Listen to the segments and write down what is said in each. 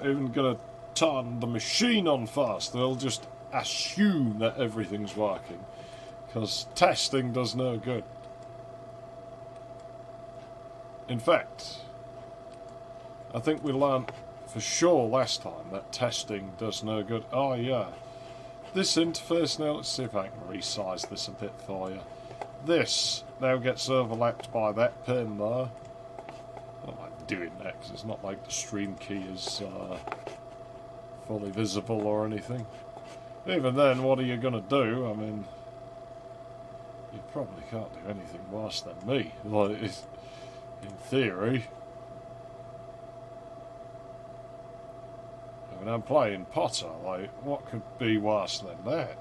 even going to turn the machine on first. They'll just assume that everything's working, because testing does no good. In fact, I think we learnt for sure last time that testing does no good. Oh yeah, this interface now, let's see if I can resize this a bit for you. This now gets overlapped by that pin there. I don't like doing that because it's not like the stream key is fully visible or anything. Even then, what are you going to do? I mean, you probably can't do anything worse than me. Like, in theory. I mean, I'm playing Potter. Like, what could be worse than that?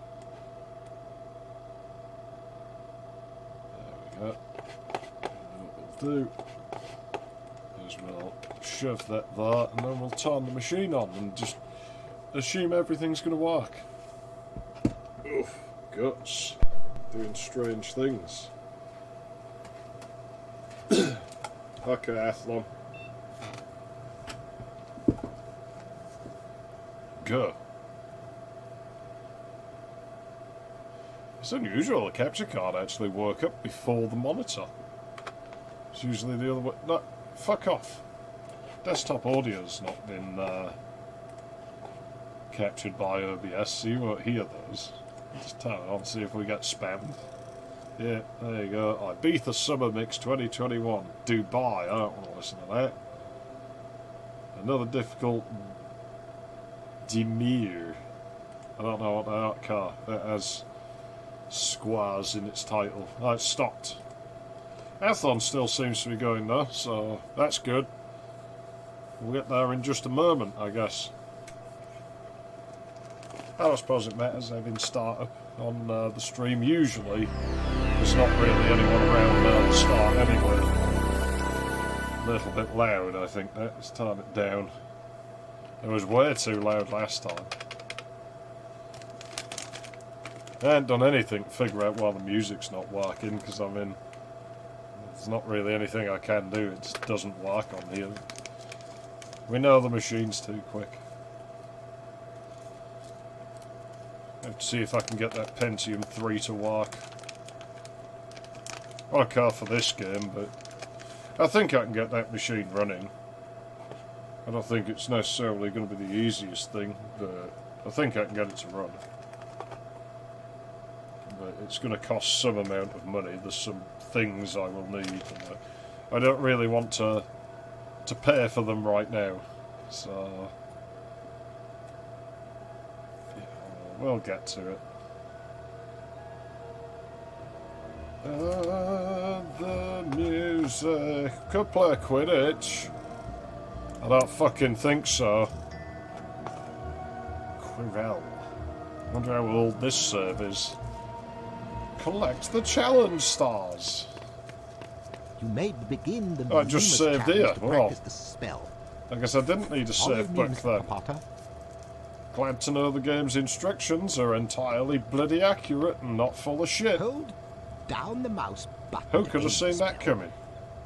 There we go. What we'll do is we'll shove that there, and then we'll turn the machine on and just assume everything's going to work. Oof, guts. Doing strange things. Okay, Athlon. Go. It's unusual, the capture card actually woke up before the monitor. It's usually the other way. No, fuck off. Desktop audio's not been captured by OBS, so you won't hear those. Just turn it on, see if we get spammed. Yeah, there you go. Ibiza Summer Mix 2021. Dubai. I don't want to listen to that. Another difficult Demir. I don't know what that car. It has squares in its title. Oh, it's stopped. Athlon still seems to be going there, so that's good. We'll get there in just a moment, I guess. I don't suppose it matters having startup on the stream. Usually there's not really anyone around now to start anyway. A little bit loud, I think. Let's turn it down. It was way too loud last time. I haven't done anything to figure out why the music's not working, because I mean, there's not really anything I can do. It just doesn't work on here. We know the machine's too quick. I have to see if I can get that Pentium 3 to work. I can't for this game, but I think I can get that machine running. I don't think it's necessarily going to be the easiest thing, but I think I can get it to run. But it's going to cost some amount of money. There's some things I will need, and I don't really want to pay for them right now. So we'll get to it. The music. Could play Quidditch. I don't fucking think so. Quirrell. Wonder how old this serve is. Collect the challenge stars. You may begin the I just saved here. to Well, practice the spell. I guess I didn't need a save Follow back me, then. Mr. Potter. Glad to know the game's instructions are entirely bloody accurate and not full of shit. Hold down the mouse button. Who to could have aim seen the that spell. coming?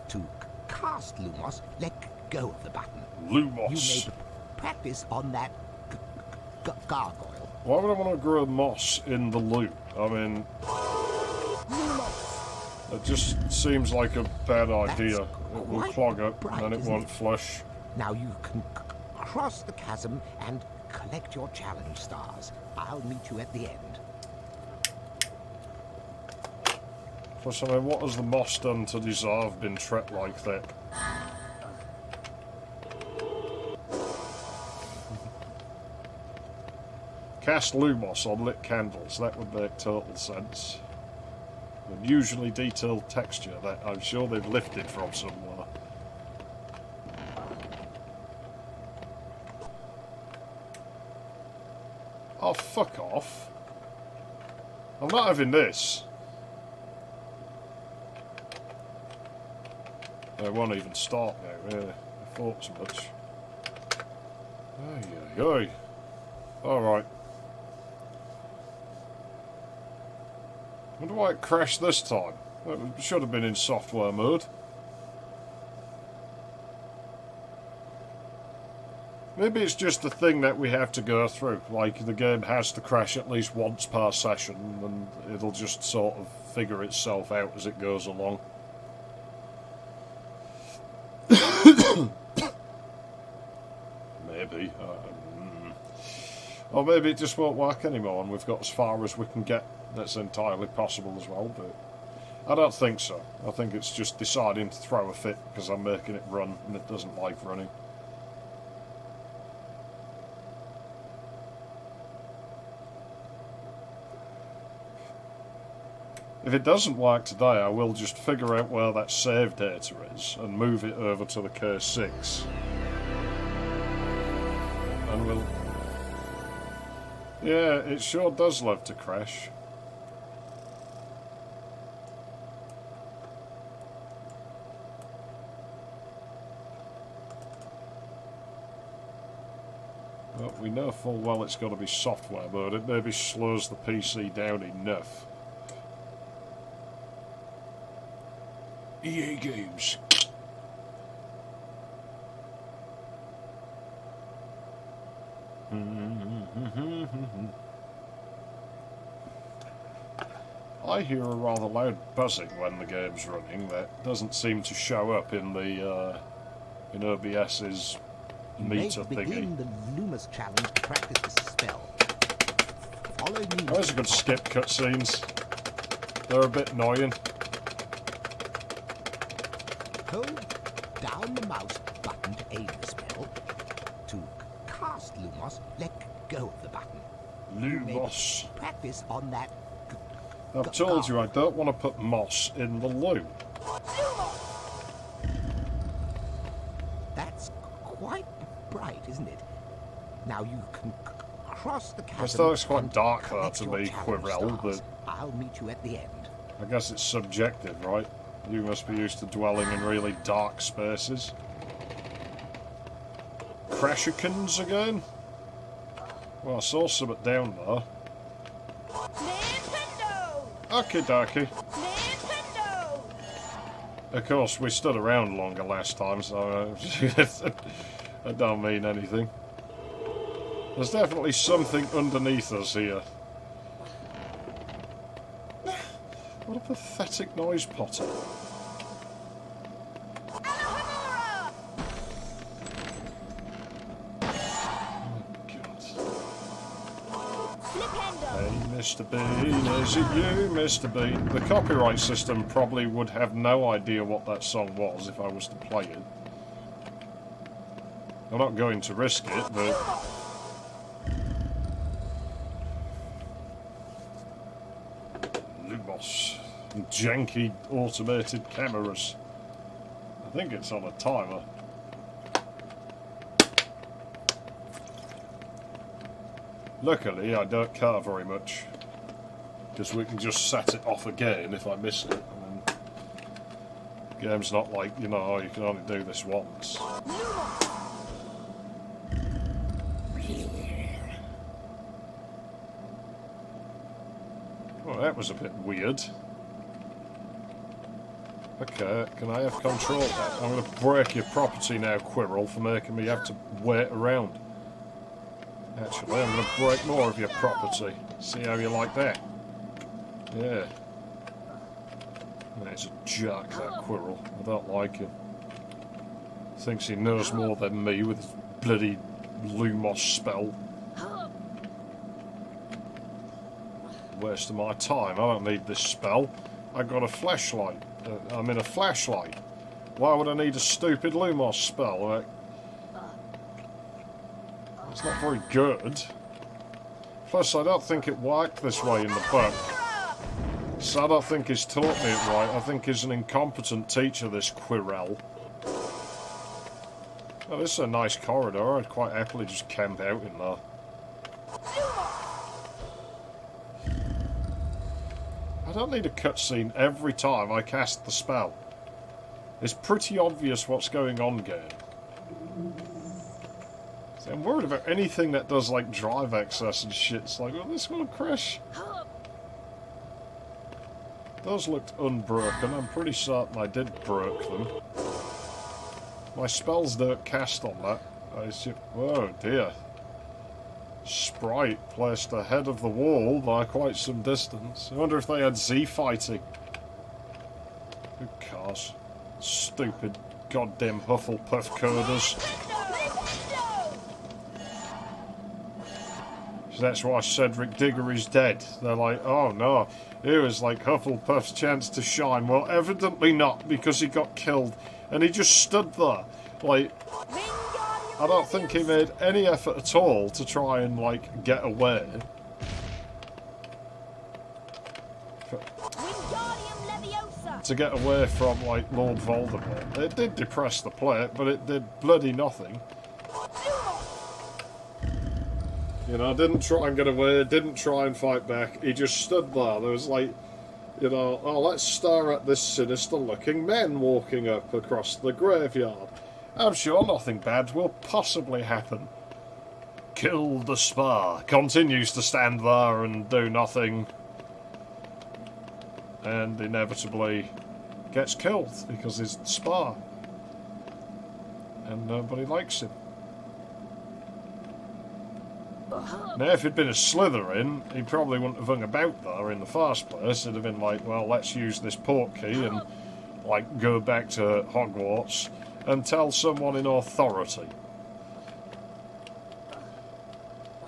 To cast Lumos, let go of the button. Lumos. You may practice on that gargoyle. Why would I want to grow moss in the loop? I mean, it just seems like a bad idea. It will quite clog up bright, and then it isn't won't it? flush. Now you can cross the chasm and collect your challenge stars. I'll meet you at the end. Plus, I mean, what has the moss done to deserve being trapped like that? Cast Lumos on lit candles. That would make total sense. Unusually detailed texture that I'm sure they've lifted from somewhere. Oh, fuck off. I'm not having this. It won't even start now, yeah. I thought so much. Ay, ay, ay. Alright. Wonder why it crashed this time. It should have been in software mode. Maybe it's just a thing that we have to go through. Like, the game has to crash at least once per session, and it'll just sort of figure itself out as it goes along. Maybe. Or maybe it just won't work anymore and we've got as far as we can get. That's entirely possible as well, but I don't think so. I think it's just deciding to throw a fit because I'm making it run and it doesn't like running. If it doesn't work today, I will just figure out where that save data is and move it over to the K6. And we'll... Yeah, it sure does love to crash. But we know full well it's got to be software mode. It maybe slows the PC down enough. EA Games. I hear a rather loud buzzing when the game's running that doesn't seem to show up in the in OBS's meter thingy. Begin the Lumos challenge to practice this spell. Follow me. Those are good skip cutscenes. They're a bit annoying. Hold down the mouse button to aim the spell. To cast Lumos, let go of the button. Lumos. Practice on that. I've told you I don't want to put moss in the loo. That's quite bright, isn't it? Now you can cross the chasm. I thought it's quite dark there collect to your me, challenge Quirrell, stars. but I'll meet you at the end. I guess it's subjective, right? You must be used to dwelling in really dark spaces. Crashikins again? Well, I saw something down there. Nintendo! Okie dokie. Nintendo! Of course, we stood around longer last time, so that don't mean anything. There's definitely something underneath us here. What a pathetic noise, Potter. Alohomora! Oh, God. Flipendo! Hey, Mr. Bean, is it you, Mr. Bean? The copyright system probably would have no idea what that song was if I was to play it. I'm not going to risk it, but... Lumos. Janky automated cameras. I think it's on a timer. Luckily, I don't care very much. Because we can just set it off again if I miss it. And then the game's not like, you know, oh, you can only do this once. Well, that was a bit weird. Okay, can I have control of that? I'm going to break your property now, Quirrell, for making me have to wait around. Actually, I'm going to break more of your property. See how you like that? Yeah. He's a jerk, that Quirrell. I don't like him. Thinks he knows more than me with his bloody Lumos spell. Waste of my time. I don't need this spell. I got a flashlight. I'm in a flashlight. Why would I need a stupid Lumos spell? It's not very good. Plus, I don't think it worked this way in the book. So I don't think he's taught me it right. I think he's an incompetent teacher, this Quirrell. Oh, this is a nice corridor. I'd quite happily just camp out in there. I don't need a cutscene every time I cast the spell. It's pretty obvious what's going on, game. See, I'm worried about anything that does, like, drive access and shit. It's like, well, this will crash. Those looked unbroken. I'm pretty certain I did broke them. My spells don't cast on that. Spaceship. Oh dear. Sprite placed ahead of the wall by quite some distance. I wonder if they had Z fighting. Who cares? Stupid goddamn Hufflepuff coders. So that's why Cedric Diggory's dead. They're like, oh no, here was like Hufflepuff's chance to shine. Well, evidently not, because he got killed. And he just stood there. Like, I don't think he made any effort at all to try and, like, get away. To get away from, like, Lord Voldemort. It did depress the plate, but it did bloody nothing. You know, didn't try and get away, didn't try and fight back. He just stood there. There was, like, you know, oh, let's stare at this sinister-looking men walking up across the graveyard. I'm sure nothing bad will possibly happen. Kill the Spa. Continues to stand there and do nothing. And inevitably gets killed because he's Spa. And nobody likes him. Now, if he'd been a Slytherin, he probably wouldn't have hung about there in the first place. It'd have been like, well, let's use this portkey and, like, go back to Hogwarts and tell someone in authority.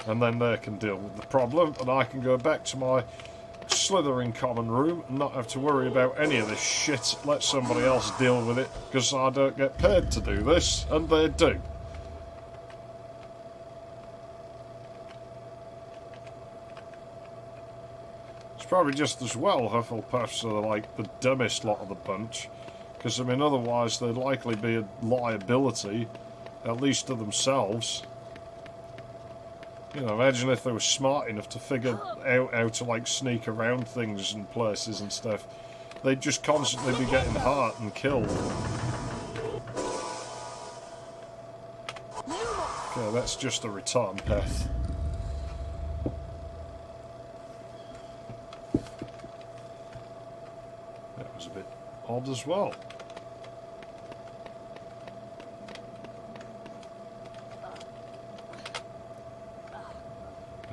And then they can deal with the problem, and I can go back to my Slytherin common room and not have to worry about any of this shit. Let somebody else deal with it, because I don't get paid to do this, and they do. Probably just as well Hufflepuffs are like the dumbest lot of the bunch, because I mean otherwise they'd likely be a liability, at least to themselves. You know, imagine if they were smart enough to figure out how to like sneak around things and places and stuff. They'd just constantly be getting hurt and killed. Okay, that's just a return path. Odd as well.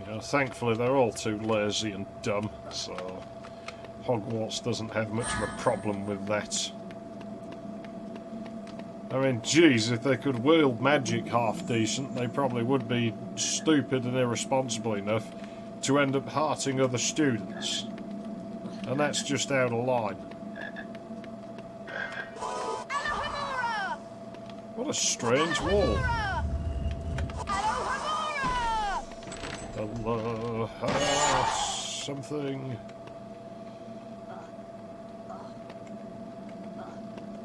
You know, thankfully they're all too lazy and dumb, so Hogwarts doesn't have much of a problem with that. I mean, geez, if they could wield magic half decent, they probably would be stupid and irresponsible enough to end up hurting other students. And that's just out of line. What a strange wall. Hello, something.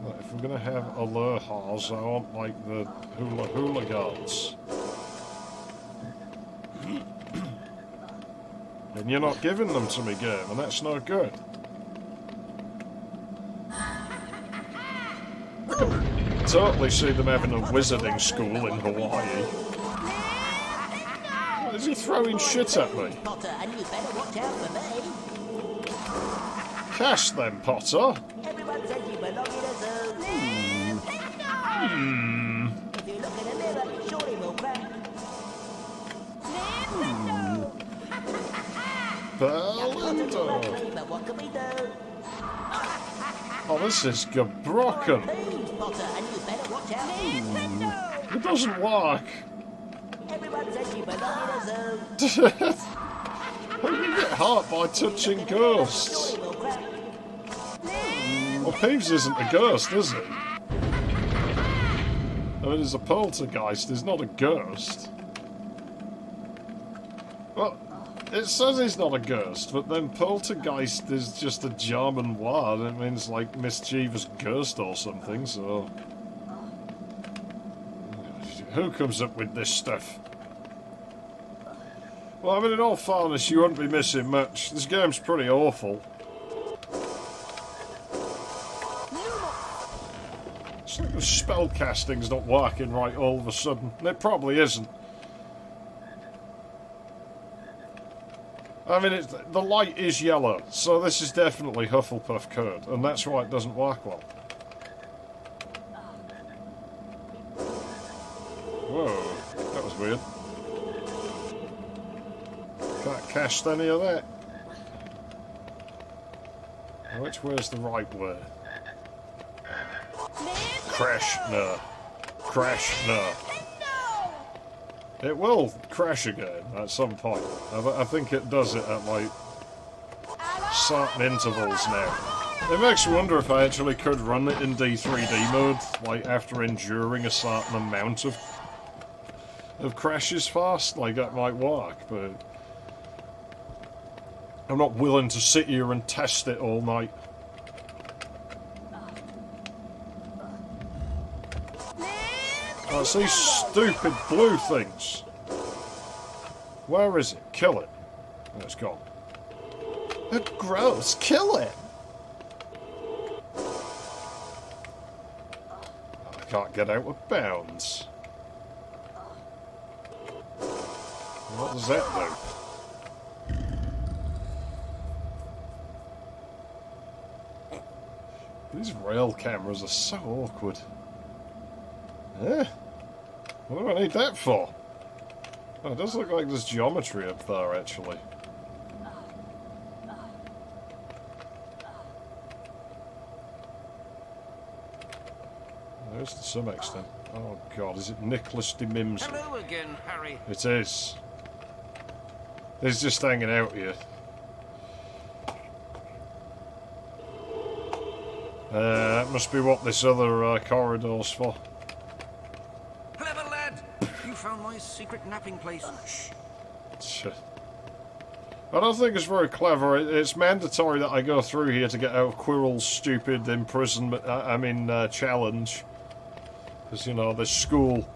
Right, if we're going to have Alohas, I want like the hula guards. And you're not giving them to me, game, and that's no good. Totally see them having a wizarding school in Hawaii. Is he throwing shit at me? Potter, and you better watch out for me. Cast them, Potter. Everyone says you belong in a zoo. If you look in a mirror, surely will crack. Belinda. But what can we do? Oh, this is gebroken. Please, Potter, and you better watch out. It doesn't work. Everyone says you belong in a zoo. How do you get hurt by touching ghosts? Surely will crack. Well, Peeves isn't a ghost, is he? I mean, he's a poltergeist, he's not a ghost. Well, it says he's not a ghost, but then poltergeist is just a German word. It means, like, mischievous ghost or something, so... Who comes up with this stuff? Well, I mean, in all fairness, you wouldn't be missing much. This game's pretty awful. It's like the spellcasting's not working right all of a sudden. And it probably isn't. I mean, the light is yellow, so this is definitely Hufflepuff code, and that's why it doesn't work well. Whoa. Can't cast any of that. Which way's the right way? Crash, no. Crash, no. It will crash again at some point. I think it does it at like certain intervals now. It makes me wonder if I actually could run it in D3D mode, like after enduring a certain amount of crashes fast. Like that might work, but I'm not willing to sit here and test it all night. That's these stupid blue things. Where is it? Kill it. Oh, it's gone. It's gross. Kill it. I can't get out of bounds. What does that do? These rail cameras are so awkward. Eh? What do I need that for? Oh, it does look like there's geometry up there, actually. There is to some extent. Oh god, is it Nicholas de Mimsey? Hello again, Harry. It is. He's just hanging out here. That must be what this other corridor's for. Clever lad! You found my secret napping place. Shh. I don't think it's very clever. It's mandatory that I go through here to get out of Quirrell's stupid imprisonment, challenge. Because, you know, this school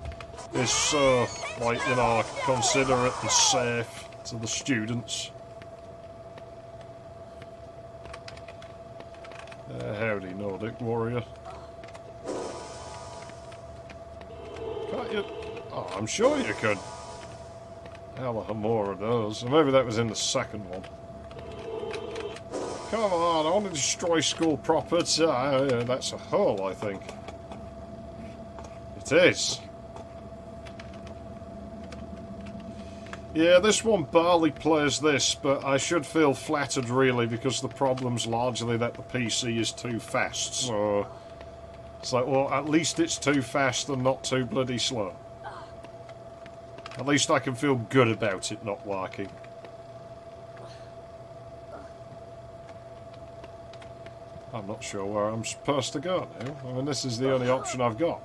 is so, like, you know, considerate and safe to the students. Howdy, Nordic warrior. Can't you? Oh, I'm sure you could. Hell of more of those. Or maybe that was in the second one. Come on, I want to destroy school property. That's a hole, I think. It is. Yeah, this one barely plays this, but I should feel flattered, really, because the problem's largely that the PC is too fast. So it's like, well, at least it's too fast and not too bloody slow. At least I can feel good about it not working. I'm not sure where I'm supposed to go now. I mean, this is the only option I've got.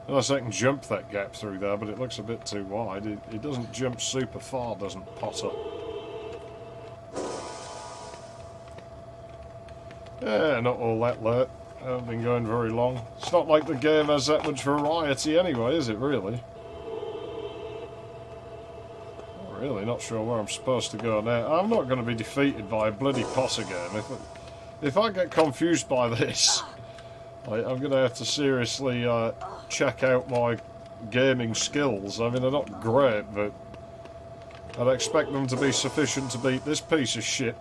Unless I can jump that gap through there, but it looks a bit too wide. It doesn't jump super far, doesn't Potter? Yeah, not all that late. I haven't been going very long. It's not like the game has that much variety anyway, is it really? Really not sure where I'm supposed to go now. I'm not going to be defeated by a bloody Potter game. If I get confused by this, I'm going to have to seriously check out my gaming skills. I mean, they're not great, but I'd expect them to be sufficient to beat this piece of shit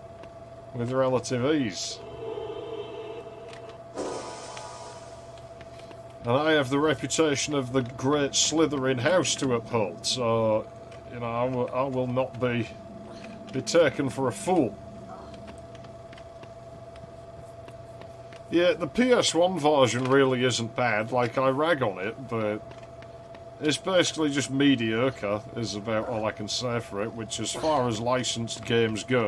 with relative ease. And I have the reputation of the great Slytherin house to uphold, so, you know, I will not be taken for a fool. Yeah, the PS1 version really isn't bad. Like, I rag on it, but it's basically just mediocre, is about all I can say for it, which, as far as licensed games go,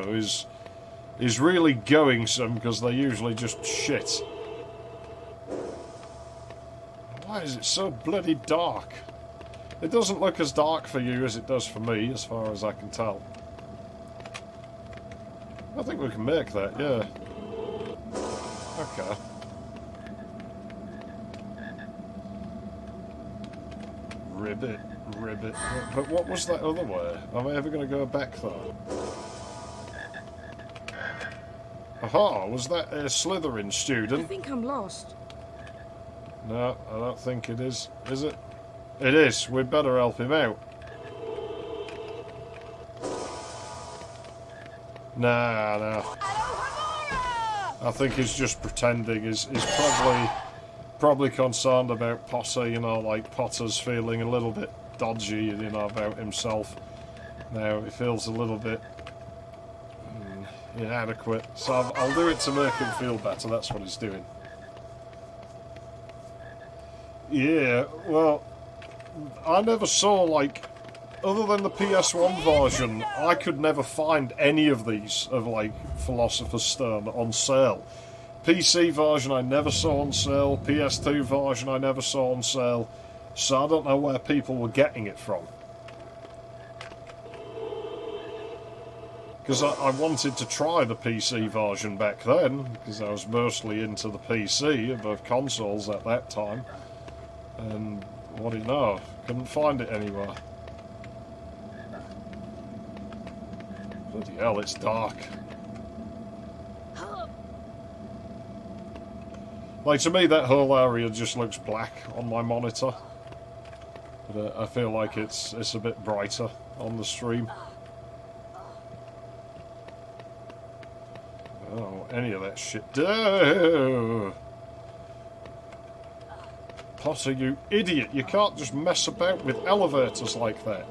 is really going some, because they're usually just shit. Why is it so bloody dark? It doesn't look as dark for you as it does for me, as far as I can tell. I think we can make that, yeah. Okay. Ribbit, ribbit. But what was that other way? Am I ever going to go back there? Aha, was that a Slytherin student? I think I'm lost. No, I don't think it is. Is it? It is. We'd better help him out. Nah. I think he's just pretending. He's probably concerned about Potter, you know, like Potter's feeling a little bit dodgy, you know, about himself. Now it feels a little bit inadequate, so I'll do it to make him feel better. That's what he's doing. Yeah, well, I never saw, like, other than the PS1 version, I could never find any of these of, like, Philosopher's Stone on sale. PC version I never saw on sale, PS2 version I never saw on sale, so I don't know where people were getting it from. Because I wanted to try the PC version back then, because I was mostly into the PC above consoles at that time. And what do you know, couldn't find it anywhere. Bloody hell, it's dark. Like, to me, that whole area just looks black on my monitor. But I feel like it's a bit brighter on the stream. Oh, any of that shit. Oh. Potter, you idiot! You can't just mess about with elevators like that.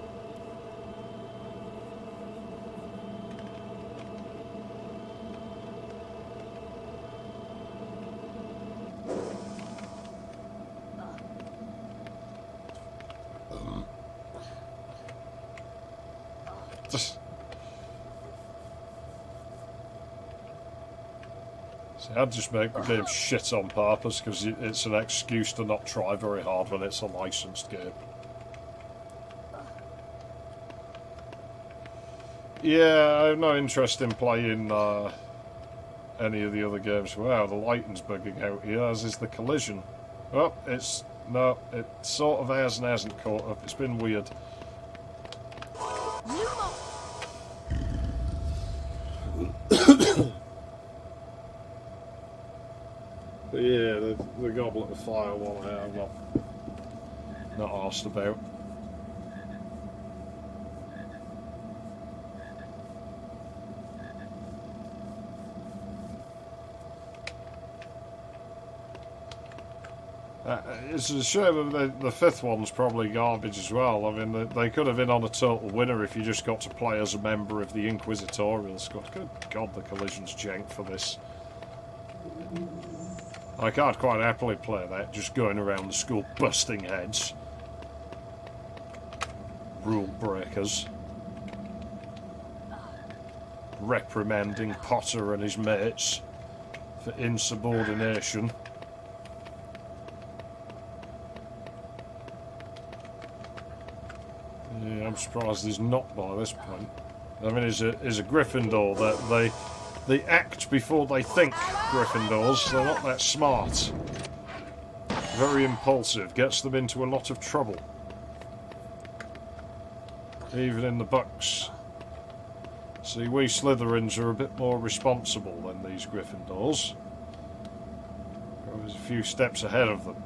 Just... See, I'd just make the game shit on purpose, because it's an excuse to not try very hard when it's a licensed game. Yeah, I have no interest in playing any of the other games. Wow, the lighting's bugging out here, as is the collision. Oh, it's... no, it sort of has and hasn't caught up. It's been weird. But yeah, the Goblet of Fire one I'm not asked about. It's a shame that the fifth one's probably garbage as well. I mean, they could have been on a total winner if you just got to play as a member of the Inquisitorial Squad. Good God, the collision's jank for this. I can't quite happily play that, just going around the school busting heads. Rule breakers. Reprimanding Potter and his mates for insubordination. Yeah, I'm surprised he's not by this point. I mean, he's a Gryffindor that they act before they think, Gryffindors. They're not that smart. Very impulsive. Gets them into a lot of trouble. Even in the books. See, we Slytherins are a bit more responsible than these Gryffindors. There's a few steps ahead of them.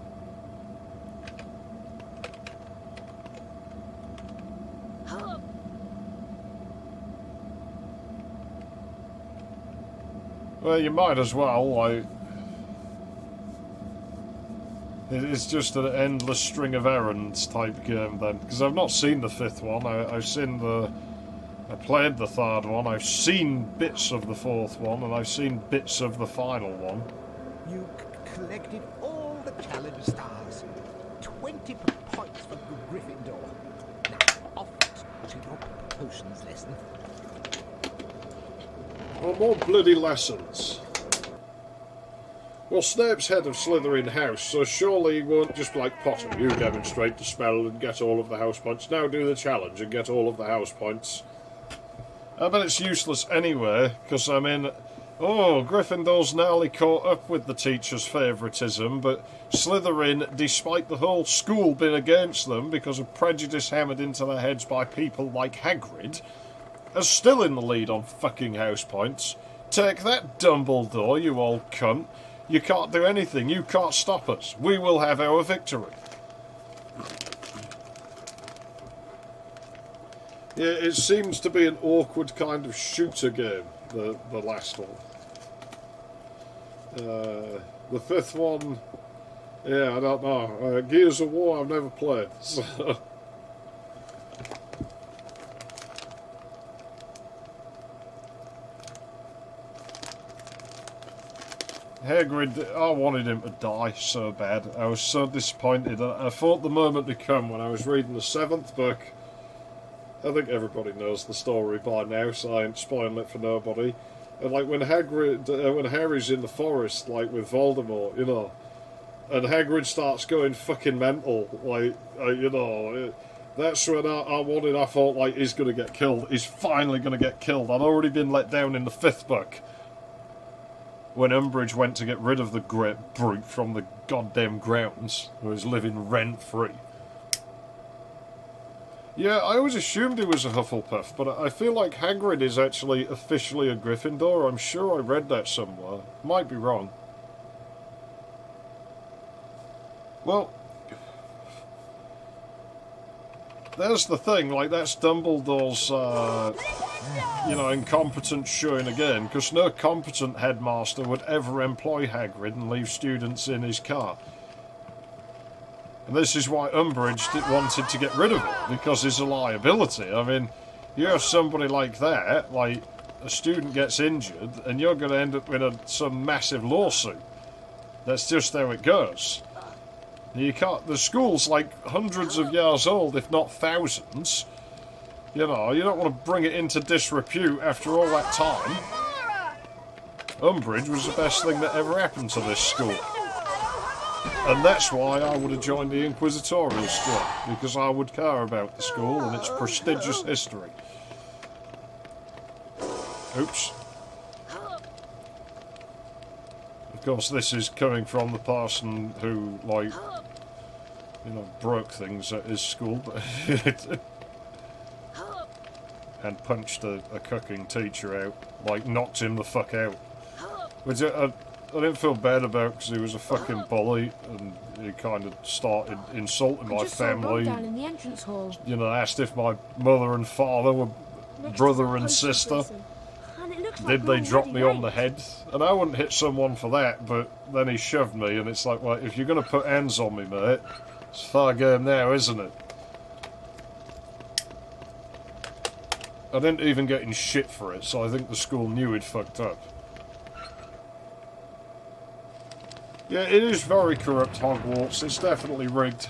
Well, you might as well, it's just an endless string of errands type game then. Because I've not seen the fifth one, I played the third one, I've seen bits of the fourth one, and I've seen bits of the final one. You collected all the challenge stars. 20 points for Gryffindor. Now, off to your potions lesson. Well, more bloody lessons. Well, Snape's head of Slytherin House, so surely he won't just be like, Potter, you demonstrate the spell and get all of the house points. Now do the challenge and get all of the house points. I bet it's useless anyway, because I mean, Gryffindor's nearly caught up with the teacher's favouritism, but Slytherin, despite the whole school being against them because of prejudice hammered into their heads by people like Hagrid, are still in the lead on fucking house points. Take that, Dumbledore, you old cunt. You can't do anything. You can't stop us. We will have our victory. Yeah, it seems to be an awkward kind of shooter game, the last one. The fifth one, yeah, I don't know. Gears of War I've never played, so... Hagrid, I wanted him to die so bad. I was so disappointed. I thought the moment would come when I was reading the 7th book. I think everybody knows the story by now, so I ain't spoiling it for nobody. And like when Harry's in the forest, like with Voldemort, you know, and Hagrid starts going fucking mental, like, you know, that's when I thought, like, he's going to get killed. He's finally going to get killed. I'd already been let down in the 5th book, when Umbridge went to get rid of the great brute from the goddamn grounds, who was living rent-free. Yeah, I always assumed he was a Hufflepuff, but I feel like Hagrid is actually officially a Gryffindor. I'm sure I read that somewhere. Might be wrong. Well, there's the thing, like, that's Dumbledore's, you know, incompetence showing again, because no competent headmaster would ever employ Hagrid and leave students in his car. And this is why Umbridge wanted to get rid of him, because he's a liability. I mean, you have somebody like that, like, a student gets injured, and you're going to end up in some massive lawsuit. That's just how it goes. You can't. The school's like hundreds of years old, if not thousands. You know, you don't want to bring it into disrepute after all that time. Umbridge was the best thing that ever happened to this school. And that's why I would have joined the Inquisitorial Squad, because I would care about the school and its prestigious history. Oops. Of course, this is coming from the person who, like, you know, broke things at his school, but and punched a cooking teacher out, like, knocked him the fuck out. Which I didn't feel bad about, because he was a fucking bully, and he kind of started insulting my family. Down in the entrance hall. You know, asked if my mother and father were brother and sister. Did they drop me on the head? And I wouldn't hit someone for that, but then he shoved me, and it's like, well, if you're going to put hands on me, mate, it's fair game now, isn't it? I didn't even get in shit for it, so I think the school knew he'd fucked up. Yeah, it is very corrupt, Hogwarts. It's definitely rigged.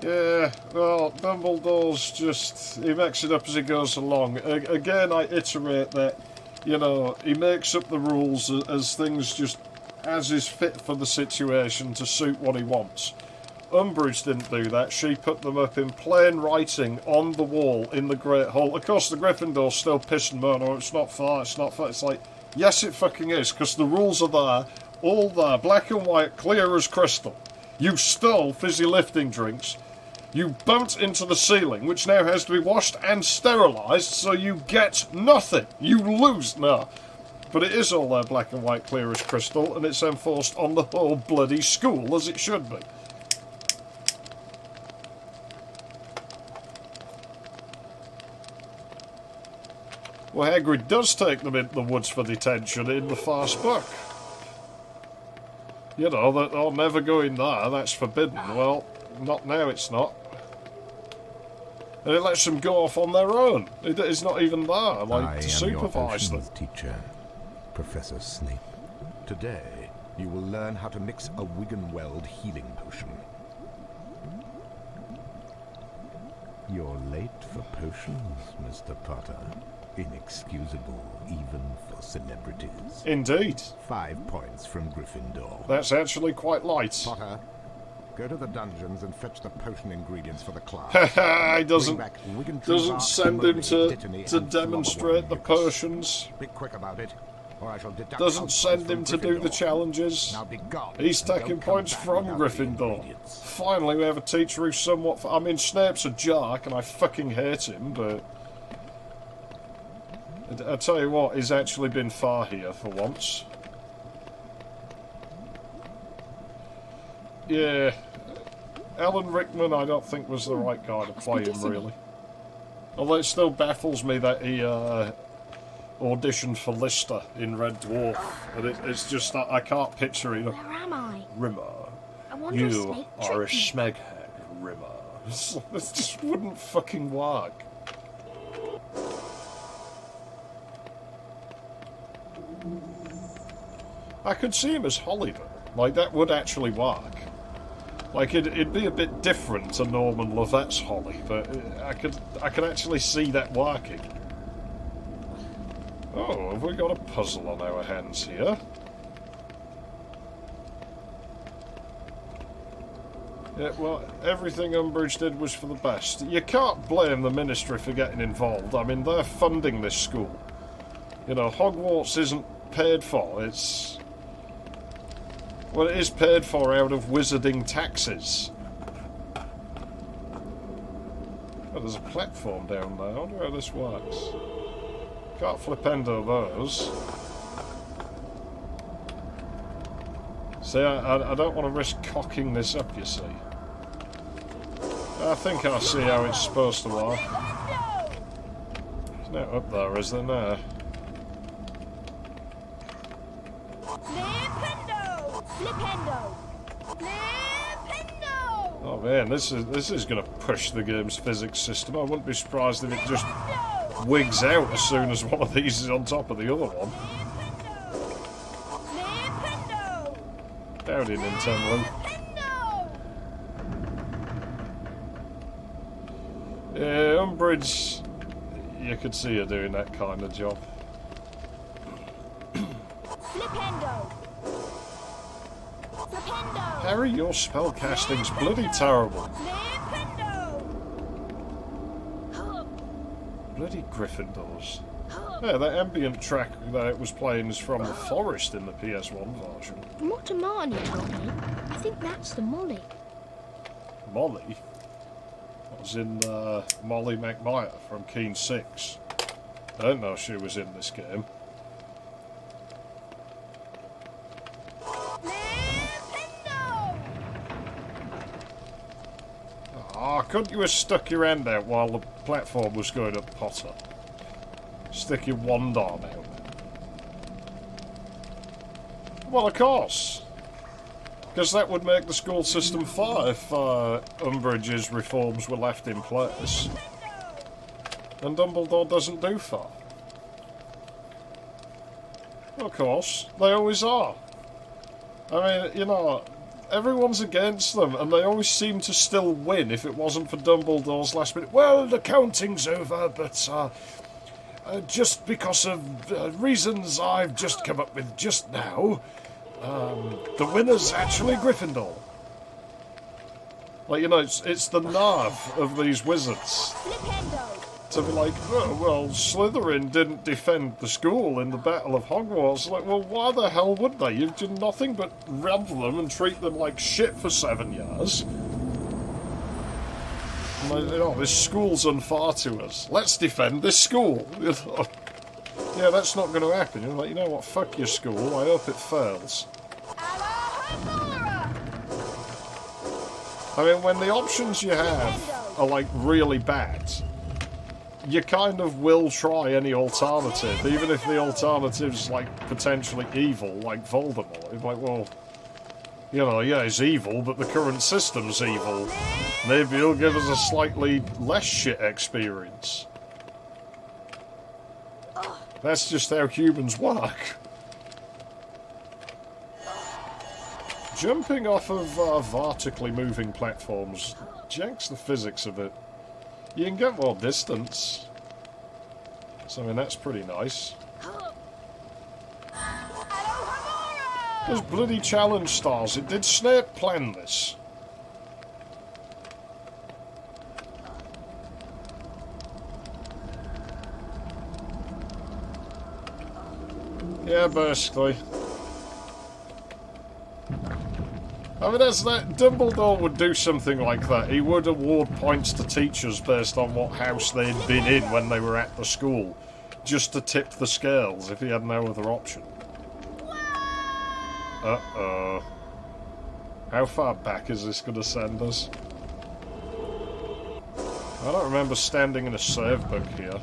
Yeah, well, Dumbledore's just... he makes it up as he goes along. Again, I iterate that, you know, he makes up the rules as things just... as is fit for the situation to suit what he wants. Umbridge didn't do that. She put them up in plain writing on the wall in the Great Hall. Of course, the Gryffindor's still pissing moan, oh, it's not fair, it's not fair. It's like, yes, it fucking is, because the rules are there, all there, black and white, clear as crystal. You stole fizzy lifting drinks. You bumped into the ceiling, which now has to be washed and sterilised, so you get nothing. You lose. No. But it is all there, black and white, clear as crystal, and it's enforced on the whole bloody school, as it should be. Well, Hagrid does take them into the woods for detention in the first book. You know, that I'll never go in there, that's forbidden. Well, not now, it's not. And it lets them go off on their own. It's not even there, like, to supervise them. Teacher, Professor Snape. Today, you will learn how to mix a Wiggenweld healing potion. You're late for potions, Mr. Potter. Inexcusable, even for celebrities. Indeed. 5 points from Gryffindor. That's actually quite light. Potter, go to the dungeons and fetch the potion ingredients for the class. He doesn't send him to demonstrate the potions. Be quick about it, or I shall deduct. Doesn't send him to do the challenges. Now be gone. He's taking points from Gryffindor. Finally, we have a teacher who's somewhat... I mean, Snape's a jerk, and I fucking hate him, but... I tell you what, he's actually been far here for once. Yeah, Alan Rickman I don't think was the right guy to play him, really. Although it still baffles me that he auditioned for Lister in Red Dwarf. And it's just that I can't picture him. Where am I? Rimmer, I wonder if you Snape are a tricked me. smeghead, Rimmer. This just wouldn't fucking work. I could see him as Holly, though. Like, that would actually work. Like, it'd be a bit different to Norman Lovette's Holly, but I could actually see that working. Oh, have we got a puzzle on our hands here? Yeah, well, everything Umbridge did was for the best. You can't blame the Ministry for getting involved. I mean, they're funding this school. You know, Hogwarts isn't paid for, it's... Well, it is paid for out of wizarding taxes. Oh, there's a platform down there. I wonder how this works. Can't flipendo those. See, I don't want to risk cocking this up, you see. I think I see how it's supposed to work. It's not up there, is there? No. Oh man, this is going to push the game's physics system. I wouldn't be surprised if it just wigs out as soon as one of these is on top of the other one. Howdy, Nintendo. Yeah, Umbridge, you could see her doing that kind of job. Harry, your spellcasting's bloody terrible. Bloody Gryffindors. Yeah, that ambient track that it was playing is from the forest in the PS1 version. From what Marnie told me, I think that's the Molly. Molly? That was in Molly McMire from Keen 6. I don't know if she was in this game. Oh, couldn't you have stuck your hand out while the platform was going up Potter? Stick your wand arm out. Well, of course. Because that would make the school system fair if Umbridge's reforms were left in place. And Dumbledore doesn't do fair. Of course, they always are. I mean, you know, everyone's against them, and they always seem to still win if it wasn't for Dumbledore's last minute. Well, the counting's over, but just because of reasons I've just come up with just now, the winner's actually Gryffindor. Like, you know, it's the nerve of these wizards to be like, oh, well, Slytherin didn't defend the school in the Battle of Hogwarts. Like, well, why the hell would they? You've done nothing but rob them and treat them like shit for 7 years. Like, you know, this school's unfair to us. Let's defend this school. You know? Yeah, that's not going to happen. You're like, you know what? Fuck your school. I hope it fails. I mean, when the options you have are, like, really bad, you kind of will try any alternative, even if the alternative's, like, potentially evil, like Voldemort. It's like, well, you know, yeah, he's evil, but the current system's evil. Maybe he'll give us a slightly less shit experience. That's just how humans work. Jumping off of vertically moving platforms janks the physics of it. You can get more distance. So, I mean, that's pretty nice. Those bloody challenge stars. Did Snape plan this? Yeah, basically. I mean, that's that. Dumbledore would do something like that. He would award points to teachers based on what house they'd been in when they were at the school, just to tip the scales if he had no other option. Uh-oh. How far back is this going to send us? I don't remember standing in a save book here.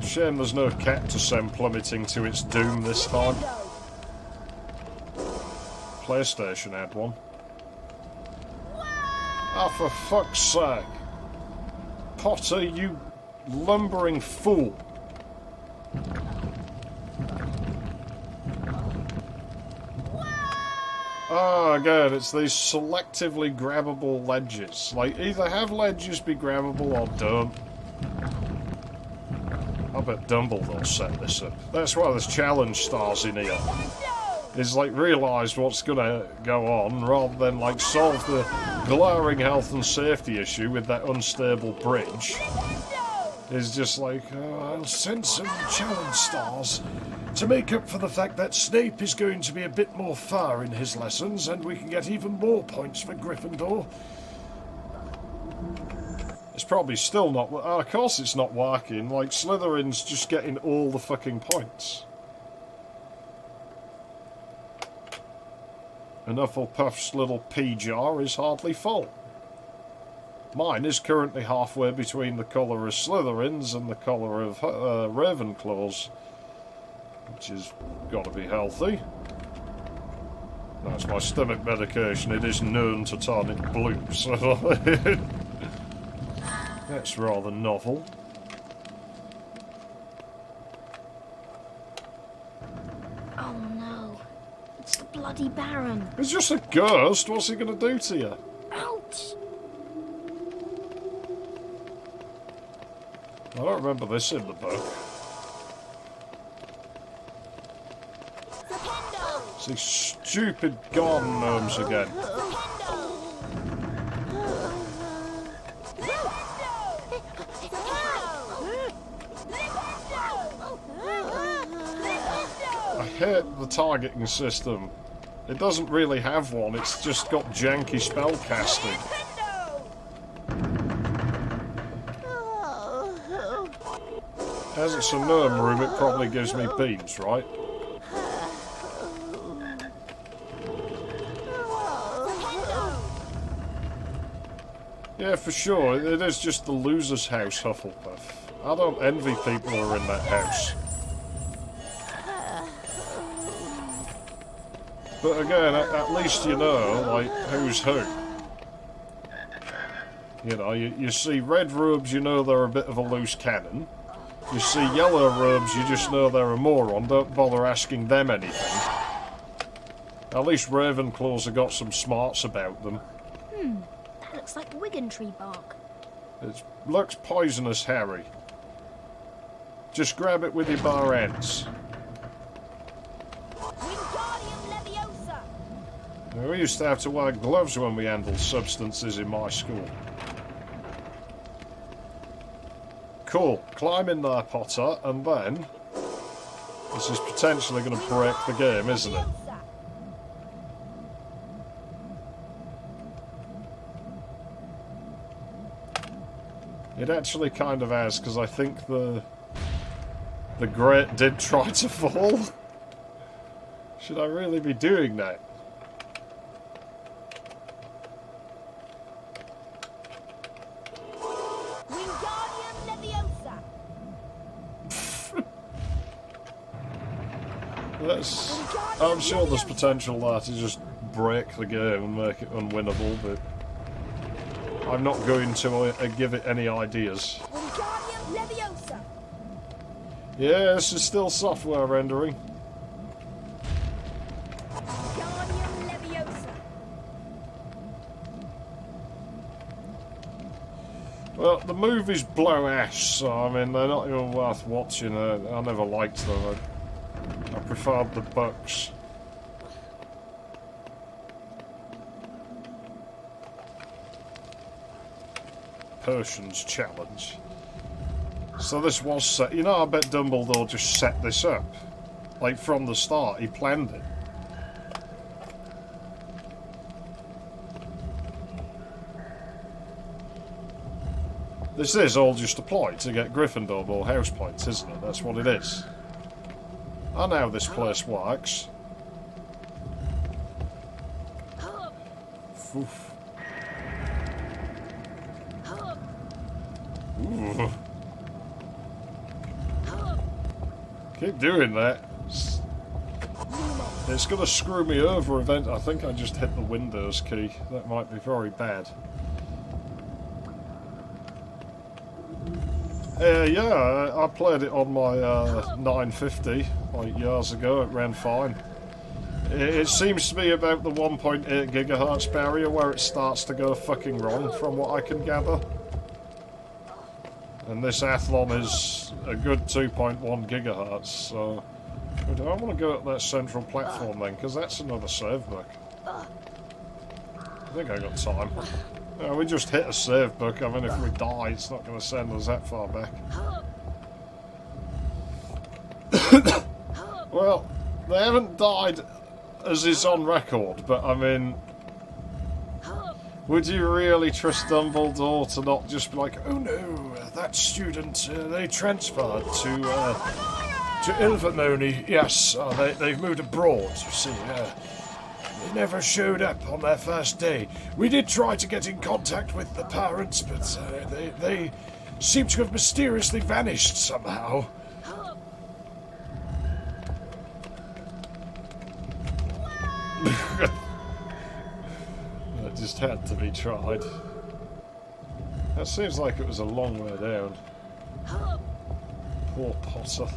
Shame there's no cat to send plummeting to its doom this time. PlayStation had one. Oh, for fuck's sake. Potter, you lumbering fool. Oh, again, it's these selectively grabbable ledges. Like, either have ledges be grabbable or don't. I bet Dumbledore set this up. That's why there's challenge stars in here. Is, like, realise what's gonna go on, rather than, like, solve the glaring health and safety issue with that unstable bridge. Is just like, I'll send some challenge stars to make up for the fact that Snape is going to be a bit more far in his lessons, and we can get even more points for Gryffindor. It's probably still not... of course it's not working. Like, Slytherin's just getting all the fucking points. And Hufflepuff's little pea jar is hardly full. Mine is currently halfway between the colour of Slytherin's and the colour of Ravenclaw's. Which has got to be healthy. That's my stomach medication. It is known to turn it blue, so... That's rather novel. Oh no. It's the bloody Baron. It's just a ghost. What's he going to do to you? Ouch! I don't remember this in the book. It's these stupid garden gnomes again. I hate the targeting system. It doesn't really have one, it's just got janky spell casting. As it's a gnome room, it probably gives me beams, right? Yeah, for sure. It is just the loser's house, Hufflepuff. I don't envy people who are in that house. But again, at least you know, like, who's who. You know, you see red robes, you know they're a bit of a loose cannon. You see yellow robes, you just know they're a moron. Don't bother asking them anything. At least Ravenclaws have got some smarts about them. That looks like Wigan tree bark. It looks poisonous, Harry. Just grab it with your bare ends. Now, we used to have to wear gloves when we handled substances in my school. Cool. Climb in there, Potter, and then... This is potentially going to break the game, isn't it? It actually kind of has, because I think the grate did try to fall. Should I really be doing that? I'm sure there's potential there to just break the game and make it unwinnable, but I'm not going to give it any ideas. Yeah, this is still software rendering. Well, the movies blow ash, so I mean, they're not even worth watching. I never liked them. I preferred the books. Persian's challenge. So this was set. You know, I bet Dumbledore just set this up. Like, from the start, he planned it. This is all just a ploy to get Gryffindor more house points, isn't it? That's what it is. I know how this place works. Oof. Ooh. Keep doing that. It's going to screw me over eventually. I think I just hit the Windows key. That might be very bad. Yeah, I played it on my 950 like years ago. It ran fine. It seems to be about the 1.8 gigahertz barrier where it starts to go fucking wrong, from what I can gather. And this Athlon is a good 2.1 gigahertz, so... Do I want to go up that central platform then? Because that's another save book. I think I got time. Yeah, we just hit a save book. I mean, if we die, it's not going to send us that far back. Well, they haven't died as is on record, but I mean... Would you really trust Dumbledore to not just be like, oh no, that student, they transferred to Ilvermorny, yes, they've moved abroad, you see, they never showed up on their first day. We did try to get in contact with the parents, but they seem to have mysteriously vanished somehow. That just had to be tried. That seems like it was a long way down. Poor Potter.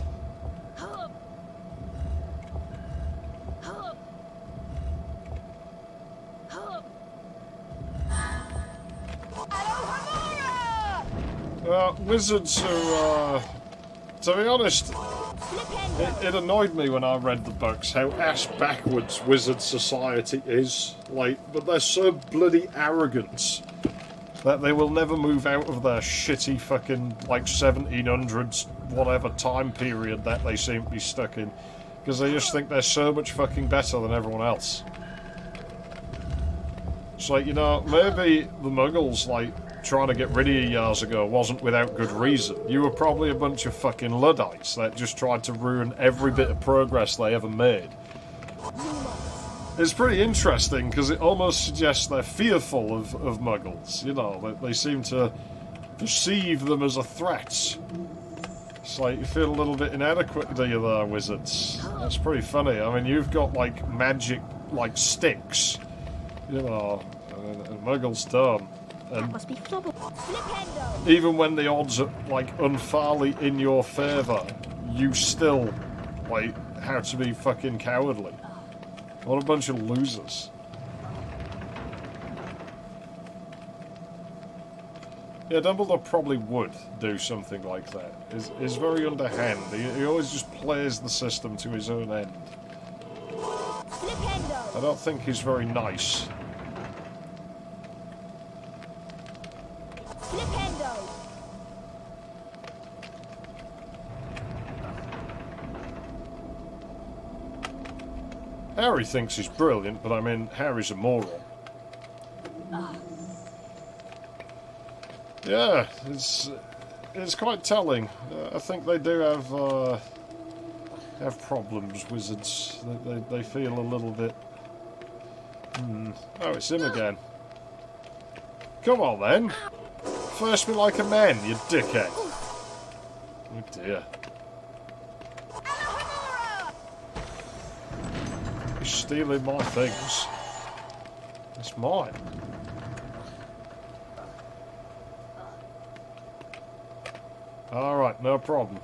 Wizards are, to be honest, it annoyed me when I read the books how ass backwards wizard society is. Like, but they're so bloody arrogant that they will never move out of their shitty fucking, like, 1700s whatever time period that they seem to be stuck in. Because they just think they're so much fucking better than everyone else. It's like, you know, maybe the Muggles, like, trying to get rid of you years ago wasn't without good reason. You were probably a bunch of fucking Luddites that just tried to ruin every bit of progress they ever made. It's pretty interesting because it almost suggests they're fearful of Muggles, you know, they seem to perceive them as a threat. It's like you feel a little bit inadequate, do you there, wizards? That's pretty funny. I mean, you've got, like, magic, like, sticks, you know, and Muggles don't. And Must be Flipendo. even when the odds are, like, unfairly in your favour, you still, like, have to be fucking cowardly. What a bunch of losers. Yeah, Dumbledore probably would do something like that. He's very underhand. He always just plays the system to his own end. Flipendo. I don't think he's very nice. Flipendo. Harry thinks he's brilliant, but I mean, Harry's a moron. Yeah, it's quite telling. I think they do have problems, wizards. They feel a little bit... Oh, it's him again. Come on, then. First me like a man, you dickhead. Oh, dear. He's stealing my things. It's mine. Alright, no problem.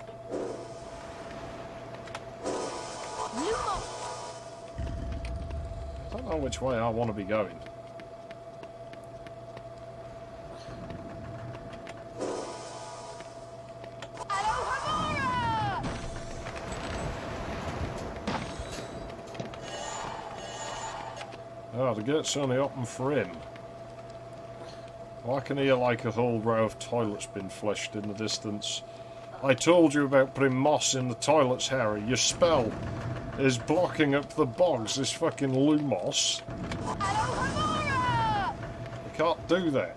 I don't know which way I want to be going. Oh, the gate's only open for him. I can hear like a whole row of toilets being flushed in the distance. I told you about putting moss in the toilets, Harry. Your spell is blocking up the bogs, this fucking Lumos. I can't do that.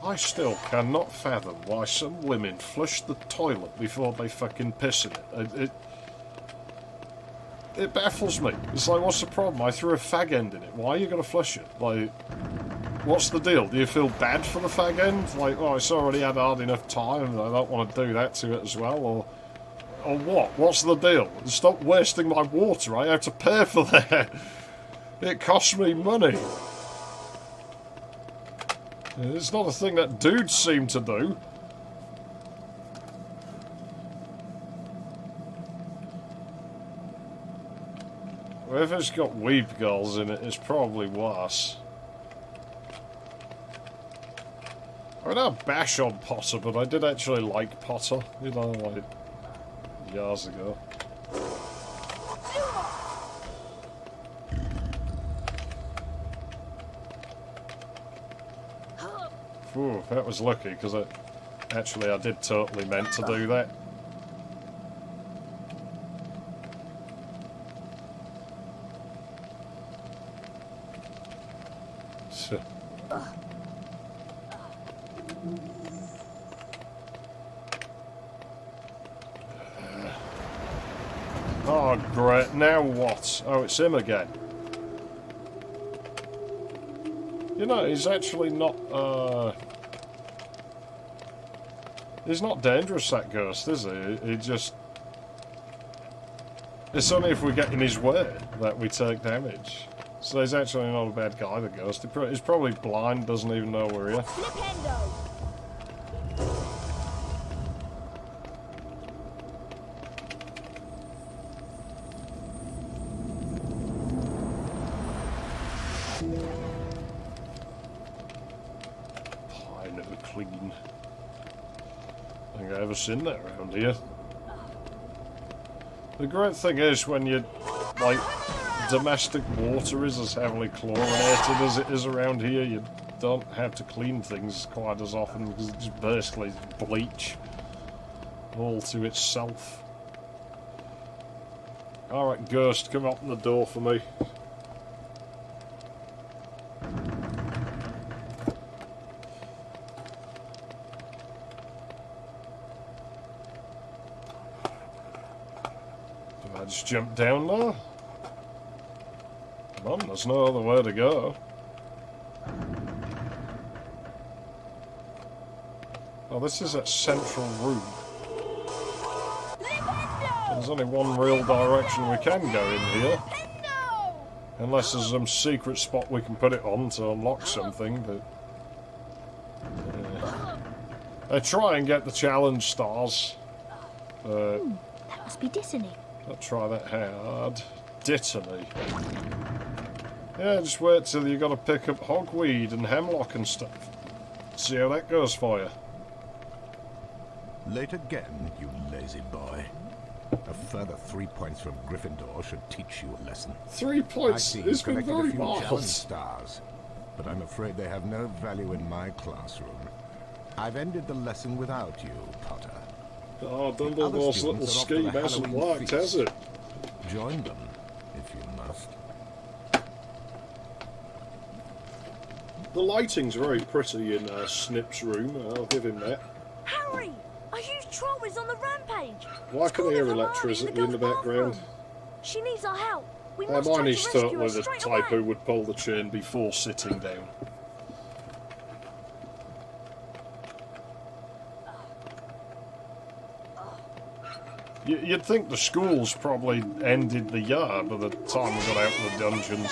I still cannot fathom why some women flush the toilet before they fucking piss in it. It baffles me. It's like, what's the problem? I threw a fag end in it. Why are you going to flush it? Like, what's the deal? Do you feel bad for the fag end? Like, oh, it's already had hard enough time. I don't want to do that to it as well. Or what? What's the deal? Stop wasting my water. I have to pay for that. It costs me money. It's not a thing that dudes seem to do. Well, if it's got weed galls in it, it's probably worse. I mean, I bash on Potter, but I did actually like Potter, you know, like, years ago. Ooh, that was lucky, because I did totally meant to do that. So. Oh, great. Now what? Oh, it's him again. You know, he's actually not, he's not dangerous, that ghost, is he? He just... It's only if we get in his way that we take damage. So he's actually not a bad guy, the ghost. He's probably blind, doesn't even know we're here. Flipendo. Pine of a clean. I think I've ever seen that around here. The great thing is when you, like, domestic water is as heavily chlorinated as it is around here, you don't have to clean things quite as often because it's just basically bleach all to itself. Alright, ghost, come open the door for me. Do I just jump down there? Come on, there's no other way to go. Oh, this is that central room. There's only one real direction we can go in here. Unless there's some secret spot we can put it on to unlock something, but... I try and get the challenge stars. That must be Dittany. I'll try that hard. Dittany. Yeah, just wait till you got to pick up hogweed and hemlock and stuff. See how that goes for you. Late again, you lazy boy. A further 3 points from Gryffindor should teach you a lesson. 3 I points see you is been collected a very few challenge mild. stars, but I'm afraid they have no value in my classroom. I've ended the lesson without you, Potter. Oh, other Dumbledore's little students are off to scheme the hasn't Halloween worked, feast. has it? Join them, if you must. The lighting's very pretty in Snip's room, I'll give him that. Harry, a huge troll is on the rampage. Why It's can I called hear Hermione electricity in the girls' background? bathroom. She needs our help. We must try to Hermione's rescue totally her the straight type away. who would pull the chain before sitting down. You'd think the school's probably ended the year by the time we got out of the dungeons.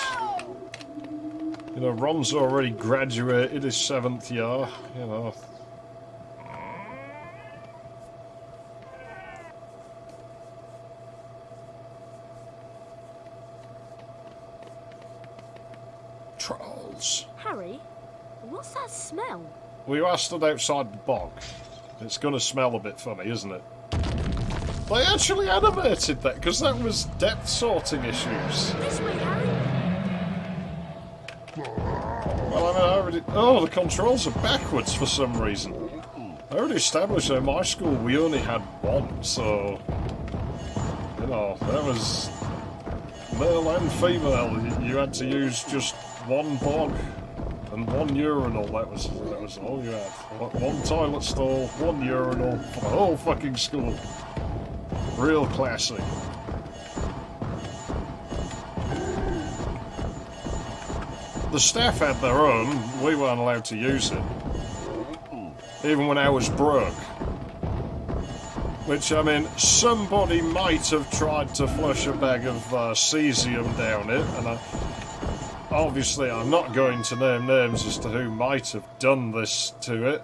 You know, Ron's already graduated his 7th year, you know. Trolls. Harry, what's that smell? Well, you stood outside the bog. It's going to smell a bit funny, isn't it? They actually animated that, because that was depth sorting issues. This way, Harry. Well, I mean, I already... Oh, the controls are backwards for some reason. I already established that in my school we only had one, so... You know, that was... Male and female, you had to use just one bog and one urinal, that was all you had. One toilet stall, one urinal for the whole fucking school. Real classy. The staff had their own, we weren't allowed to use it. Even when I was broke. Which, I mean, somebody might have tried to flush a bag of cesium down it, and obviously I'm not going to name names as to who might have done this to it,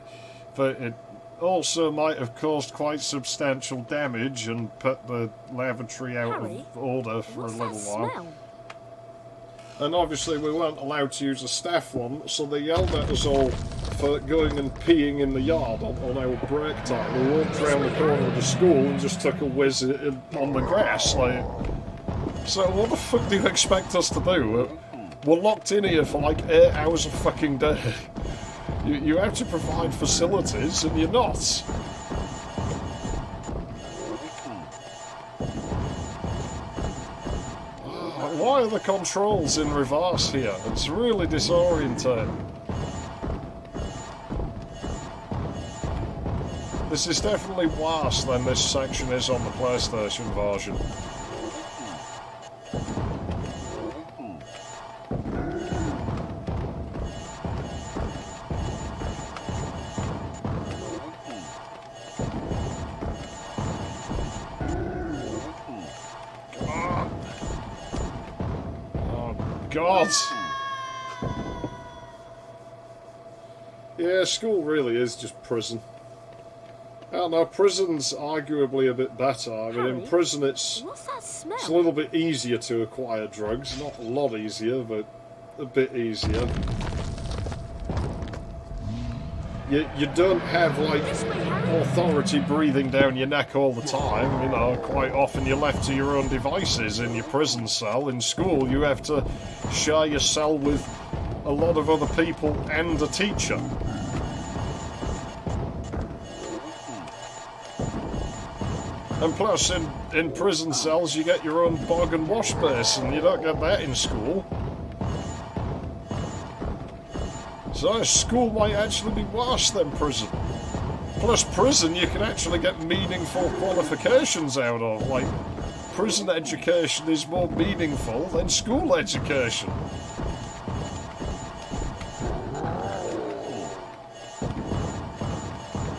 but it also might have caused quite substantial damage and put the lavatory out Harry, of order for a what's little that while. smell? And obviously we weren't allowed to use the staff one, so they yelled at us all for going and peeing in the yard on our break time. We walked around the corner of the school and just took a whiz on the grass. Like, so what the fuck do you expect us to do? We're locked in here for like 8 hours a fucking day. You have to provide facilities, and you're not. Why are the controls in reverse here? It's really disorientating. This is definitely worse than this section is on the PlayStation version. God! Yeah, school really is just prison. I don't know, prison's arguably a bit better. I mean, in prison it's a little bit easier to acquire drugs. Not a lot easier, but a bit easier. You don't have, like, authority breathing down your neck all the time. You know, quite often you're left to your own devices in your prison cell. In school, you have to share your cell with a lot of other people and a teacher. And plus, in prison cells, you get your own bog and wash basin. You don't get that in school. So school might actually be worse than prison. Plus prison you can actually get meaningful qualifications out of, like prison education is more meaningful than school education.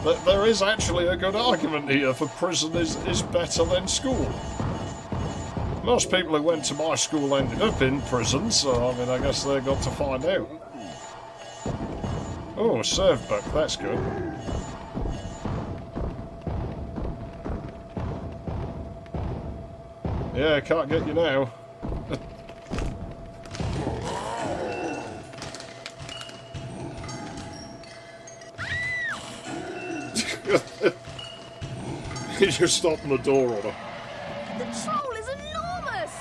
But there is actually a good argument here for prison is better than school. Most people who went to my school ended up in prison, so I mean I guess they got to find out. Oh, a serve book, that's good. Yeah, I can't get you now. You just open the door on her. The troll is enormous!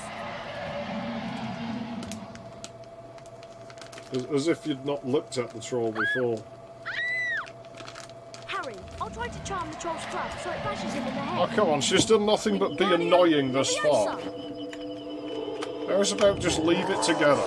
As if you'd not looked at the troll before. Harry, I'll try to charm the troll's club so it bashes him in the Oh, head. come on, she's done nothing but be annoying thus far. How's about just leave it together?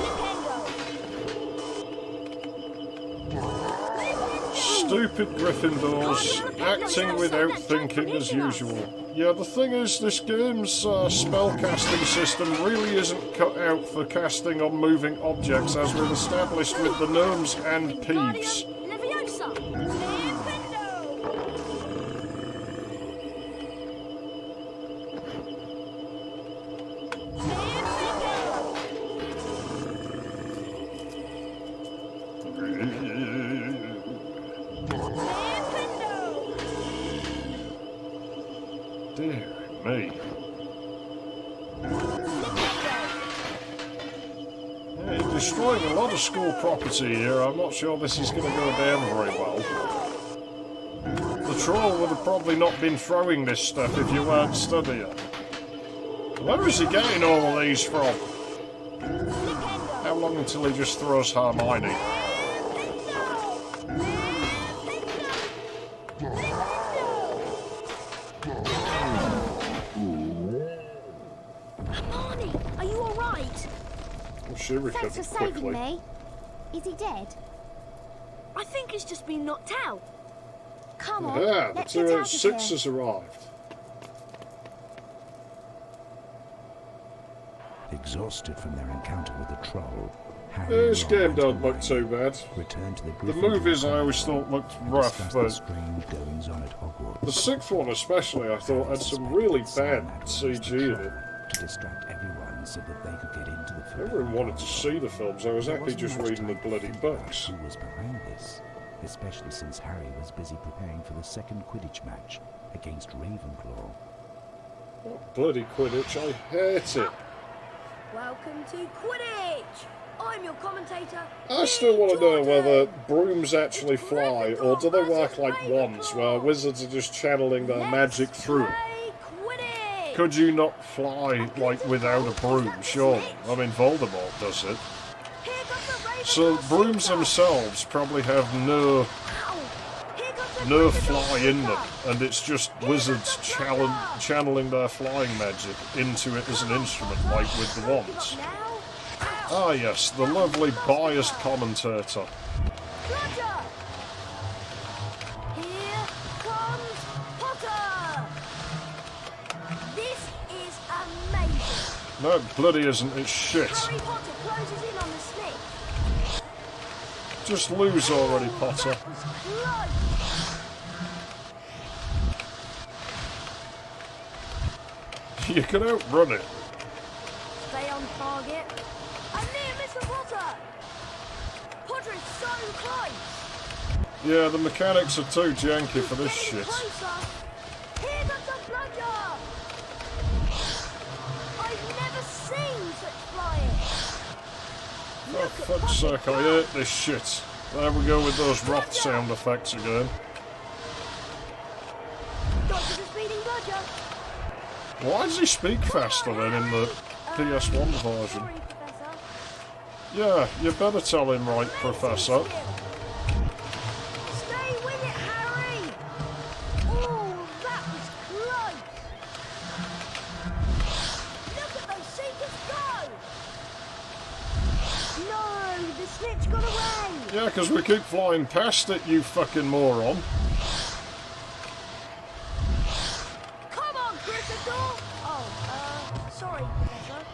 Stupid Gryffindors, acting without thinking as usual. Yeah, the thing is, this game's spellcasting system really isn't cut out for casting on moving objects, as we've established with the gnomes and Peeves. Dear me. Yeah, you're destroying a lot of school property here. I'm not sure this is going to go down very well. The troll would have probably not been throwing this stuff if you weren't studying. Where is he getting all of these from? How long until he just throws Hermione? She recovered Thanks for saving quickly. me. Is he dead? I think he's just been knocked out. Come on, Yeah, the let's get out of 286 here. has arrived. Exhausted from their encounter with the troll, Harry This and game Ron don't and look too Hermione bad. returned to the The Gryffindor movies I Hall always thought looked and rough, discussed the but strange goings-on at Hogwarts. the sixth one especially I thought had some really bad CG in it. To distract everyone so that they could get into the film. Everyone wanted to see the films, I was actually just reading the bloody books. Who was behind this, especially since Harry was busy preparing for the second Quidditch match against Ravenclaw. What bloody Quidditch, I hate it. Welcome to Quidditch. I'm your commentator. I still want to know Jordan. whether brooms actually fly, or do they work versus like wands, where wizards are just channeling their magic through it? Play Quidditch. Could you not fly, like, without a broom, surely? I mean, Voldemort does it. Here comes the Ravenclaw So brooms Super. themselves probably have no Ow. Here comes the no Gryffindor fly in them, Super. and it's just wizards channeling their flying magic into it as an instrument, like with the Don't give wands. up now. Ow. Ah yes, the lovely biased commentator. Bludger. Here comes Potter. This is amazing. No, bloody isn't, it's shit. Harry Potter closes in on the snitch. Just lose already, Potter. That was close. You can outrun it. Stay on target. I'm near Mr. Potter. Potter is so close. Yeah, the mechanics are too janky for this Getting shit. closer. Here comes the bludger. I've never seen such flying. For Look at fuck's Potter sake, I go. hate this shit. There we go with those Roth sound effects again. Dodge the speeding bludger. Why does he speak faster than in the PS1 version? Sorry, Professor. Yeah, you better tell him right, Professor. Stay with it, Harry. Oh, that was close. Look at those seekers go. No, the snitch got away. Yeah, because we keep flying past it, you fucking moron. Come on, Gryffindor. Oh, sorry, Professor.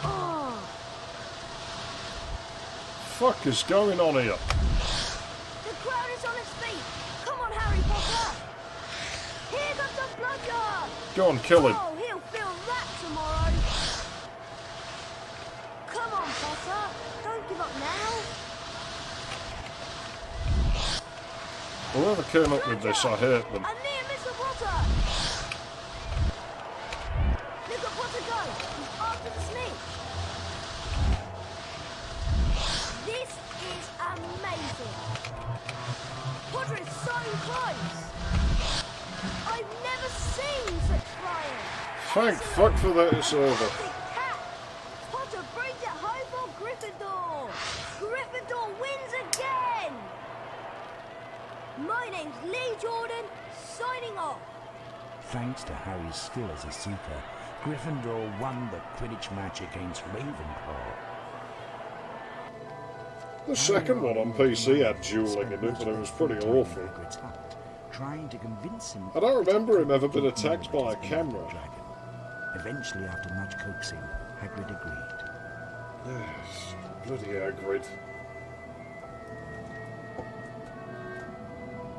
Oh, Fuck is going on here? the crowd is on its feet. Come on, Harry Potter. Here comes the bludger. Go on, kill him. Oh, he'll feel that tomorrow. Come on, Potter. Don't give up now. Whoever came up with this, I hate them. I'm near Mr. Potter. Look at Potter go. He's after the snitch. This is amazing. Potter is so close. I've never seen such flying. Thank fuck for that it's over. Big cat. Potter brings it home for Gryffindor. Gryffindor wins again. My name's Lee Jordan, signing off. Thanks to Harry's skill as a seeker, Gryffindor won the Quidditch match against Ravenclaw. The second one on PC had dueling in it, but it was pretty awful. Hagrid's hut, trying to convince him. I don't remember him ever being attacked by a camera. Eventually, after much coaxing, Hagrid agreed. Yes, bloody Hagrid.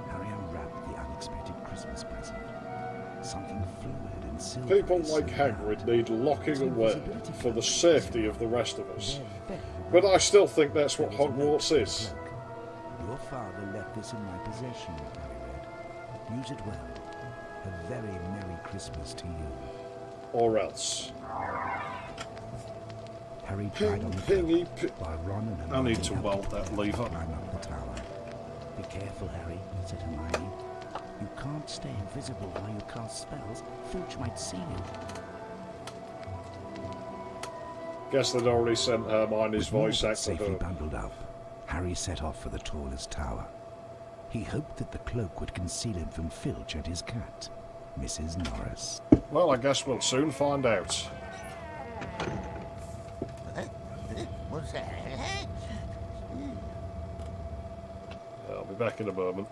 Harry unwrapped the unexpected Christmas present. Something fluid and silvery. People like Hagrid need locking away for the safety of the rest of us. But I still think that's what Hogwarts is. Your father left this in my possession, Harry read. Use it well. A very Merry Christmas to you. Or else. Harry tried on the Pingy, cloak while Ron and I need Hermione to helped weld him that lever. climb up the tower. Be careful, Harry, said Hermione. You can't stay invisible while you cast spells. Filch might see you. Guess they'd already sent Hermione's voice actor Safely home. bundled up, Harry set off for the tallest tower. He hoped that the cloak would conceal him from Filch and his cat, Mrs. Norris. Well, I guess we'll soon find out. What's that? I'll be back in a moment.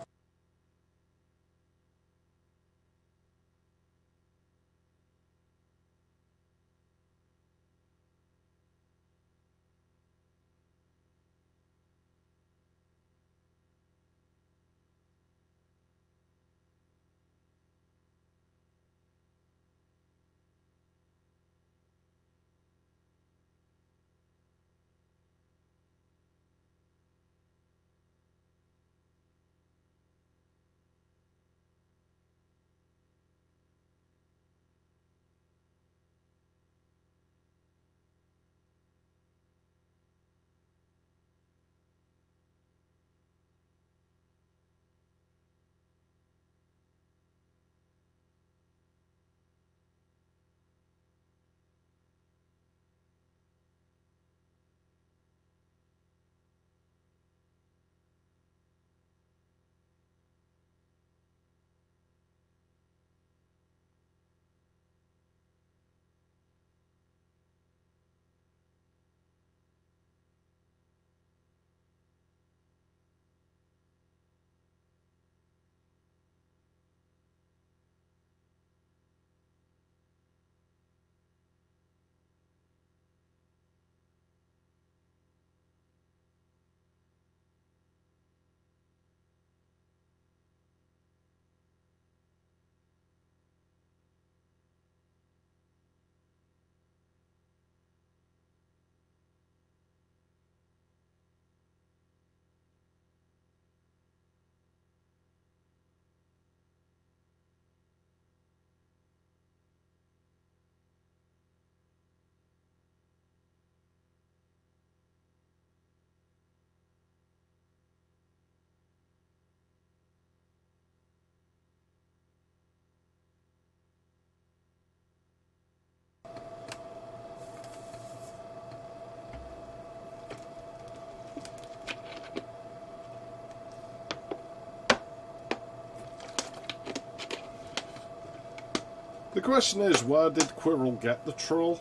The question is, where did Quirrell get the troll?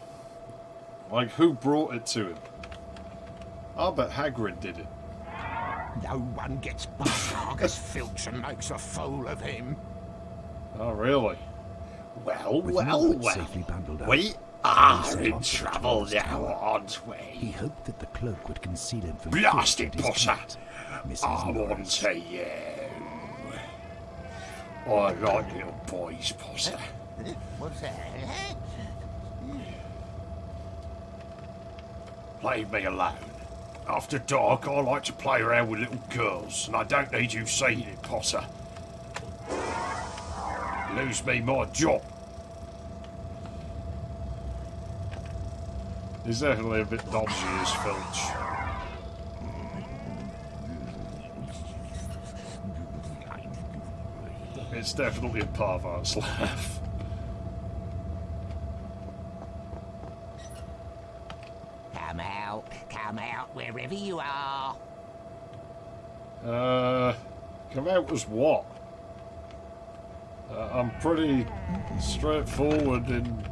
Like, who brought it to him? I bet Hagrid did it. No one gets past Argus Filch and makes a fool of him. Oh, really? Well, With well, Margaret well. safely bundled up, We are set in off to the trouble troll's now, tower. aren't He we? hoped that the cloak would conceal him from Blast Filch it, and his Potter! cat, Mrs. I Norris. want to you. I like little boys, Potter. What's that? Leave me alone. After dark, I like to play around with little girls, and I don't need you seeing it, Potter. Lose me my job. He's definitely a bit dodgy, is Filch. It's definitely a pervert's laugh. Come out, wherever you are. Come out as what? I'm pretty straightforward in...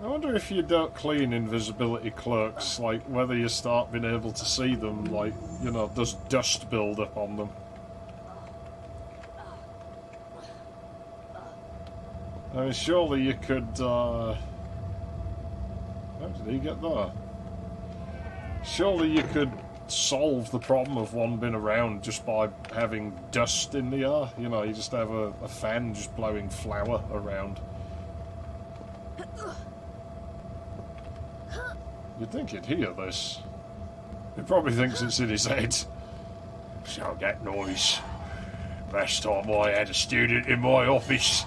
I wonder if you don't clean invisibility cloaks, like whether you start being able to see them, like, you know, does dust build up on them? I mean, surely you could, how did he get there? Surely you could solve the problem of one being around just by having dust in the air. You know, you just have a fan just blowing flour around. You'd think he'd hear this. He probably thinks it's in his head. So that noise. Last time I had a student in my office.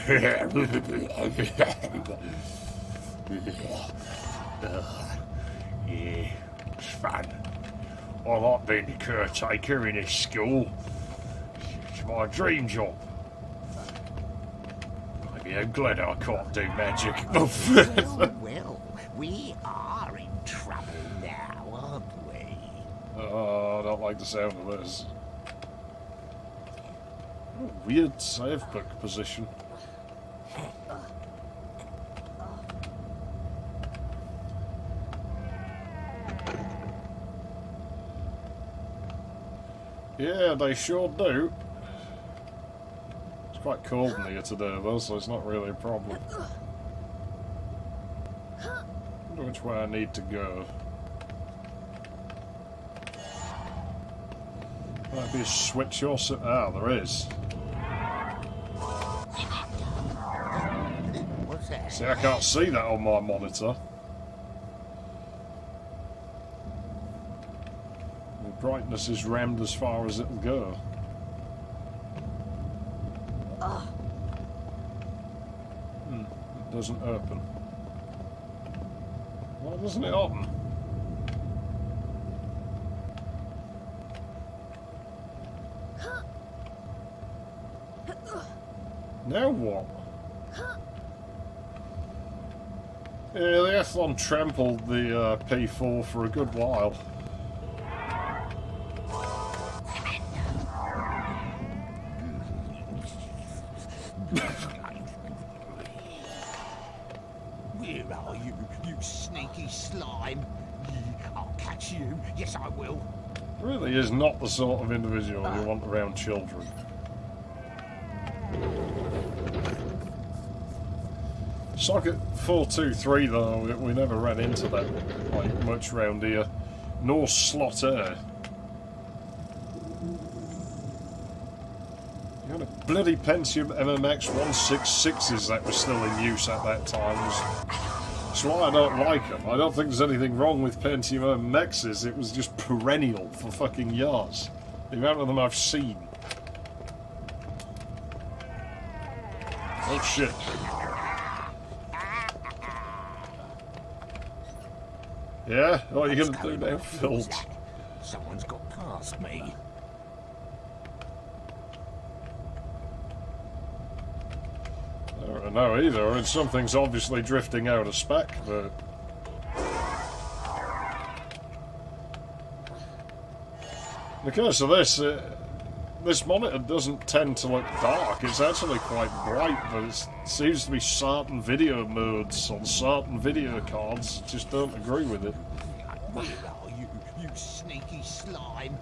Yeah, it's fun. I like being the caretaker in this school. It's my dream job. Maybe I'm glad I can't do magic. Well, we are in trouble now, aren't we? Oh, I don't like the sound of this. Oh, weird save book position. Yeah, they sure do. It's quite cold in here today, though, so it's not really a problem. I wonder which way I need to go. Might be a switch or so. Ah, there is. What's that? See, I can't see that on my monitor. The brightness is rammed as far as it'll go. It doesn't open. Why doesn't it open? Now what? Yeah, the Athlon trampled the P4 for a good while. Where are you, you sneaky slime? I'll catch you. Yes, I will. Really is not the sort of individual you want around children. Socket 423 though, we never ran into that like much round here. Nor Slot Air. You had a bloody Pentium MMX 166s that were still in use at that time. That's why I don't like them. I don't think there's anything wrong with Pentium MMXs. It was just perennial for fucking years. The amount of them I've seen. Oh shit. Yeah? What are you going to do now, Phil? Someone's got past me. Alright. don't know either. I mean, something's obviously drifting out of spec, but... Because of this, this monitor doesn't tend to look dark. It's actually quite bright, but it seems to be certain video modes on certain video cards just don't agree with it. Where are you, you sneaky slime?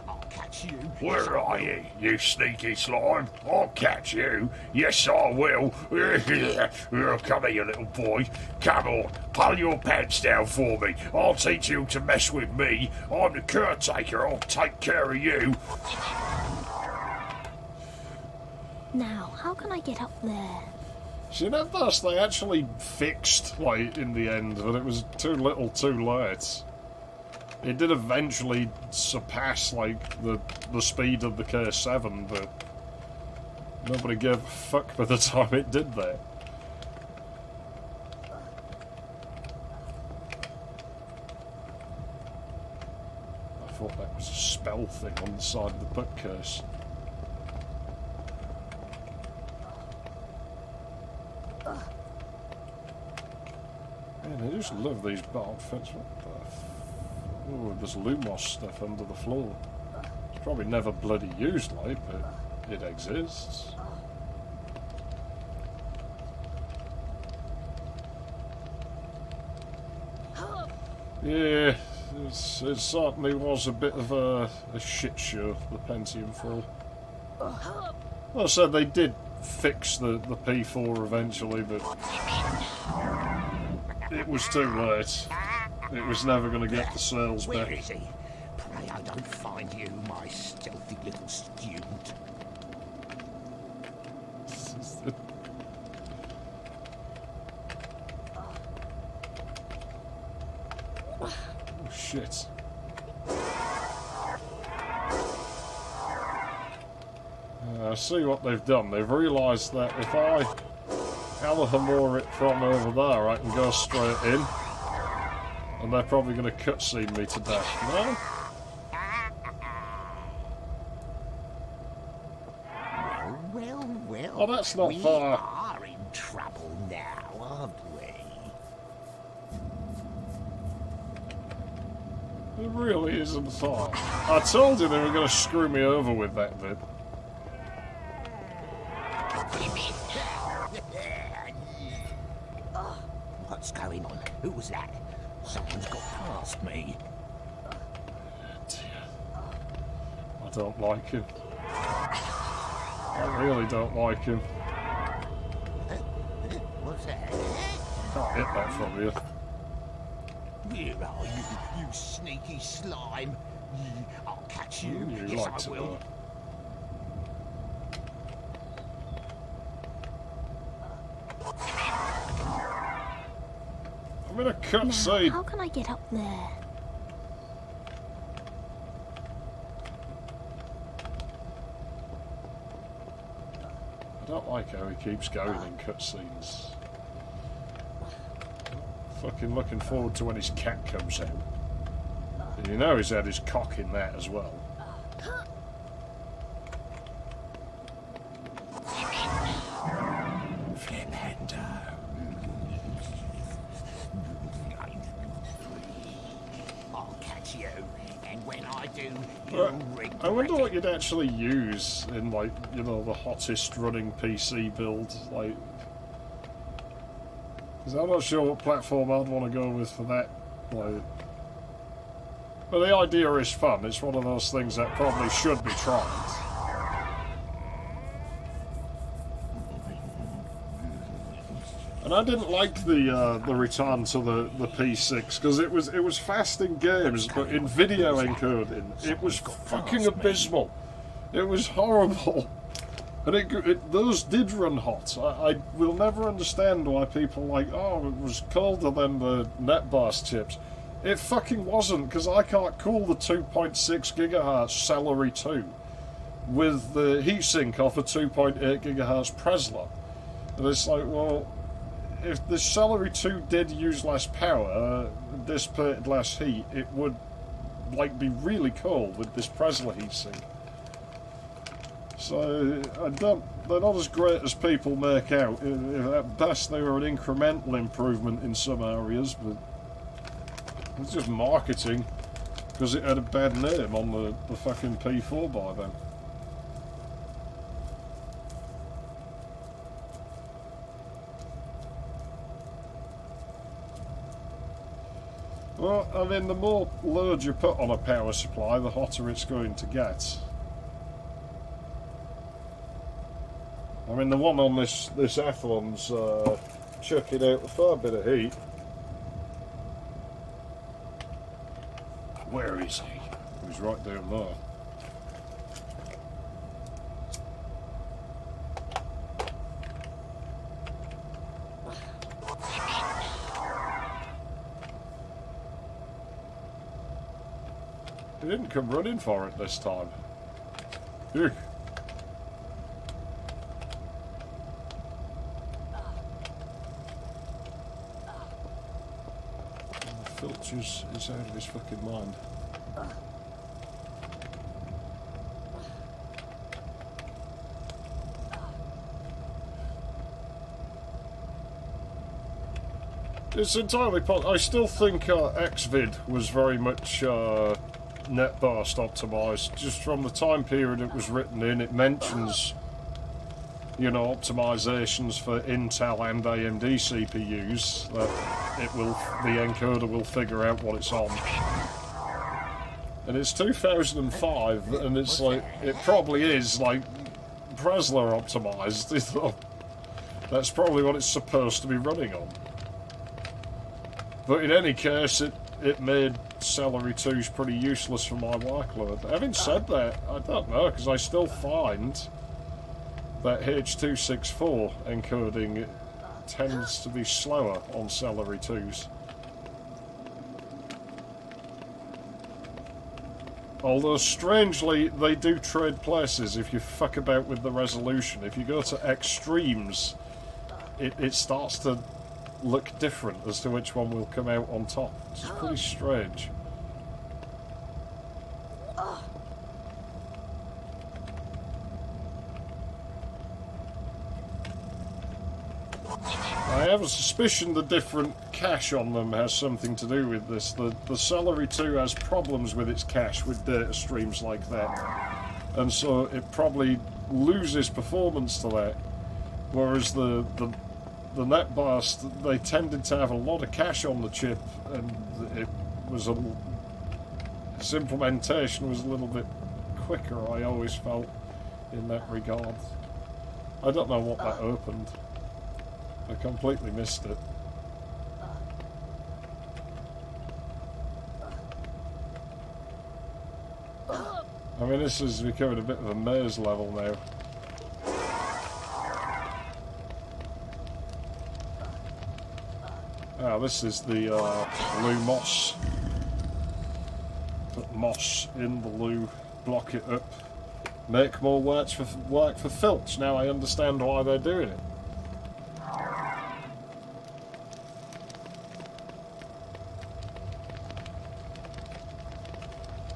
I'll catch you. Where are you, you sneaky slime? I'll catch you. Yes, I will. Come here, you little boy. Come on, pull your pants down for me. I'll teach you to mess with me. I'm the caretaker. I'll take care of you. Now, how can I get up there? See, that thus they actually fixed, like, in the end, but it was too little too late. It did eventually surpass, like, the speed of the K7, but nobody gave a fuck by the time it did that. I thought that was a spell thing on the side of the bookcase. Man, I just love these barb fits. What the f... Oh, there's Lumos stuff under the floor. It's probably never bloody used, like, but it exists. Yeah, it certainly was a bit of a shit show, the Pentium 4. Like I said, they did fix the P4 eventually, but it was too late. It was never going to get the sales Where back. is he? Pray I don't find you, my stealthy little student. Oh shit. I see what they've done. They've realised that if I Alhamore it from over there, I can go straight in. And they're probably going to cutscene me to death. No? Well, Oh, that's not we far. are in trouble now, aren't we? It really isn't far. I told you they were going to screw me over with that bit. What's going on? Who was that? Someone's got past me. Dear. I don't like him. I really don't like him. What's that? Can't hit that from here. Where are you, you sneaky slime? I'll catch you. You Yes, like I to will. know. I'm in a Now, cutscene. how can I get up there? I don't like how he keeps going in cutscenes. Fucking looking forward to when his cat comes out. And you know he's had his cock in that as well. I'll catch you, and when I do, you'll regret I wonder what it. you'd actually use in, like, you know, the hottest running PC build, like... Because I'm not sure what platform I'd want to go with for that, like... But the idea is fun, it's one of those things that probably should be tried. And I didn't like the return to the P6 because it was fast in games, but in video encoding it was fucking abysmal. It was horrible, and those did run hot. I will never understand why people are like, oh, it was colder than the NetBurst chips. It fucking wasn't, because I can't cool the 2.6 gigahertz Celery 2 with the heatsink off a 2.8 gigahertz Presler. And it's like, well, if the Celery 2 did use less power, dissipated less heat, it would, like, be really cold with this Presler heatsink. So they're not as great as people make out. At best they were an incremental improvement in some areas, but it's just marketing, because it had a bad name on the fucking P4 by then. Well, I mean, the more load you put on a power supply, the hotter it's going to get. I mean, the one on this F1's chucking out a fair bit of heat. Where is he? He's right down there. He didn't come running for it this time. Ugh. Filch is out of his fucking mind. It's entirely possible. I still think Xvid was very much netburst optimized. Just from the time period it was written in, it mentions, you know, optimizations for Intel and AMD CPUs that the encoder will figure out what it's on. And it's 2005, and it's like, it probably is like Presler optimized. That's probably what it's supposed to be running on. But in any case, it made Celery 2s pretty useless for my workload. Having said that, I don't know, because I still find that H.264 encoding tends to be slower on Celery 2s. Although, strangely, they do trade places if you fuck about with the resolution. If you go to extremes, it starts to look different as to which one will come out on top. It's pretty strange. I have a suspicion the different cache on them has something to do with this. The Celery 2 has problems with its cache with data streams like that, and so it probably loses performance to that, whereas the NetBurst, they tended to have a lot of cache on the chip, and its implementation was a little bit quicker, I always felt, in that regard. I don't know what that opened. I completely missed it. I mean, this is becoming a bit of a maze level now. Ah, this is the loo moss. Put moss in the loo, block it up, make more work for Filch. Now I understand why they're doing it.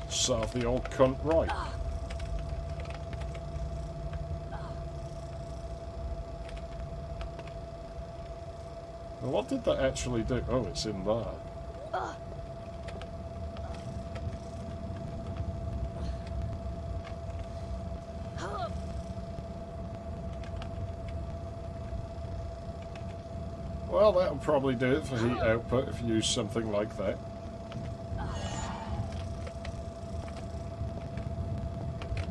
Serve the old cunt right. Well, what did that actually do? Oh, it's in there. Well, that'll probably do it for heat output if you use something like that.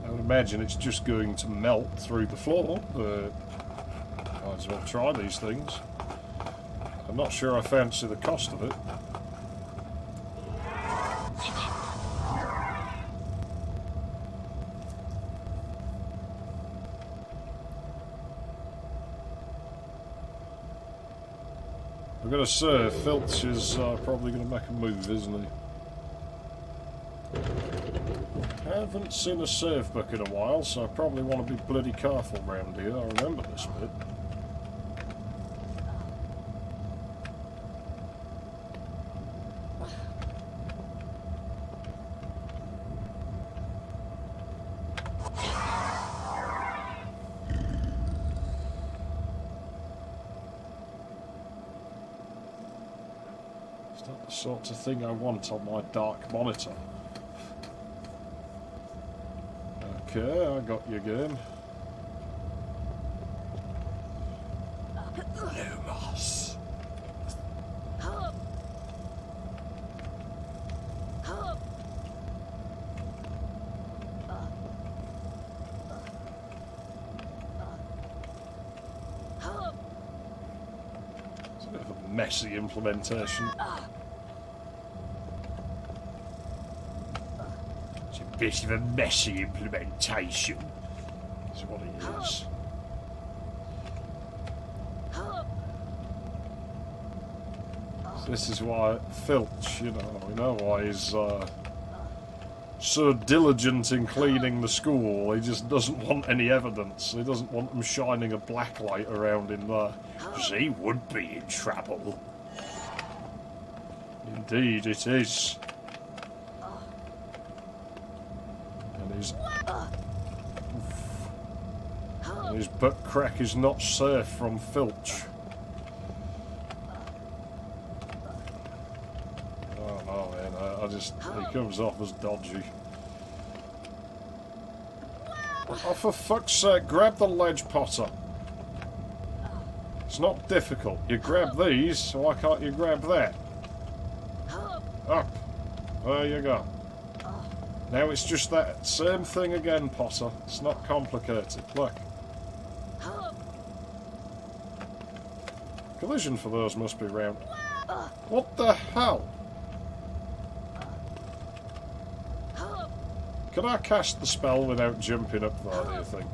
I would imagine it's just going to melt through the floor, but might as well try these things. I'm not sure I fancy the cost of it. I've got to say, Filch is probably going to make a move, isn't he? I haven't seen a save book in a while, so I probably want to be bloody careful around here. I remember this bit. the sort of thing I want on my dark monitor. Okay, I got you again. Lumos. It's a bit of a messy implementation. It's a bit of a messy implementation. That's what it is. This is why Filch, you know, we know why he's so diligent in cleaning the school. He just doesn't want any evidence. He doesn't want them shining a black light around in there. 'Cause he would be in trouble. Indeed, it is. And his butt crack is not safe from Filch. Oh no, man, he comes off as dodgy. Oh, for fuck's sake, grab the ledge, Potter. It's not difficult. You grab these, so why can't you grab that? Up. There you go. Now it's just that same thing again, Potter. It's not complicated. Look. Collision for those must be round. What the hell? Can I cast the spell without jumping up there, do you think?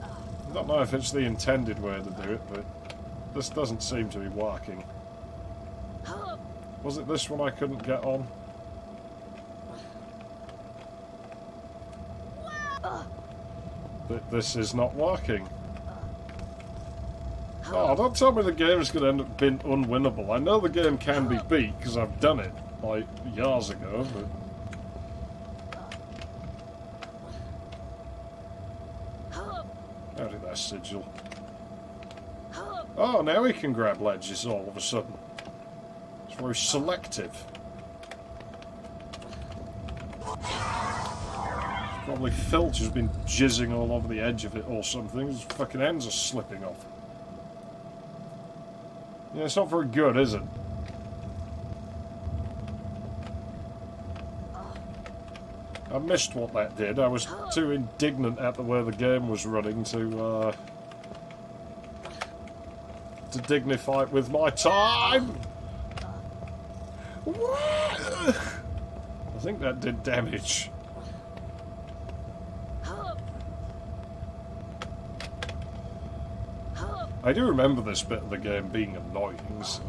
I don't know if it's the intended way to do it, but this doesn't seem to be working. Was it this one I couldn't get on? This is not working. Oh, don't tell me the game's going to end up being unwinnable. I know the game can be beat, because I've done it, like, years ago, but... How did that sigil? Oh, now he can grab ledges all of a sudden. It's very selective. Probably Filch has been jizzing all over the edge of it or something. His fucking ends are slipping off. Yeah, it's not very good, is it? I missed what that did. I was too indignant at the way the game was running to dignify it with my time. I think that did damage. I do remember this bit of the game being annoying, so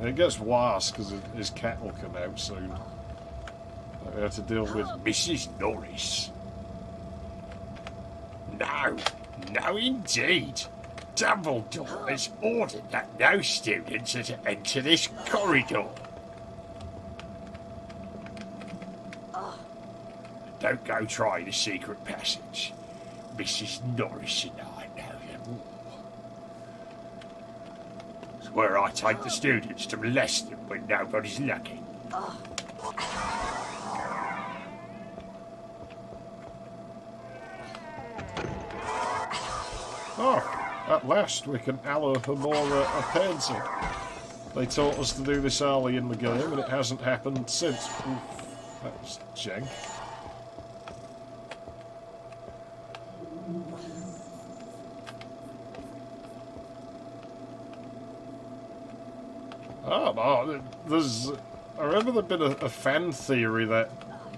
it gets worse because his cat will come out soon. I have to deal with Mrs. Norris. No, no indeed. Dumbledore has ordered that no students are to enter this corridor. Don't go try the secret passage. Mrs. Norris and I know them all. It's where I take the students to molest them when nobody's looking. Oh, at last we can Alohomora a painting. They taught us to do this early in the game and it hasn't happened since. Oof, that was jank. Oh no, I remember there'd been a fan theory that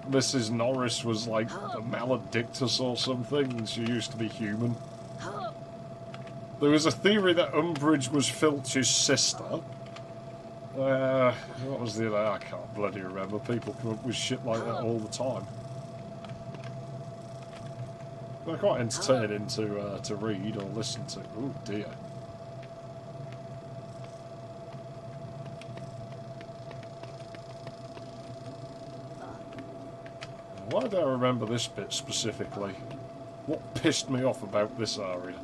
Mrs. Norris was like a maledictus or something and she used to be human. There was a theory that Umbridge was Filch's sister. What was the other? I can't bloody remember. People come up with shit like that all the time. They're quite entertaining to read or listen to. Oh dear. Why do I remember this bit specifically? What pissed me off about this area?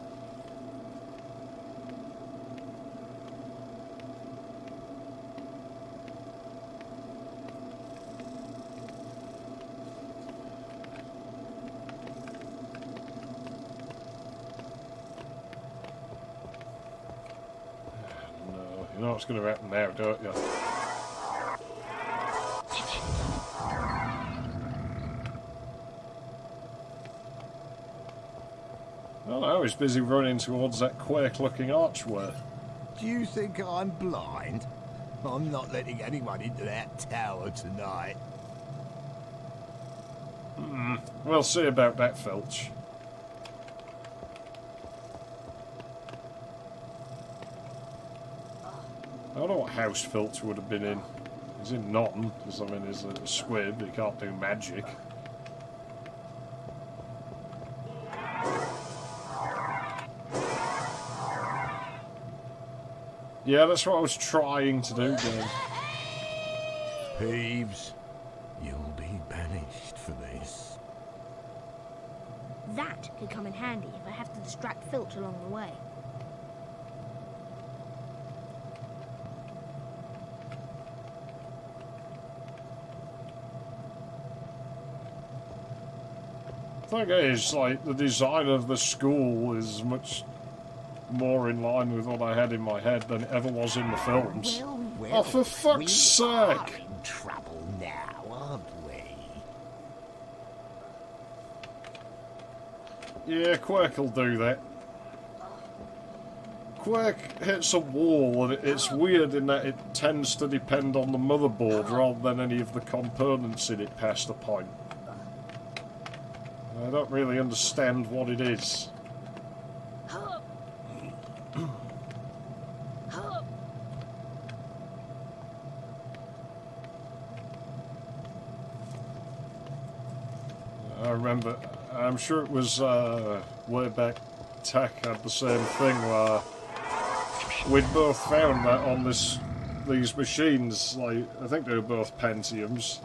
know what's going to happen now, don't you? Oh no, he's busy running towards that quake-looking archway. Do you think I'm blind? I'm not letting anyone into that tower tonight. We'll see about that, Filch. I don't know what house Filch would have been in. He's in Nottingham, because I mean he's a squid, he can't do magic. Yeah, that's what I was trying to do, Dan. Peeves, you'll be banished for this. That could come in handy if I have to distract Filch along the way. Thing is, like, the design of the school is much more in line with what I had in my head than it ever was in the films. Well, Oh, for fuck's we sake! are in trouble now, aren't we? Yeah, Quirk will do that. Quirk hits a wall, and it's weird in that it tends to depend on the motherboard rather than any of the components in it past a point. I don't really understand what it is. I remember, I'm sure it was way back, Tech had the same thing where we'd both found that on these machines, like, I think they were both Pentiums,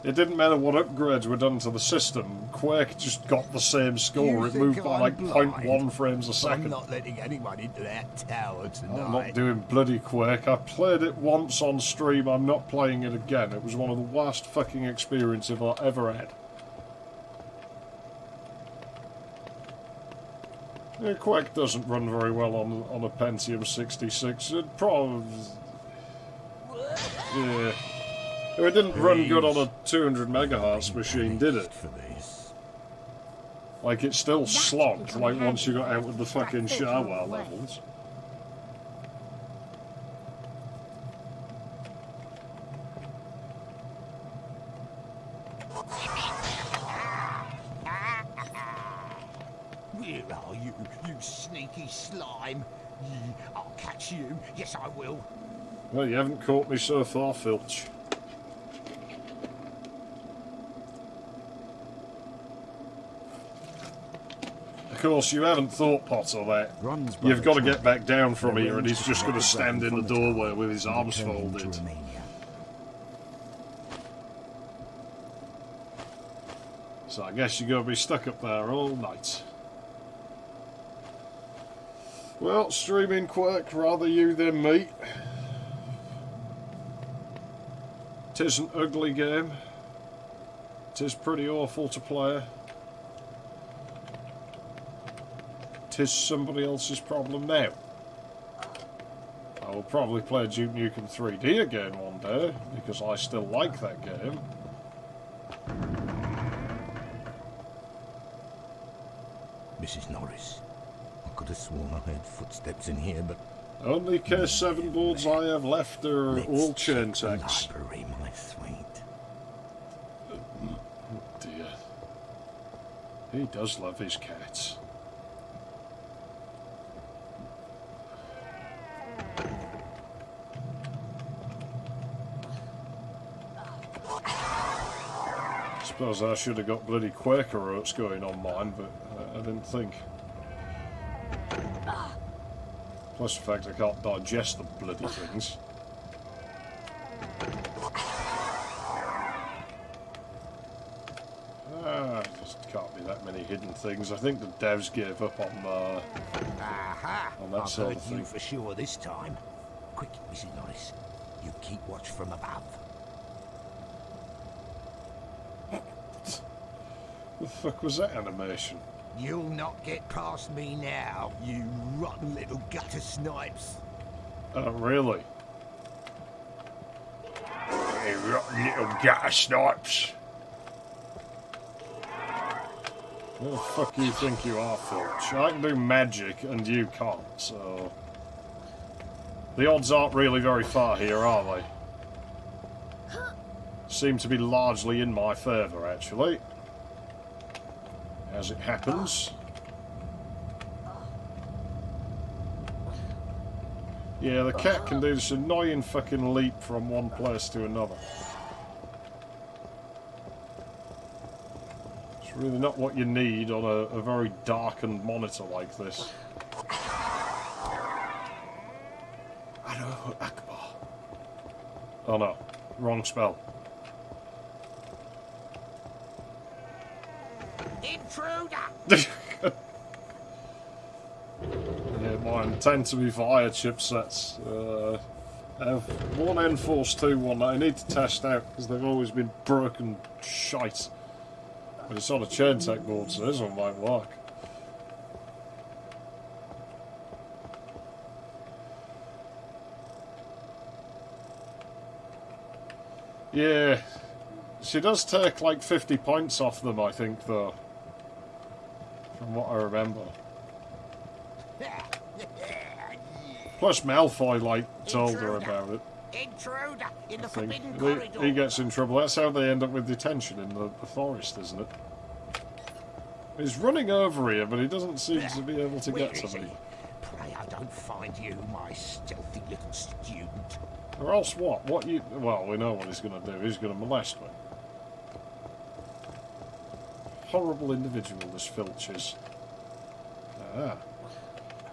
it didn't matter what upgrades were done to the system, Quake just got the same score, it moved by like 0.1 frames a second. I'm not letting anyone into that tower tonight. I'm not doing bloody Quake. I played it once on stream, I'm not playing it again. It was one of the worst fucking experiences I ever had. Yeah, Quake doesn't run very well on a Pentium 66. It probably... Yeah. It didn't run good on a 200 megahertz machine, did it? Like, it still slogged, like, once you got out of the fucking shower levels. Where are you, you sneaky slime? I'll catch you. Yes, I will. Well, you haven't caught me so far, Filch. Of course, you haven't thought, Potter, that you've got to get back down from here and he's just going to stand in the doorway with his arms folded. So I guess you're going to be stuck up there all night. Well, streaming Quirk, rather you than me. 'Tis an ugly game. 'Tis pretty awful to play. 'Tis somebody else's problem now. I will probably play Duke Nukem 3D again one day, because I still like that game. Mrs. Norris, I could have sworn I heard footsteps in here, but... Only K7 boards I have left are all chain techs. Library, my sweet. Oh dear. He does love his cats. Suppose I should have got bloody Quaker oats going on mine, but I didn't think. Plus the fact I can't digest the bloody things. Just can't be that many hidden things. I think the devs gave up on that sort of thing. You for sure this time. Quick, Mrs. Norris, you keep watch from above. The fuck was that animation? You'll not get past me now, you rotten little gutter snipes. Oh, really? little gutter snipes. Who the fuck do you think you are, Filch? I can do magic and you can't, so... The odds aren't really very far here, are they? Seem to be largely in my favour, actually. As it happens. Yeah, the cat can do this annoying fucking leap from one place to another. It's really not what you need on a very darkened monitor like this. Allahu Akbar. Oh no, wrong spell. Intruder! Yeah, mine tend to be via chipsets. I have one Enforce 2 one that I need to test out because they've always been broken shite. But it's on a chain tech board, so this one might work. Yeah, she does take like 50 points off them, I think, though. From what I remember. Plus Malfoy, like, told her about it. Intruder in the I think. forbidden corridor. He gets in trouble. That's how they end up with detention in the forest, isn't it? He's running over here, but he doesn't seem to be able to Where get is to he? me. Pray I don't find you, my stealthy little student. Or else what? What you... Well, we know what he's going to do. He's going to molest me. Horrible individual, this Filch is. Ah.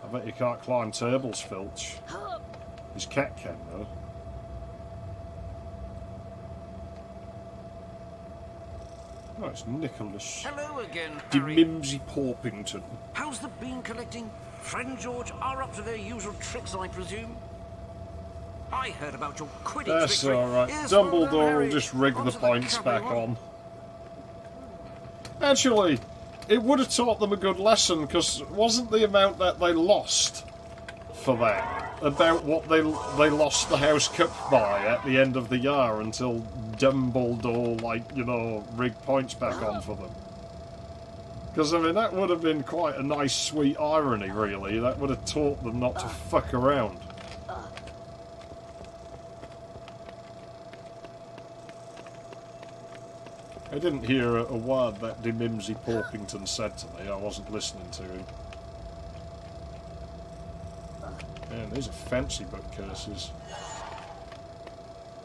I bet you can't climb tables, Filch. His cat can, though. Oh, it's Nicholas. Hello again, De Harry. Mimsy Porpington. How's the bean collecting? Friend George are up to their usual tricks, I presume? I heard about your Quidditch That's victory. alright. Yes, well done, Dumbledore Harry. will just rig the Onto points cab, back everyone. on. Actually, it would have taught them a good lesson, because wasn't the amount that they lost for that about what they lost the House Cup by at the end of the year until Dumbledore, like, you know, rigged points back on for them? Because, I mean, that would have been quite a nice, sweet irony, really. That would have taught them not to fuck around. I didn't hear a word that De Mimsy Porpington said to me. I wasn't listening to him. Man, these are fancy bookcases.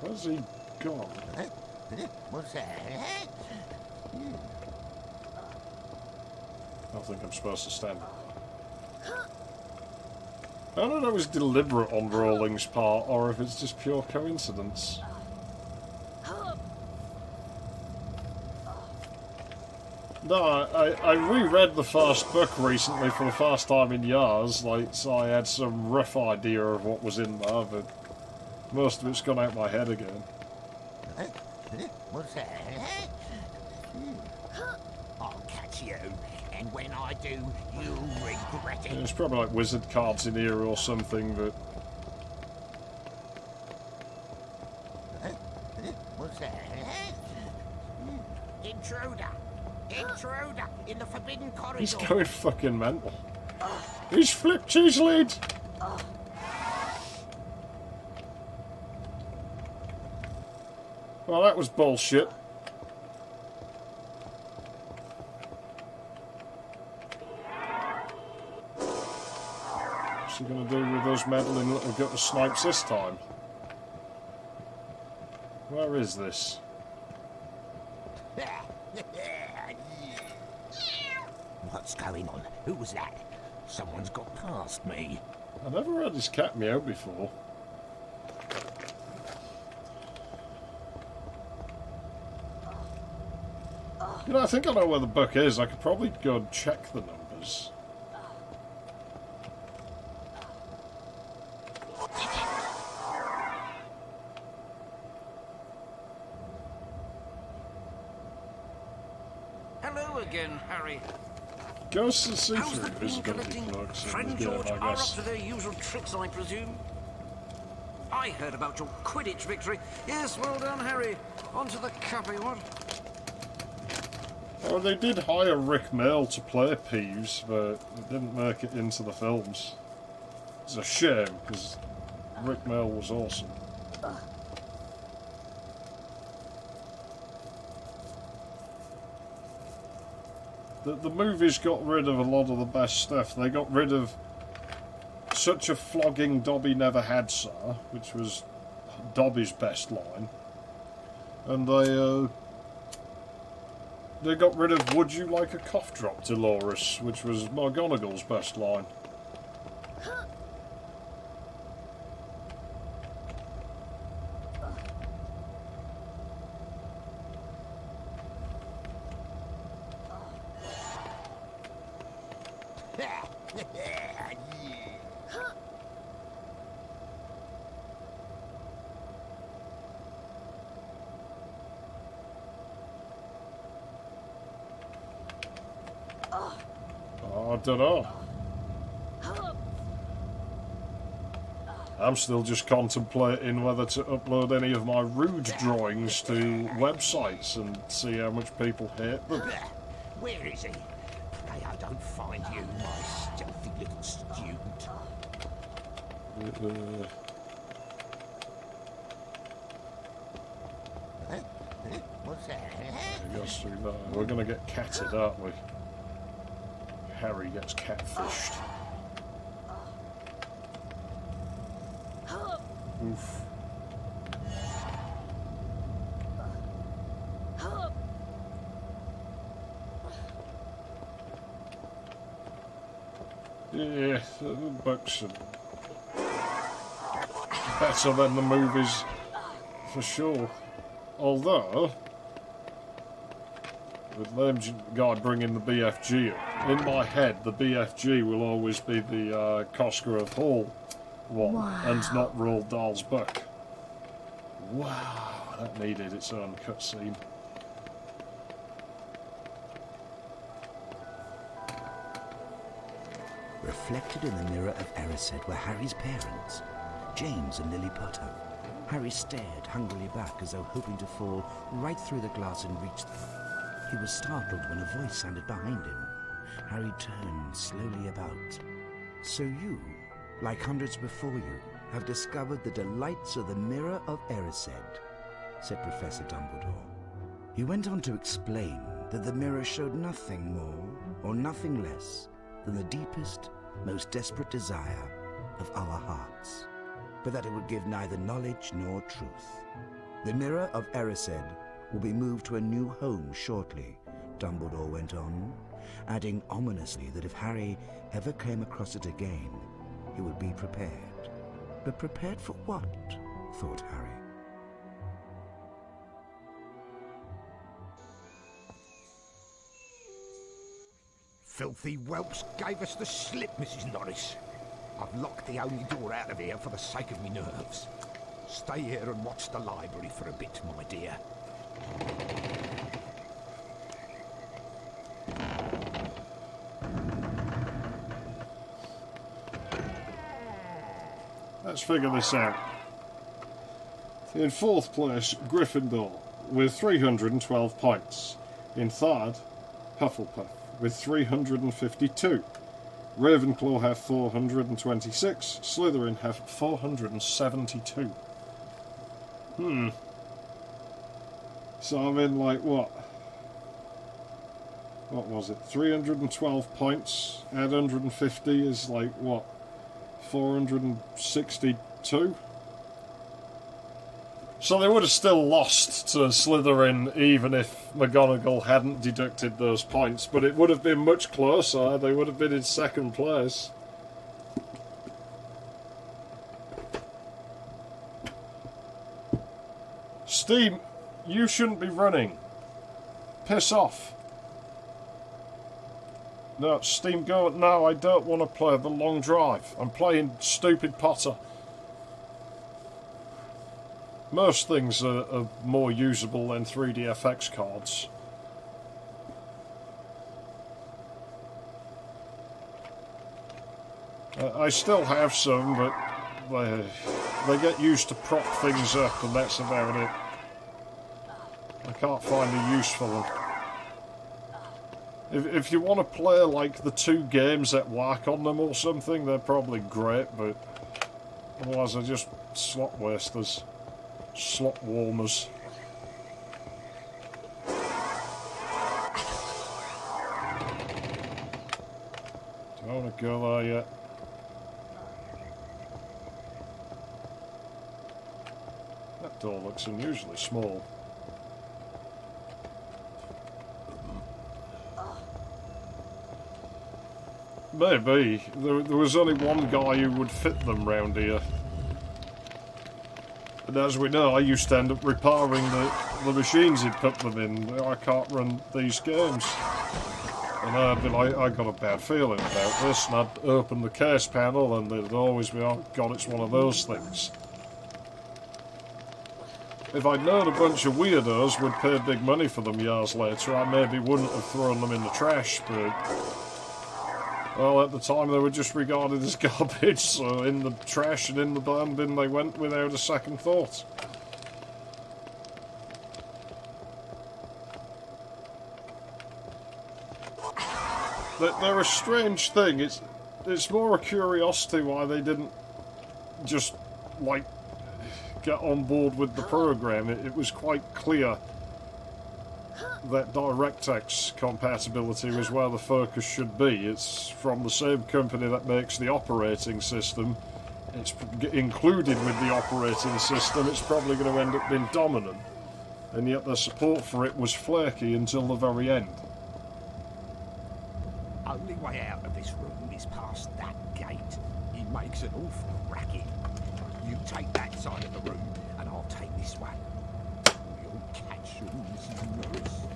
Where's he gone? What's that? I think I'm supposed to stand. I don't know if it's deliberate on Rowling's part or if it's just pure coincidence. No, I reread the first book recently for the first time in years, like, so I had some rough idea of what was in there, but most of it's gone out my head again. What's that? I'll catch you, and when I do, you'll regret it. There's probably like wizard cards in here or something, but What's that? Intruder! Intruder in the forbidden corridor. he's going fucking mental. He's flipped his lid! Well, that was bullshit. What's he gonna do with those meddling little gutter snipes this time? Where is this? What's going on? Who was that? Someone's got past me. I never heard this cat meow before. You know, I think I know where the book is. I could probably go and check the numbers. Hello again, Harry. Ghosts and see How's the through bean visibility collecting? cloaks in Friend the game, George I are up guess. to their usual tricks, I presume? I I heard about your Quidditch victory. Yes, well done, Harry. On to the cuppy, what? Oh, they did hire Rick Mail to play Peeves, but it didn't make it into the films. It's a shame, because Rick Mail was awesome. The movies got rid of a lot of the best stuff. They got rid of "Such a flogging Dobby never had, sir," which was Dobby's best line. And they got rid of "Would you like a cough drop, Dolores," which was McGonagall's best line. I don't know. I'm still just contemplating whether to upload any of my rude drawings to websites and see how much people hate them. Where is he? Pray I don't find you, my stealthy little student. What's that? I guess we're going to get catted, aren't we? Harry gets catfished. Oof. Yeah, the books are better than the movies, for sure. Although, with lame guy bringing the BFG up, in my head the BFG will always be the Cosgrove Hall one, and not Roald Dahl's book. Wow, that needed its own cutscene. Reflected in the mirror of Erised were Harry's parents, James and Lily Potter. Harry stared hungrily back as though hoping to fall right through the glass and reach them. He was startled when a voice sounded behind him. Harry turned slowly about. So you, like hundreds before you, have discovered the delights of the mirror of Erised, said Professor Dumbledore. He went on to explain that the mirror showed nothing more or nothing less than the deepest, most desperate desire of our hearts, but that it would give neither knowledge nor truth. The mirror of Erised will be moved to a new home shortly, Dumbledore went on, adding ominously that if Harry ever came across it again, he would be prepared. But prepared for what? Thought Harry. Filthy whelps gave us the slip, Mrs. Norris. I've locked the only door out of here for the sake of me nerves. Stay here and watch the library for a bit, my dear. Let's figure this out. In fourth place, Gryffindor, with 312 points. In third, Hufflepuff, with 352. Ravenclaw have 426. Slytherin have 472. So I'm in like what? What was it? 312 points. Add 150 is like what? 462? So they would have still lost to Slytherin even if McGonagall hadn't deducted those points, but it would have been much closer. They would have been in second place. Steam, you shouldn't be running. Piss off. No, Steam, go. No, I don't want to play the long drive. I'm playing stupid Potter. Most things are more usable than 3DFX cards. I still have some, but they get used to prop things up, and that's about it. I can't find a use for them. If you want to play like the 2 games that work on them or something, they're probably great, but otherwise they're just slot wasters, slot warmers. Don't want to go there yet. That door looks unusually small. Maybe. There was only one guy who would fit them round here. And as we know, I used to end up repairing the machines he'd put them in. I can't run these games. And I'd be like, I got a bad feeling about this, and I'd open the case panel and it'd always be, oh god, it's one of those things. If I'd known a bunch of weirdos would pay big money for them years later, I maybe wouldn't have thrown them in the trash, but... well, at the time they were just regarded as garbage, so in the trash and in the burn bin they went without a second thought. They're a strange thing. It's more a curiosity why they didn't just, like, get on board with the program. It was quite clear that DirectX compatibility was where the focus should be. It's from the same company that makes the operating system. It's included with the operating system. It's probably going to end up being dominant. And yet their support for it was flaky until the very end. Only way out of this room is past that gate. It makes an awful racket. You take that side of the room, and I'll take this one. We'll catch you, Mrs. Norris.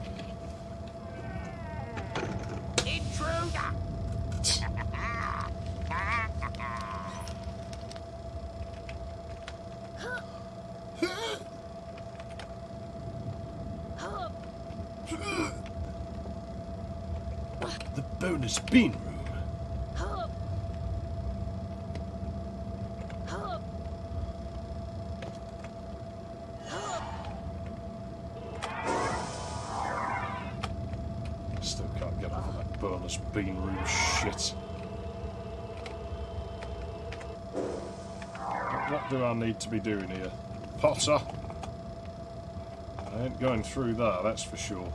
Intruder! The bonus bean room. Still can't get over that bonus bean room shit. What do I need to be doing here? Potter! I ain't going through there, that's for sure.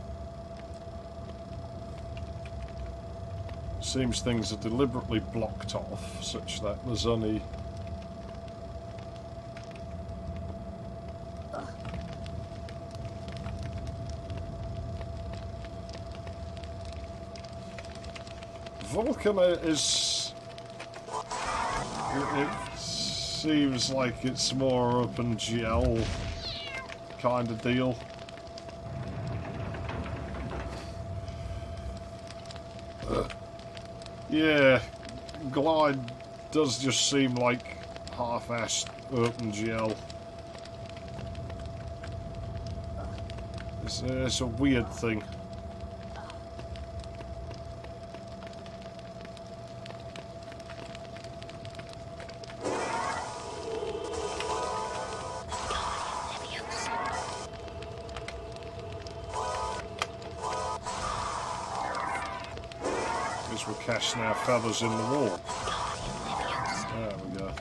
Seems things are deliberately blocked off, such that there's only... Vulcan is... It seems like it's more open GL kind of deal. Yeah, Glide does just seem like half-assed open GL. It's a weird thing. We're casting our feathers in the wall. There we go.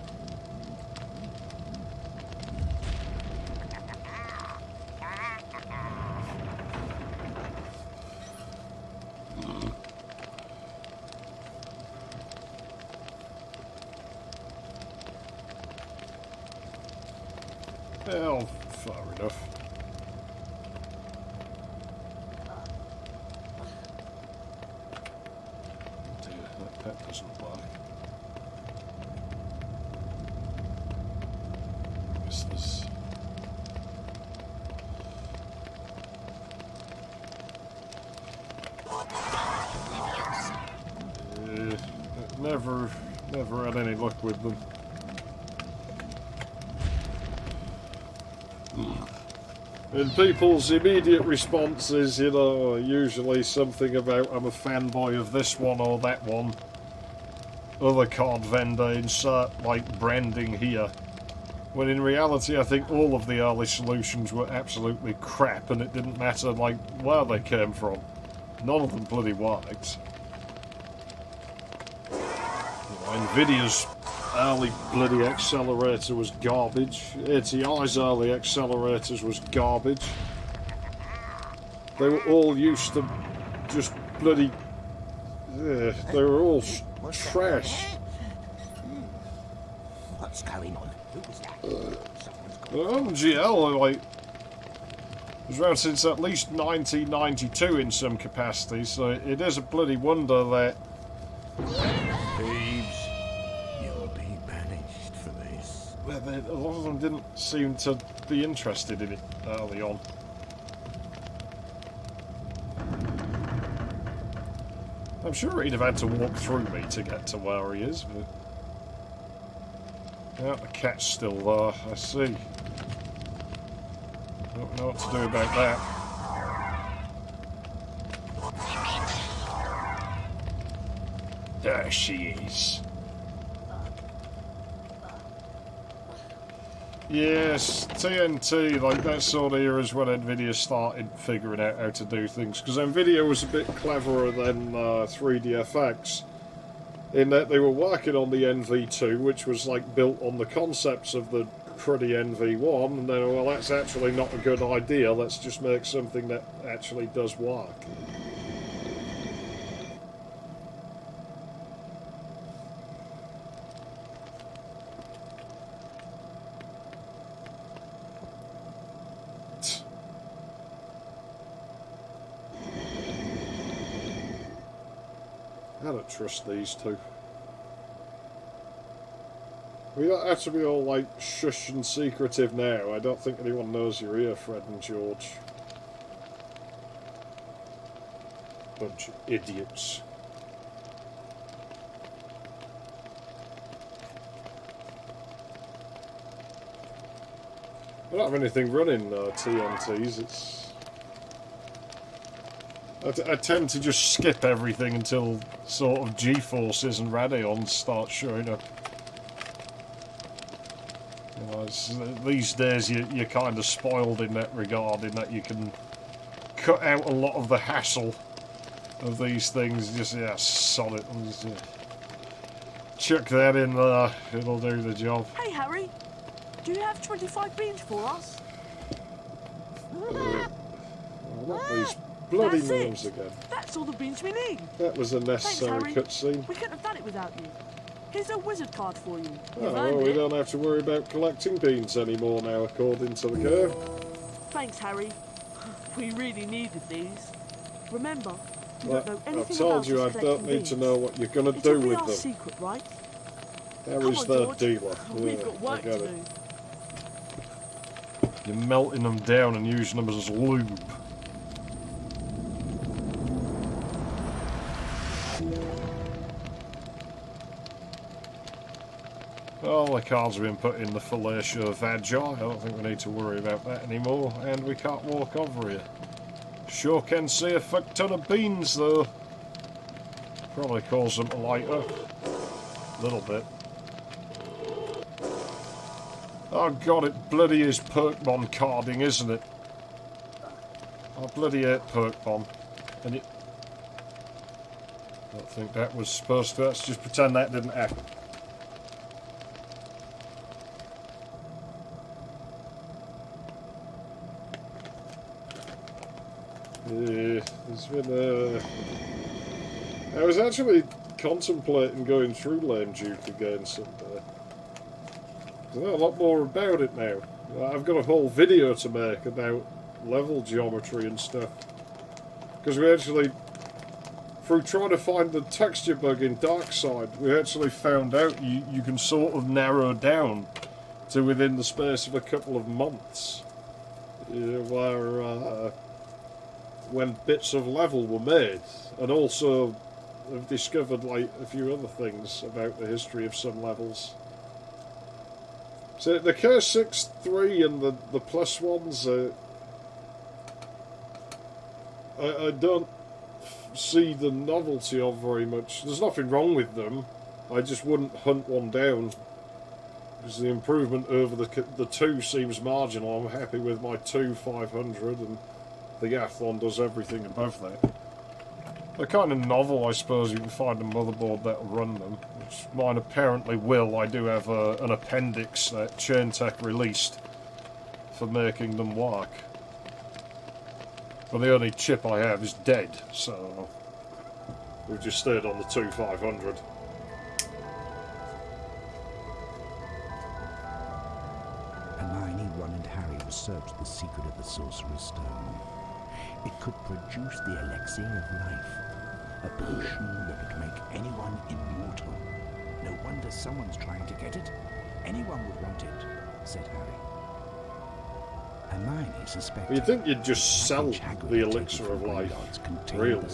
Well, fair enough. That doesn't work. I guess there's... never had any luck with them. And people's immediate response is, you know, usually something about I'm a fanboy of this one or that one. other card vendor insert like branding here. When in reality I think all of the early solutions were absolutely crap and it didn't matter like where they came from. None of them bloody worked. You know, Nvidia's early bloody accelerator was garbage. ATI's early accelerators was garbage. They were all used to just bloody... they were all trash. What's going on? Who was that? MGL, like, was around since at least 1992 in some capacity, so it is a bloody wonder that... Thieves, you'll be banished for this. A lot of them didn't seem to be interested in it early on. I'm sure he'd have had to walk through me to get to where he is, but... Yeah, the cat's still there, I see. Don't know what to do about that. There she is. Yes, TNT, like that sort of era is when Nvidia started figuring out how to do things. Because Nvidia was a bit cleverer than 3DFX. In that they were working on the NV2, which was like built on the concepts of the cruddy NV1, and then, well, that's actually not a good idea, let's just make something that actually does work. I don't trust these two. We don't have to be all like shush and secretive now. I don't think anyone knows you're here, Fred and George. Bunch of idiots. I don't have anything running TNTs. It's... I tend to just skip everything until sort of G-Forces and Radeons start showing up. You know, these days you're kind of spoiled in that regard, in that you can cut out a lot of the hassle of these things. Just, yeah, solid. Just, chuck that in there, it'll do the job. Hey Harry, do you have 25 beans for us? Oh, not these bloody That's names it. again. That's all the beans we need. That was a necessary cutscene. We couldn't have done it without you. Here's a wizard card for you. Oh, You've well, earned we it. don't have to worry about collecting beans anymore now, according to the curve. Thanks, Harry. We really needed these. Remember, you Well, don't know anything I've told about you I us don't collecting need to beans. know what you're going to It'll do be with our them. secret, right? Harry's Come on, their George. dealer. We've Yeah, got I work get to it. do. You're melting them down and using them as lube. All the cards have been put in the Philosopher Vagi. I don't think we need to worry about that anymore. And we can't walk over here. Sure can see a fuck ton of beans though. Probably cause them to light up. A little bit. Oh god, it bloody is Perkbon carding, isn't it? I bloody hate Perkbon. And it... I don't think that was supposed to... Let's just pretend that didn't happen. Yeah, there's been I was actually contemplating going through Lane Duke again someday. I know a lot more about it now. I've got a whole video to make about level geometry and stuff. Because we actually, through trying to find the texture bug in Darkside, we actually found out you can sort of narrow down to within the space of a couple of months. Where, when bits of level were made. And also have discovered like a few other things about the history of some levels. So the K6-3 and the plus ones, I don't see the novelty of very much. There's nothing wrong with them. I just wouldn't hunt one down. Because the improvement over the 2 seems marginal. I'm happy with my 2 500, and the Athlon does everything above that. They're kind of novel, I suppose. You can find a motherboard that'll run them, which mine apparently will. I do have an appendix that Churntech released for making them work. But the only chip I have is dead, so we've just stayed on the 2 500. Hermione, Ron and Harry researched the secret of the Sorcerer's Stone. It could produce the elixir of life, a potion that could make anyone immortal. No wonder someone's trying to get it. Anyone would want it, said Harry. Hermione suspected... You'd think you'd just sell the elixir of life, really.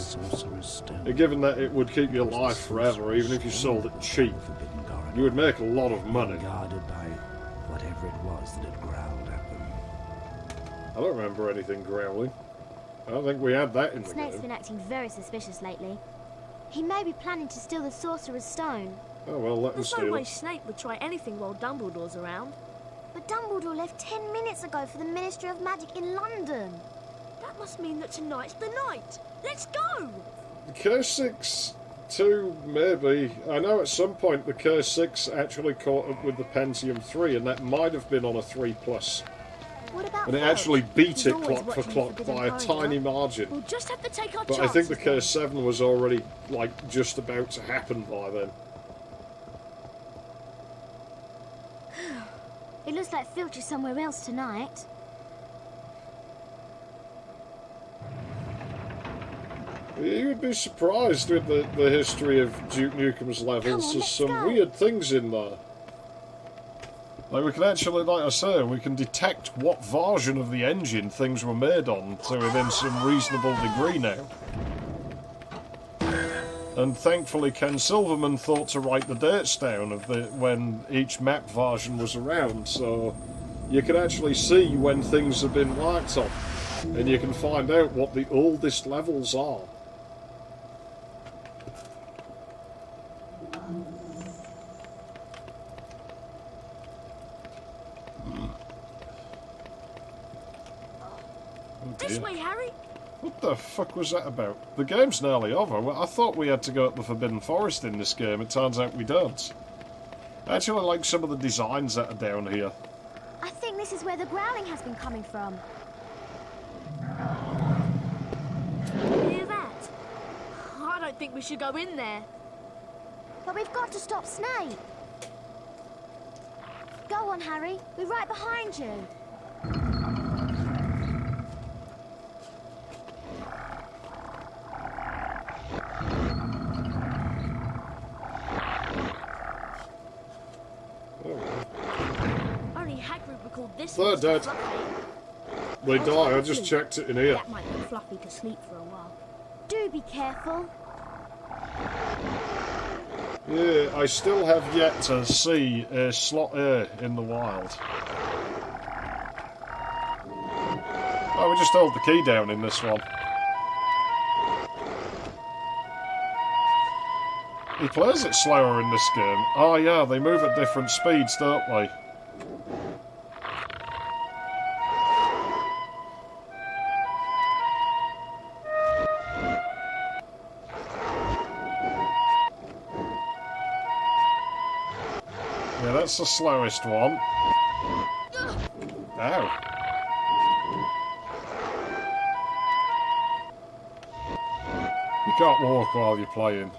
Given that it would keep you alive forever, even if you sold it cheap, you would make a lot of money. Guarded by whatever it was that had growled at them. I don't remember anything growling. I don't think we had that in the Snape's game. been acting very suspicious lately. He may be planning to steal the Sorcerer's Stone. Oh well, let him There's no steal way it. Snape would try anything while Dumbledore's around. But Dumbledore left 10 minutes ago for the Ministry of Magic in London. That must mean that tonight's the night. Let's go! The Curse 6 2, maybe. I know at some point the Curse 6 actually caught up with the Pentium 3, and that might have been on a 3+. What about And it Filch? actually beat He's it always clock for watching clock Forbidden by a Corridor. tiny margin. We'll just have to take our But I chances. think the then. Curse 7 was already, like, just about to happen by then. It looks like Filch is somewhere else tonight. You would be surprised with the history of Duke Nukem's levels. Come on, There's let's some go. weird things in there. Like, we can actually, like I say, we can detect what version of the engine things were made on to within some reasonable degree now. And thankfully Ken Silverman thought to write the dates down of when each map version was around, so you can actually see when things have been worked on, and you can find out what the oldest levels are. Oh This dear. way, Harry. What the fuck was that about? The game's nearly over. Well, I thought we had to go up the Forbidden Forest in this game. It turns out we don't. I actually like some of the designs that are down here. I think this is where the growling has been coming from. Hear that? I don't think we should go in there. But we've got to stop Snape. Go on, Harry. We're right behind you. Only Hagrid recalled this They're one's dead. Fluffy. They die. I just checked it in here. That might be Fluffy to sleep for a while. Do be careful. Yeah, I still have yet to see a slot air in the wild. Oh, we just hold the key down in this one. He plays it slower in this game. Oh yeah, they move at different speeds, don't they? Yeah, that's the slowest one. Ow. You can't walk while you're playing.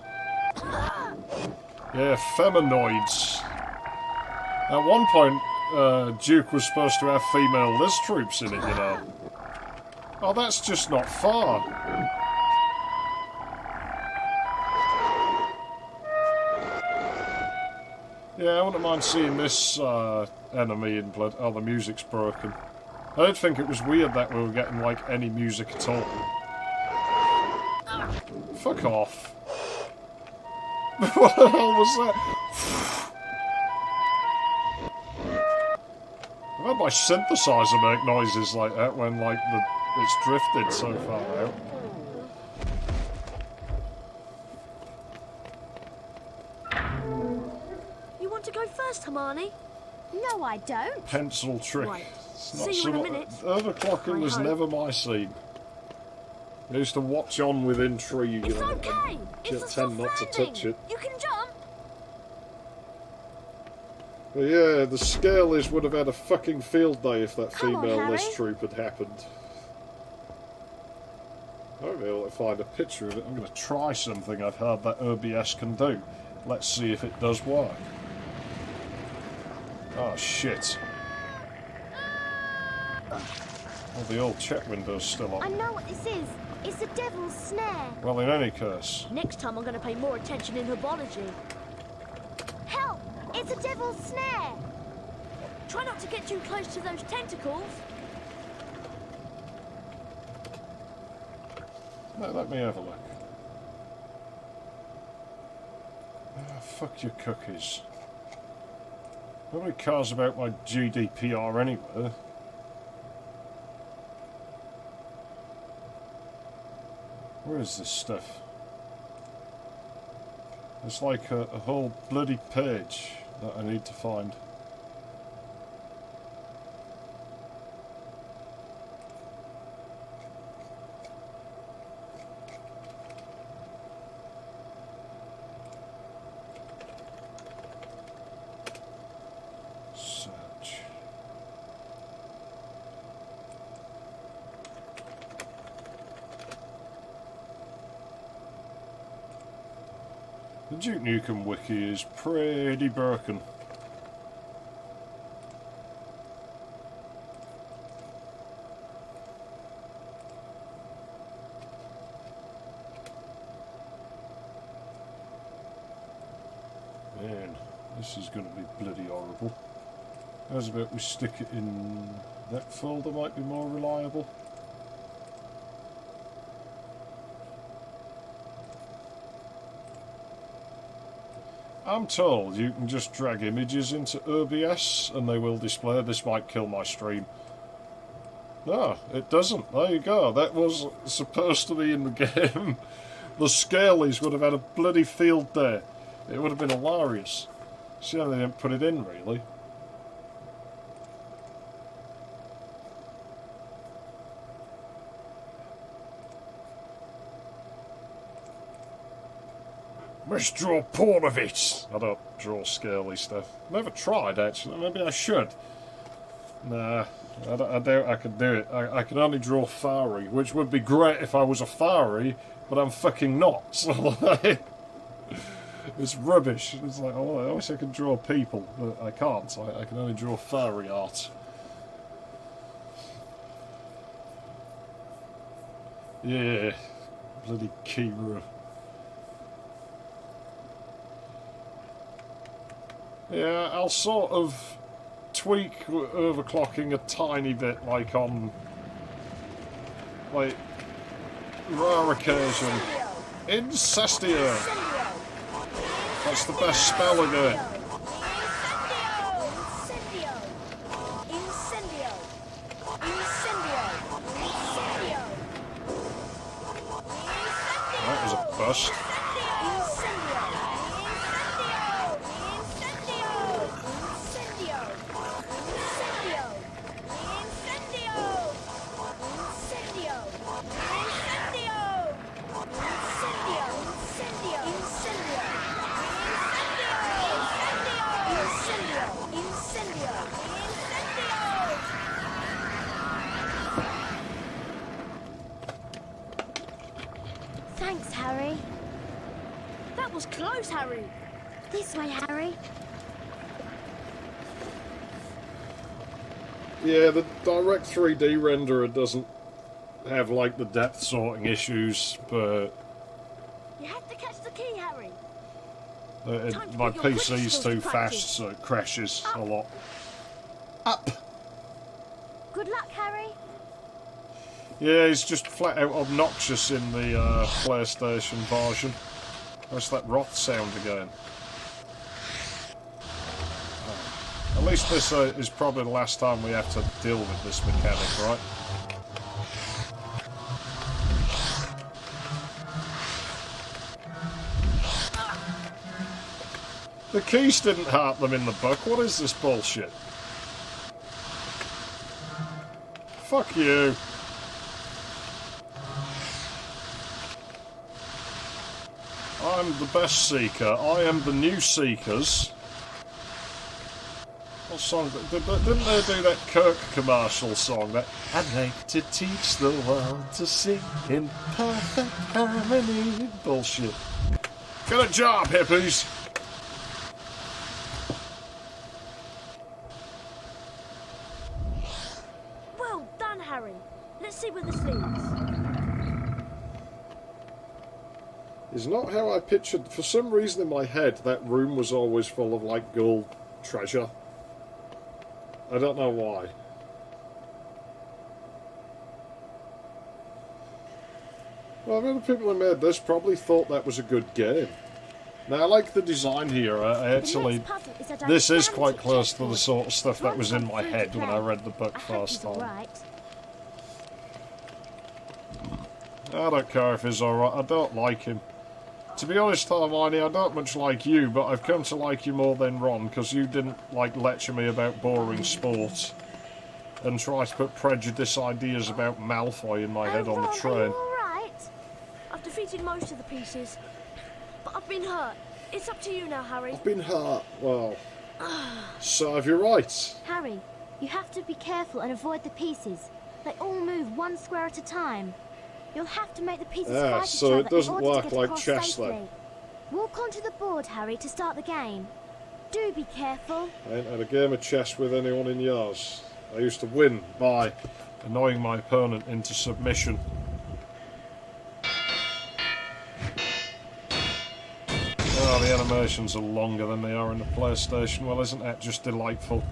Yeah, feminoids. At one point, Duke was supposed to have female Liz troops in it, you know. Oh, that's just not far. Yeah, I wouldn't mind seeing this enemy in blood. Oh, the music's broken. I did think it was weird that we were getting, like, any music at all. Fuck off. What the hell was that? I've had my synthesizer make noises like that when, like, it's drifted so far out. go first, Hermione? No, I don't. Pencil trick. Right. It's See you in a some- minute. Overclocking I was hope. never my scene. I used to watch on with intrigue It's and okay. It's a tend soft not to landing. touch it. You can jump. But yeah, the Scalies would have had a fucking field day if that Come on, female Harry. list troop had happened. I won't be able to find a picture of it. I'm going to try something I've heard that OBS can do. Let's see if it does work. Oh shit. Well, the old check window's still I on. know what this is. It's the devil's snare. Well, in any case, Next time I'm going to pay more attention in herbology. Help! It's a devil's snare. Try not to get too close to those tentacles. let me have a look. Ah, fuck your cookies. Nobody cares about my GDPR anyway. Where is this stuff? It's like a whole bloody page that I need to find. Search. The Duke Nukem wiki is pretty broken. Man, this is going to be bloody horrible. How's about we stick it in that folder, might be more reliable. I'm told you can just drag images into OBS and they will display. This might kill my stream. No, it doesn't. There you go. That was supposed to be in the game. The Scalies would have had a bloody field day. It would have been hilarious. See how they didn't put it in, really. Must draw porn of it. I don't draw scaly stuff. Never tried, actually. Maybe I should. Nah, I doubt I could do it. I can only draw furry, which would be great if I was a furry, but I'm fucking not. So, like, it's rubbish. It's like, oh, I wish I could draw people, but I can't. So I can only draw furry art. Yeah, bloody Kira. Yeah, I'll sort of tweak overclocking a tiny bit, like on, like, rare occasion. Incestio! That's the best spell of it. That was a bust. Thanks, Harry. That was close, Harry. This way, Harry. Yeah, the direct 3D renderer doesn't have like the depth sorting issues, but You have to catch the key, Harry. Time to my put your quick PC's skills too to practice. fast, so it crashes a lot. Up! Good luck, Harry. Yeah, he's just flat out obnoxious in the PlayStation version. What's that Roth sound again? At least this is probably the last time we have to deal with this mechanic, right? The keys didn't hurt them in the book. What is this bullshit? Fuck you. I'm the best seeker. I am the new seekers. What song? Didn't they do that Kirk commercial song? That I'd like to teach the world to sing in perfect harmony. Bullshit. Get a job, hippies. Well done, Harry. Let's see where this leads. Is not how I pictured. For some reason in my head, that room was always full of like gold treasure. I don't know why. Well, the people who made this probably thought that was a good game. Now, I like the design here. I actually, this is quite close to the sort of stuff that was in my head when I read the book first time. I don't care if he's alright. I don't like him. To be honest, Hermione, I don't much like you, but I've come to like you more than Ron, because you didn't, like, lecture me about boring sports and try to put prejudice ideas about Malfoy in my head on the train. Are you alright? I've defeated most of the pieces, but I've been hurt. It's up to you now, Harry. I've been hurt. Well, serve you right. Harry, you have to be careful and avoid the pieces. They all move one square at a time. You'll have to make the pieces fight each so other it doesn't in order to work get like across chess safely. then. Walk onto the board, Harry, to start the game. Do be careful. I ain't had a game of chess with anyone in years. I used to win by annoying my opponent into submission. Oh, the animations are longer than they are in the PlayStation. Well, isn't that just delightful?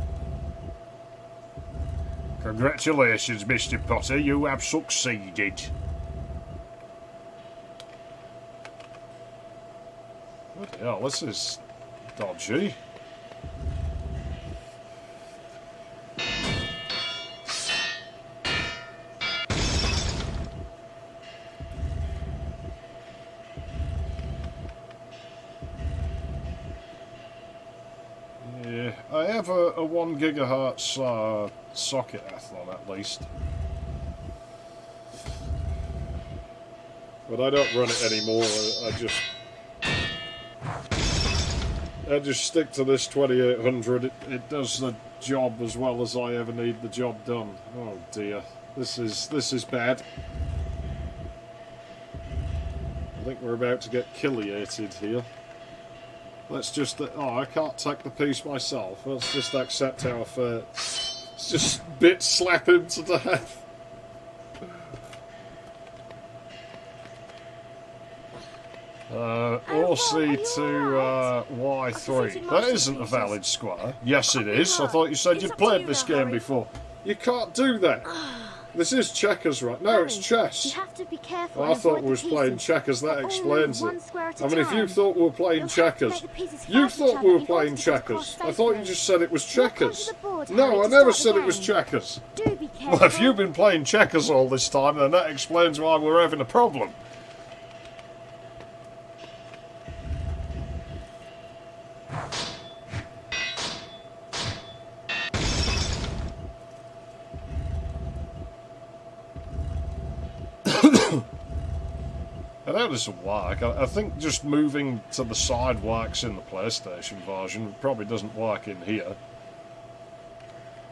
Congratulations, Mr. Potter, you have succeeded. What the hell, this is dodgy. Yeah, I have a 1 gigahertz socket Athlon at least. But I don't run it anymore, I just stick to this 2800. It does the job as well as I ever need the job done. Oh dear, this is bad. I think we're about to get killiated here. Let's just... oh, I can't take the piece myself. Let's just accept our fate. Let's just bit slap him to death. OC to Y3. That isn't a valid square. Yes, it is. I thought you said you'd played this game before. You can't do that. This is checkers, right? No, it's chess. You have to be careful. I thought we was playing checkers. That explains it. I mean, if you thought we were playing checkers, you thought we were playing checkers. I thought you just said it was checkers. No, I never said it was checkers. Well, if you've been playing checkers all this time, then that explains why we're having a problem. I know this will work. I think just moving to the side works in the PlayStation version. It probably doesn't work in here.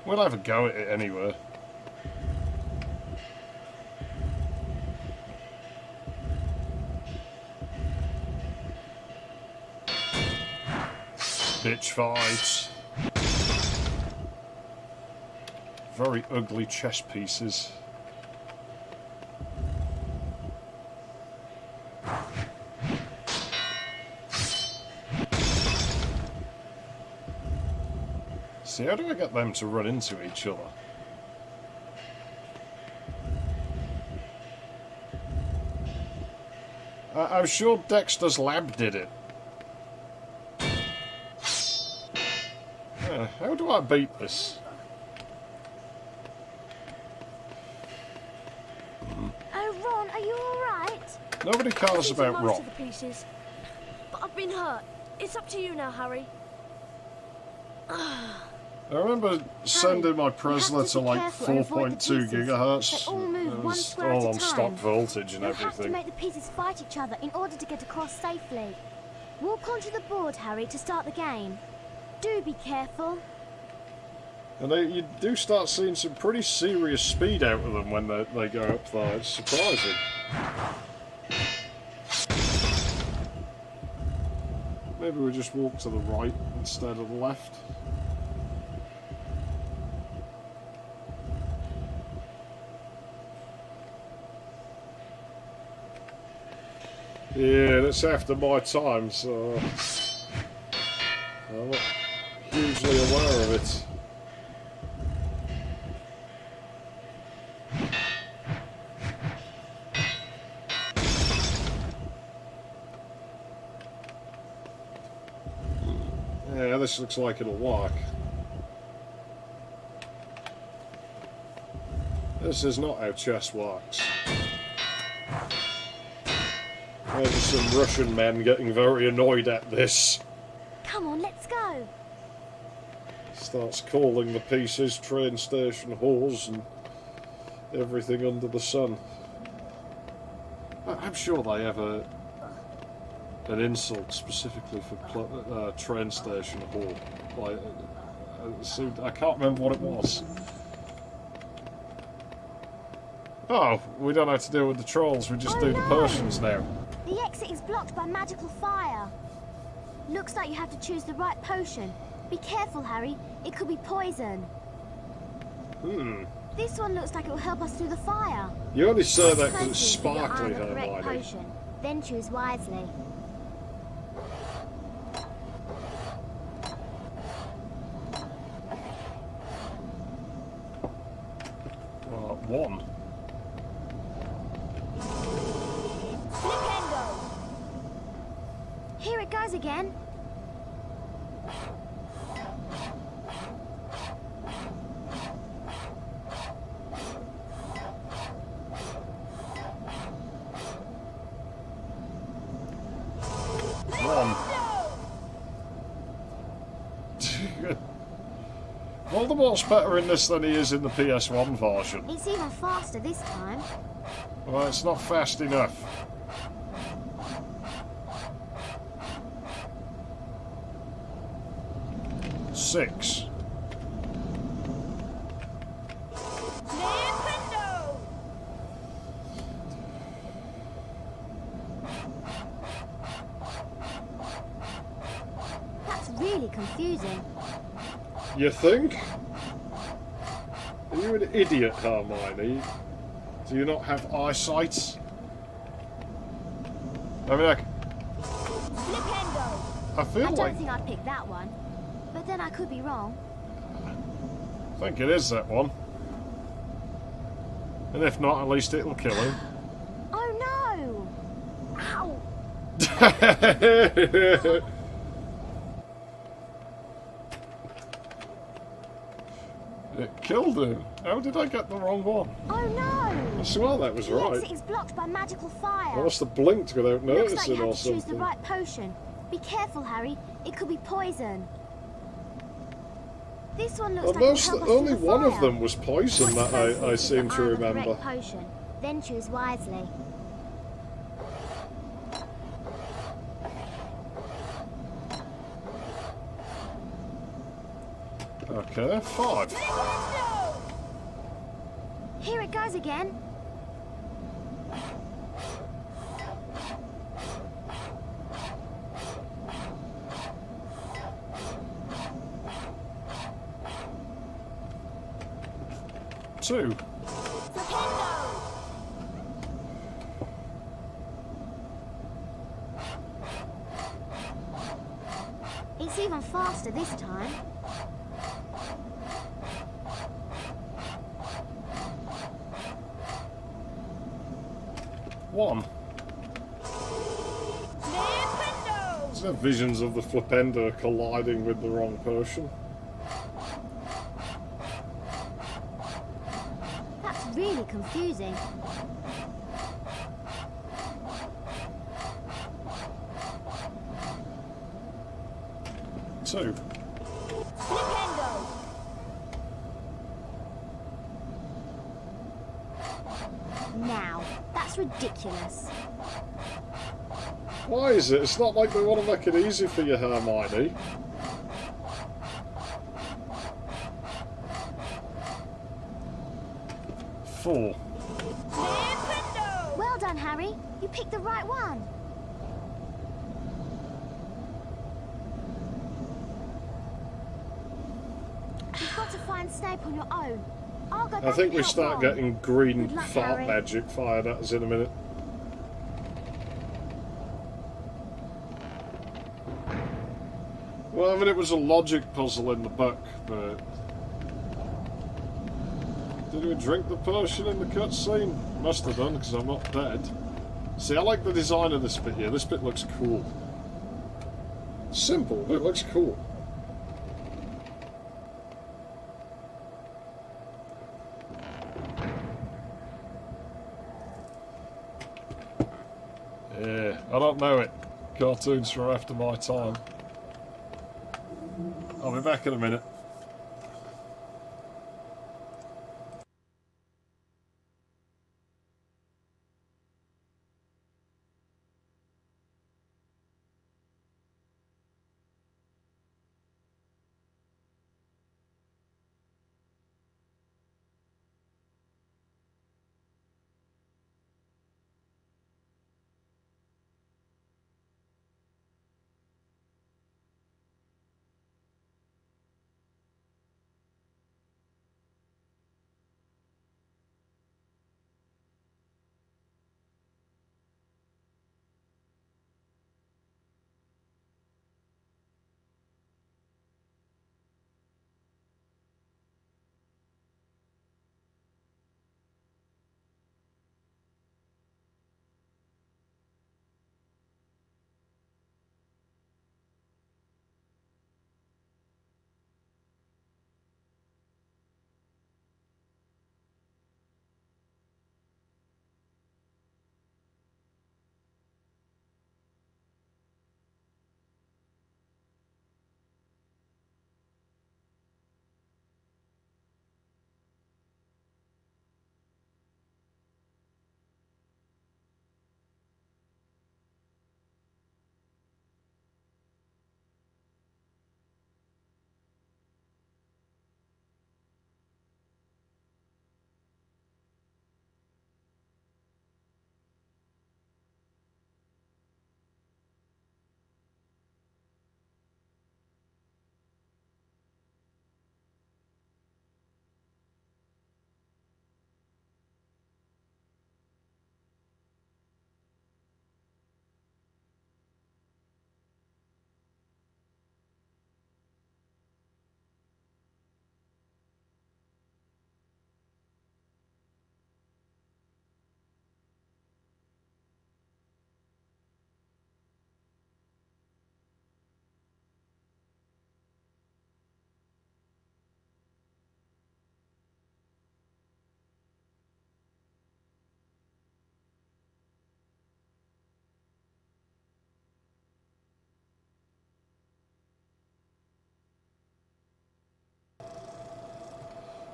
We'll have a go at it anyway. Bitch fights. Very ugly chess pieces. See, how do I get them to run into each other? I'm sure Dexter's Lab did it. How do I beat this? Oh, Ron, are you alright? Nobody cares about Most Ron. of the pieces, but I've been hurt. It's up to you now, Harry. I remember sending my Presler to like 4.2 gigahertz. They all move It one was square all at a on stop time. voltage and You'll have to everything. make the pieces fight each other in order to get across safely. Walk onto the board, Harry, to start the game. Do be careful. And you do start seeing some pretty serious speed out of them when they go up there. It's surprising. Maybe we just walk to the right instead of the left. Yeah, that's after my time, so I'm not hugely aware of it. Yeah, this looks like it'll work. This is not how chess works. There's some Russian men getting very annoyed at this. Come on, let's go. Starts calling the pieces train station whores and everything under the sun. I'm sure they have an insult specifically for train station whore. Like, I can't remember what it was. Oh, we don't have to deal with the trolls, we just do the potions now. The exit is blocked by magical fire. Looks like you have to choose the right potion. Be careful, Harry. It could be poison. This one looks like it will help us through the fire. You only say that because Closely it's until you sparkly, iron the correct Hermione. potion. Then choose wisely. One. Flipendo! Here it goes again. Voldemort's better in this than he is in the PS1 version. It's even faster this time. Well, it's not fast enough. Six. Flipendo! That's really confusing. You think? Are you an idiot, Hermione? Do you not have eyesight? I mean, Flipendo! I feel I don't like... think I'd pick that one. But then I could be wrong. I think it is that one. And if not, at least it'll kill him. Oh no! Ow! It killed him. How did I get the wrong one? Oh no! I swear that was The right. exit is blocked by magical fire. I must have blinked without Looks like noticing you have or to choose the something. right potion. Be careful, Harry. It could be poison. This one looks Well, like it'll help us only through the one of fire. them was poison Watch that I closely seem to to iron the remember. correct potion. Then choose wisely. Okay, 5. Here it goes again. Two. It's even faster this time. One. Is there visions of the Flipendo colliding with the wrong potion? That's really confusing. too. Flipendo! Now, that's ridiculous. Why is it? It's not like they want to make it easy for you, Hermione. Four. Flipendo! Well done, Harry. You picked the right one. You've got to find Snape on your own. I'll go back I think and we help start Ron. getting green Good luck, fart Harry. magic fired at us in a minute. Well, I mean, it was a logic puzzle in the book, but... Did we drink the potion in the cutscene? Must have done, because I'm not dead. See, I like the design of this bit here. This bit looks cool. Simple, but it looks cool. Yeah, I don't know it. Cartoons are after my time. I'll be back in a minute.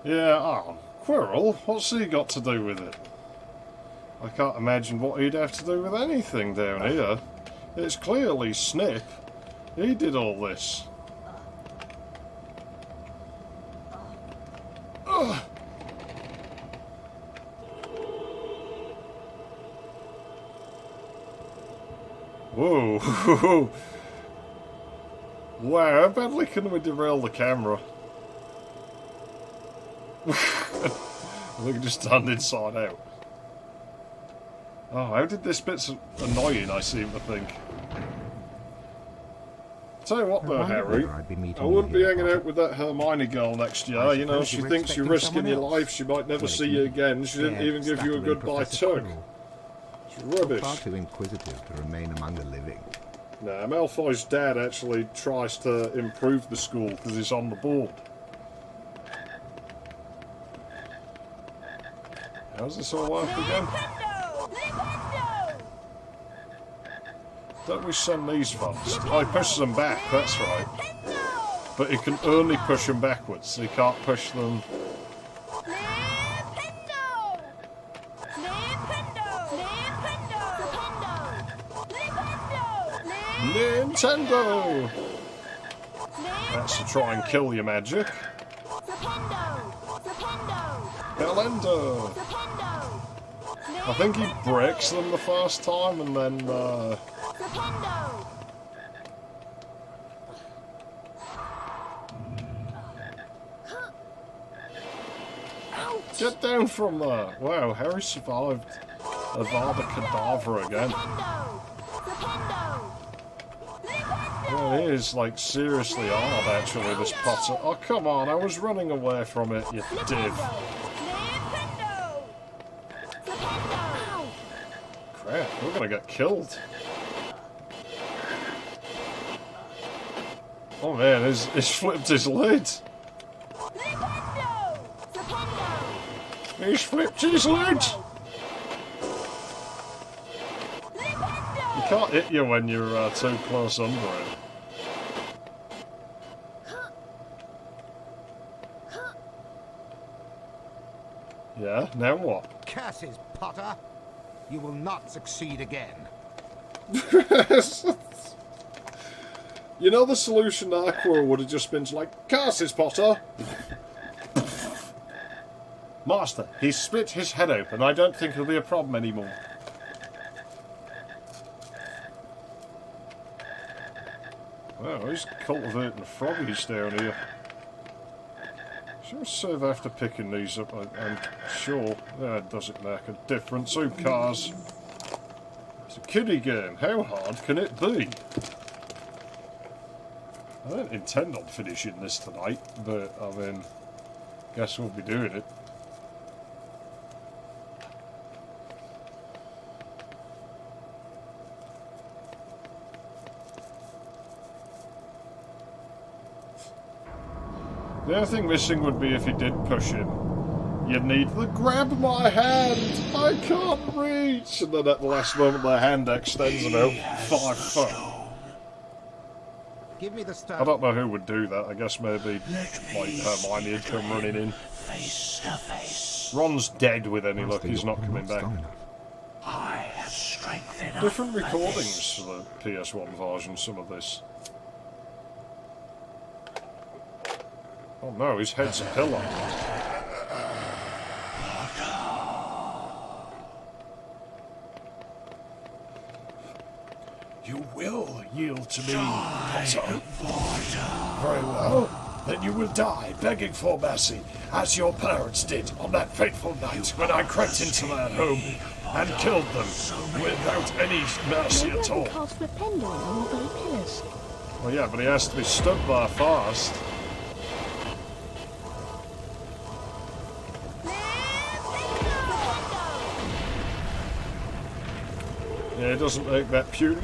Yeah, oh, Quirrell, what's he got to do with it? I can't imagine what he'd have to do with anything down here. It's clearly Snip. He did all this. Ugh. Whoa. Wow, how badly can we derail the camera? We can just stand inside out. Oh, how did this bit's annoying, I seem to think. Tell you what though, Harry, I wouldn't be hanging out with that Hermione girl next year. You know, she thinks you're risking your life, she might never see you again. She didn't even give you a goodbye tug. It's rubbish. Far too inquisitive to remain among the living. Nah, Malfoy's dad actually tries to improve the school because he's on the board. How's this all work again? Don't we send these ones? Oh, he pushes them back, that's right. But he can only push them backwards. He can't push them... Nintendo! That's to try and kill your magic. Belendo! I think he breaks them the first time and then... Get down from there! Wow, Harry survived Avada Kedavra again. Well, it is, like, seriously hard, actually, this Potter. Oh, come on, I was running away from it, you div. Crap, we're gonna get killed. Oh man, he's flipped his lid. He's flipped his lid. He can't hit you when you're too close under him. Yeah, now what? Curses, Potter! You will not succeed again. You know the solution to Aqua would have just been like, curses, Potter! Master, he's split his head open. I don't think it'll be a problem anymore. Wow, he's cultivating froggies down here. Should I save after picking these up? I'm sure that doesn't make a difference. Who cares? It's a kiddie game. How hard can it be? I don't intend on finishing this tonight, but I mean, guess we'll be doing it. The only thing missing would be if he did push him. You'd need the grab my hand! I can't reach! And then at the last moment the hand extends about 5 foot. Give me the stuff. I don't know who would do that. I guess maybe like Hermione would come running in. Face to face. Ron's dead with any luck. He's not coming back. I have strength enough. Different recordings for the PS1 version, some of this. Oh no, his head's a pillar. You will yield to me, Potter. Very well. Then you will die begging for mercy, as your parents did on that fateful night when I crept into their home and killed them without any mercy at all. Cast Flipendo on all the pillars. Well, yeah, but he has to be stood there fast. Yeah, it doesn't make that puny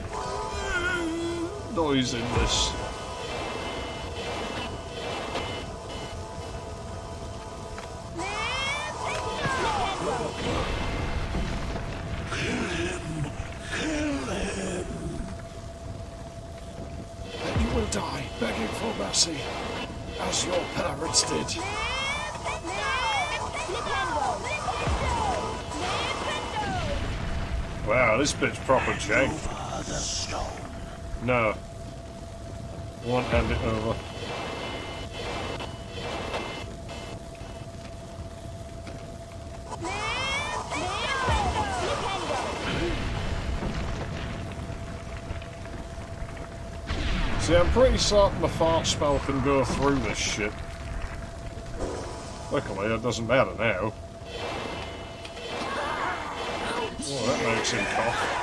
noise in this. Then you will die begging for mercy, as your parents did. Wow, this bit's proper jank. No. Won't hand it over. See, I'm pretty certain the fart spell can go through this shit. Luckily, it doesn't matter now. Oh, that makes him cough.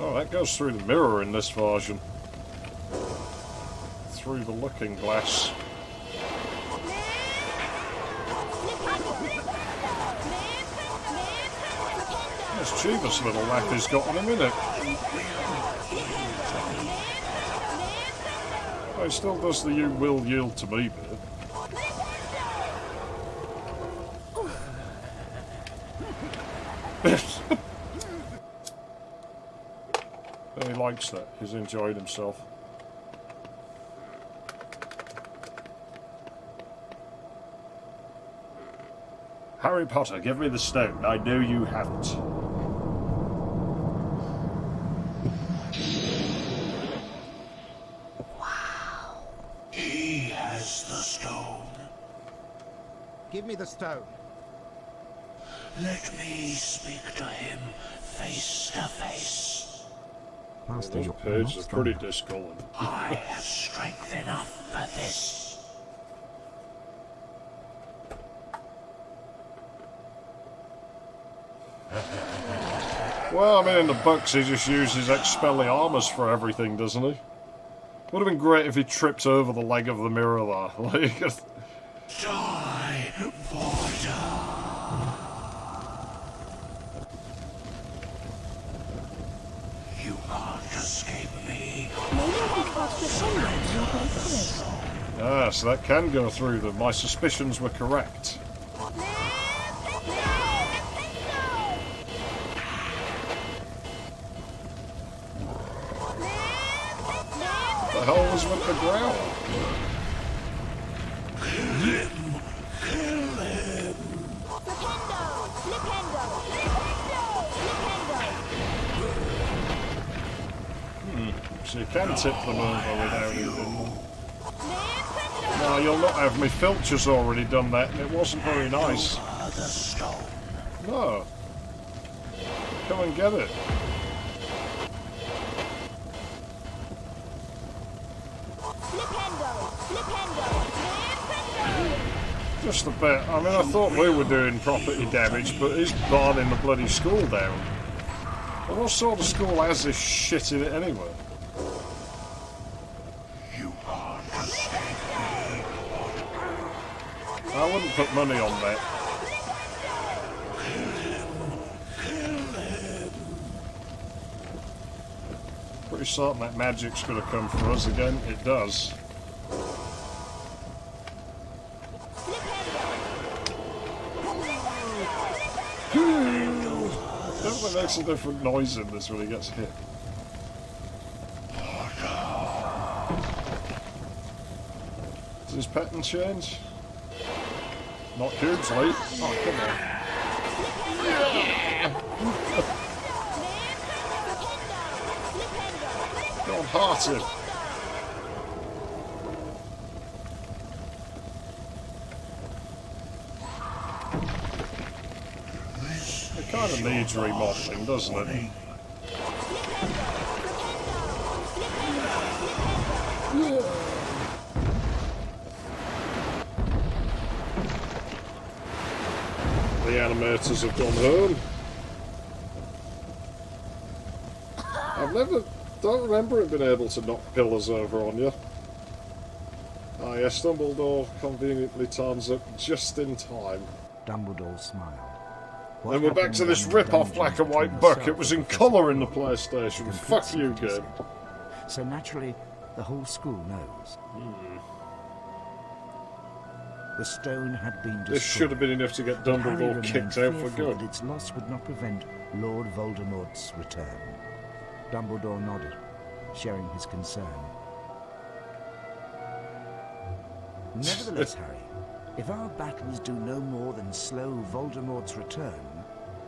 Oh, that goes through the mirror in this version. Through the looking glass. This Chivas little lappy's got on him, innit? Oh, he still does the you will yield to me bit. He likes that. He's enjoyed himself. Harry Potter, give me the stone. I know you haven't. He has the stone. Give me the stone. Let me speak to him face to face. Master, Those you're pages not are pretty strong. discolored. I have strength enough for this. Well, I mean, in the books, he just uses Expelliarmus for everything, doesn't he? Would have been great if he tripped over the leg of the mirror there. Like, Die, Potter. You can't escape me. Maybe I can cast the sunlight and go through. ah, so that can go through them. My suspicions were correct. The hell was with the growl? So you can tip them over without anything. No, you'll not have me. Filcher's already done that, and it wasn't very nice. No. Come and get it. Just a bit. I mean, I thought we were doing property damage, but he's barring the bloody school down. And what sort of school has this shit in it anyway? I wouldn't put money on that. Pretty certain that magic's going to come for us again. It does. Definitely makes a different noise in this when he gets hit. Does his pattern change? Not hugely. Oh, come on. Go on, heart him. It kind of needs remodeling, doesn't it? The animators have gone home. Don't remember it being able to knock pillars over on you. Ah, yes, Dumbledore conveniently turns up just in time. Dumbledore smiled. What Then we're back happened to this down in the rip-off black and dungeons white between book. the It was in Philosopher colour in the and PlayStation. complete Fuck you, secret, he game. said. So naturally, the whole school knows. The stone had been destroyed. This should have been enough to get but Harry Dumbledore remained kicked out for fearful good. that its loss would not prevent Lord Voldemort's return. Dumbledore nodded, sharing his concern. Nevertheless, Harry, if our battles do no more than slow Voldemort's return,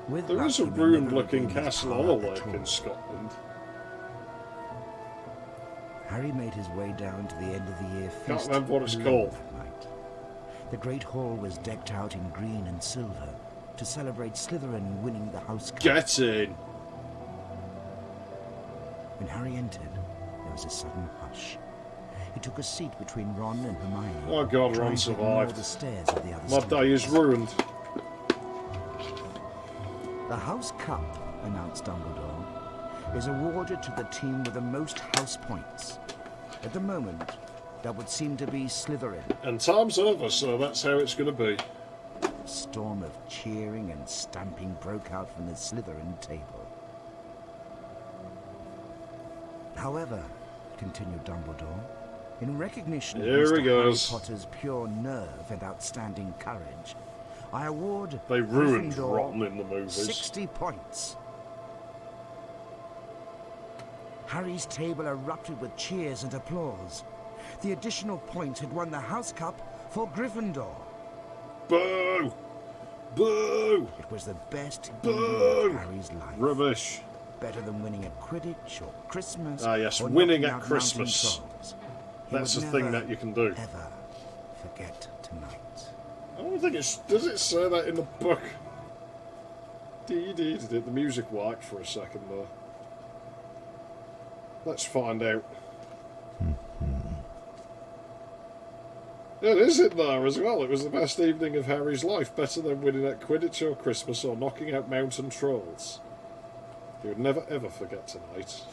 with There luck, is a he may never ruined-looking regain his castle power on a at lake all. in Scotland. Harry made his way down to the end of the year feast. Can't remember what it's alone called. that night. The great hall was decked out in green and silver to celebrate Slytherin winning the house cup. Get in! When Harry entered, there was a sudden hush. He took a seat between Ron and Hermione. Oh God, trying Ron to ignore survived. the stares of the other My day is students. ruined. The House Cup, announced Dumbledore, is awarded to the team with the most house points. At the moment, that would seem to be Slytherin. And time's over, so that's how it's going to be. A storm of cheering and stamping broke out from the Slytherin table. However, continued Dumbledore, in recognition of Here Mr. he goes. Harry Potter's pure nerve and outstanding courage, I award They ruined Gryffindor Rotten in the movies. 60 points. Harry's table erupted with cheers and applause. The additional point had won the House Cup for Gryffindor. Boo! Boo! It was the best Boo! evening of Harry's life. Rubbish. Better than winning at Quidditch or Christmas. Ah, yes, or winning knocking at out Christmas. mountain trolls. He That's would the thing never, that you can do. Ever forget tonight. I don't think it's... Does it say that in the book? The music wiped for a second, though. Let's find out. Yeah, is it there as well? It was the best evening of Harry's life, better than winning at Quidditch or Christmas or knocking out mountain trolls. He would never ever forget tonight.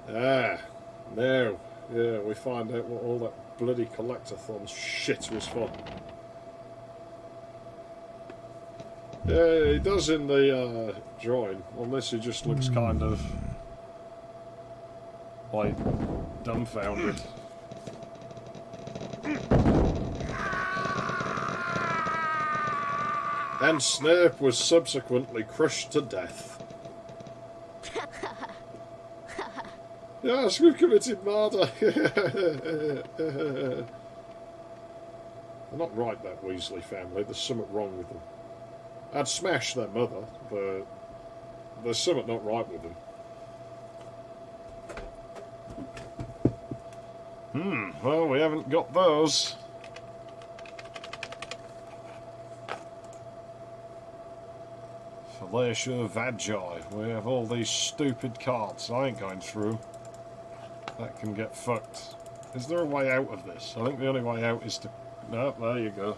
Ah, now, yeah, we find out what all that bloody collectathon shit was for. Yeah, he does in the drawing, unless he just looks kind of like dumbfounded. And Snape was subsequently crushed to death. Yes, we've committed murder. They're not right, that Weasley family. There's something wrong with them. I'd smash their mother, but there's something not right with them. Well, we haven't got those. Philosopher Vagi. We have all these stupid cards. I ain't going through. That can get fucked. Is there a way out of this? I think the only way out is to... No, there you go.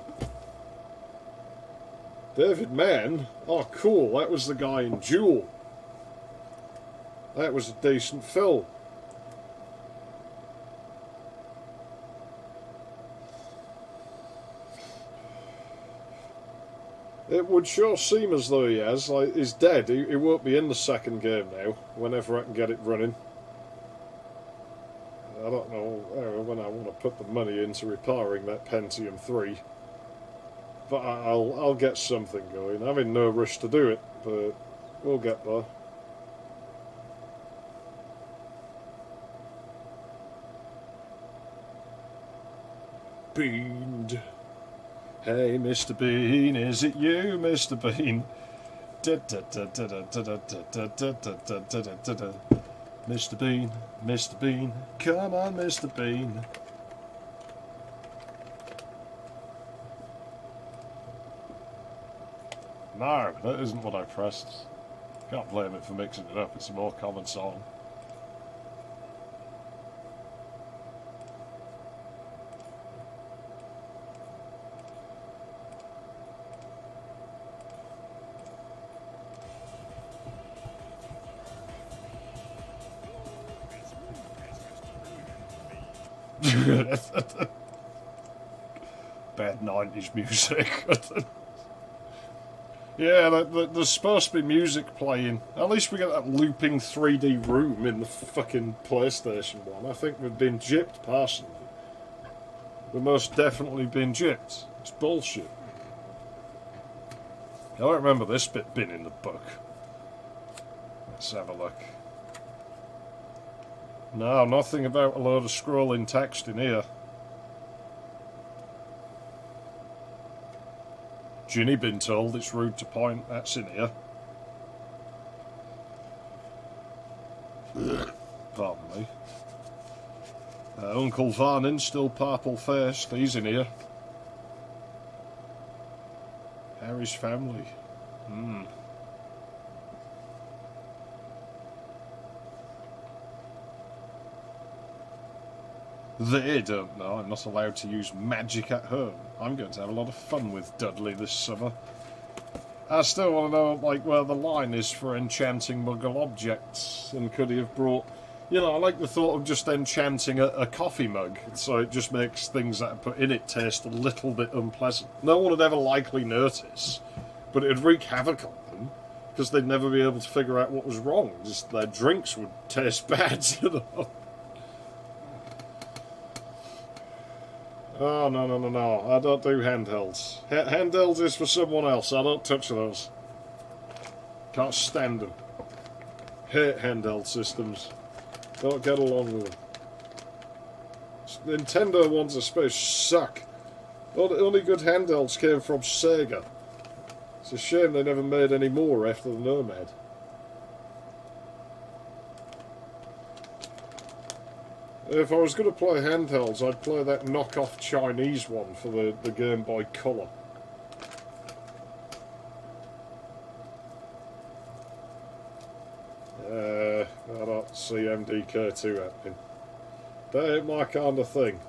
David Mann? Oh, cool. That was the guy in Duel. That was a decent film. It would sure seem as though he has. Like, he's dead. He won't be in the second game now, whenever I can get it running. I don't know when I want to put the money into repairing that Pentium 3. But I'll get something going. I'm in no rush to do it, but we'll get there. Beaned. Hey, Mr. Bean, is it you, Mr. Bean? Mr. Bean, Mr. Bean, come on, Mr. Bean. No, that isn't what I pressed. Can't blame it for mixing it up, it's a more common song. Bad 90s music. Yeah, there's supposed to be music playing. At least we get that looping 3D room in the fucking PlayStation 1. I think we've been gypped, personally. We've most definitely been gypped. It's bullshit. I don't remember this bit being in the book. Let's have a look. No, nothing about a load of scrolling text in here. Ginny been told it's rude to point, that's in here. Pardon me. Uncle Varnin still purple-faced, he's in here. Harry's family. They don't know I'm not allowed to use magic at home. I'm going to have a lot of fun with Dudley this summer. I still want to know, like, where the line is for enchanting Muggle objects, and could he have brought... You know, I like the thought of just enchanting a coffee mug, so it just makes things that I put in it taste a little bit unpleasant. No one would ever likely notice, but it'd wreak havoc on them, because they'd never be able to figure out what was wrong. Just their drinks would taste bad, you know. Oh, no, no, no, no. I don't do handhelds. Handhelds is for someone else. I don't touch those. Can't stand them. Hate handheld systems. Don't get along with them. Nintendo ones especially suck. All the only good handhelds came from Sega. It's a shame they never made any more after the Nomad. If I was going to play handhelds, I'd play that knockoff Chinese one for the Game Boy Color. I don't see MDK2 happening. That ain't my kind of thing.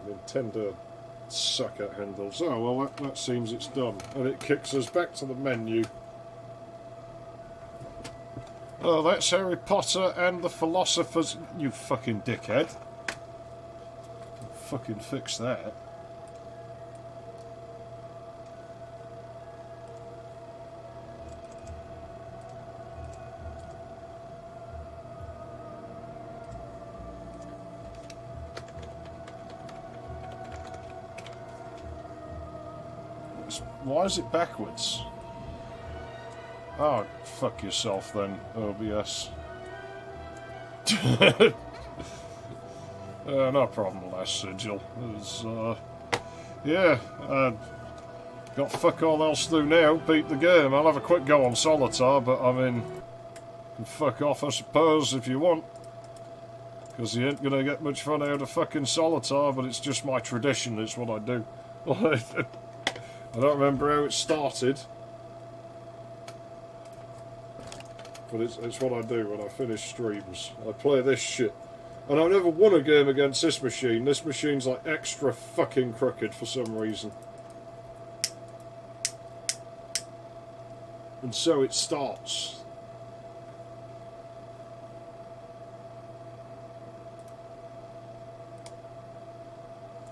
Yeah, Nintendo suck at handles. Oh, well, that seems it's done. And it kicks us back to the menu. Oh, that's Harry Potter and the Philosophers. You fucking dickhead. Fucking fix that. Why is it backwards? Oh, fuck yourself then, OBS. No problem, last sigil. Yeah, got fuck all else to do now. Beat the game. I'll have a quick go on Solitaire, but I mean, you can fuck off, I suppose, if you want. Because you ain't gonna get much fun out of fucking Solitaire, but it's just my tradition. It's what I do. I don't remember how it started, but it's what I do when I finish streams. I play this shit. And I've never won a game against this machine. This machine's like extra fucking crooked for some reason. And so it starts.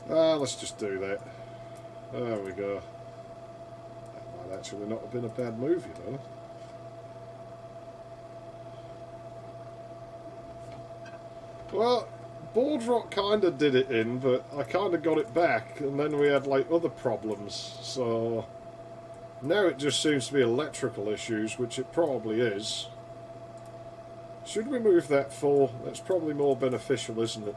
Let's just do that. There we go. Actually not have been a bad movie though. Well, Board Rock kind of did it in, but I kind of got it back, and then we had like other problems, so now it just seems to be electrical issues, which it probably is. Should we move that full? That's probably more beneficial, isn't it?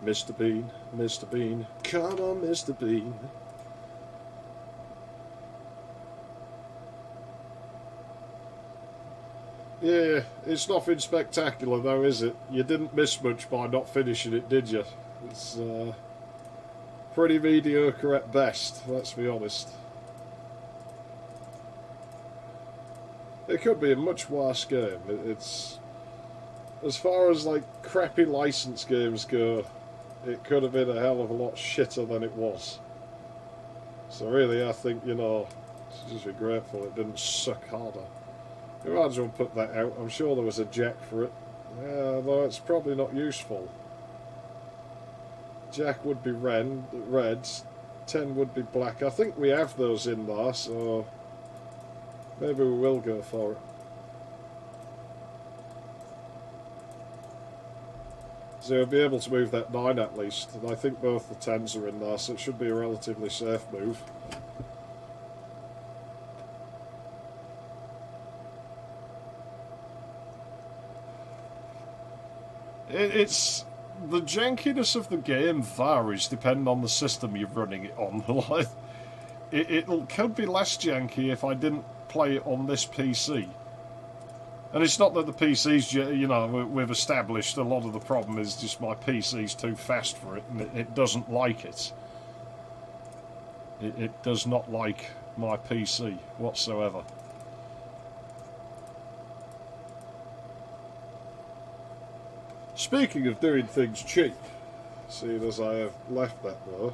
Mr. Bean, Mr. Bean, come on, Mr. Bean. Yeah, it's nothing spectacular though, is it? You didn't miss much by not finishing it, did you? It's pretty mediocre at best, let's be honest. It could be a much worse game. It's, as far as like crappy license games go, it could have been a hell of a lot shitter than it was. So really, I think, you know, just be grateful it didn't suck harder. You might as well put that out. I'm sure there was a jack for it. Yeah, though it's probably not useful. Jack would be red, 10 would be black. I think we have those in there, so maybe we will go for it. So we'll be able to move that 9 at least, and I think both the 10s are in there, so it should be a relatively safe move. It's the jankiness of the game varies depending on the system you're running it on. Like, it could be less janky if I didn't play it on this PC. And it's not that the PC's, you know, we've established a lot of the problem is just my PC's too fast for it, and it doesn't like it. It does not like my PC whatsoever. Speaking of doing things cheap, seeing as I have left that there,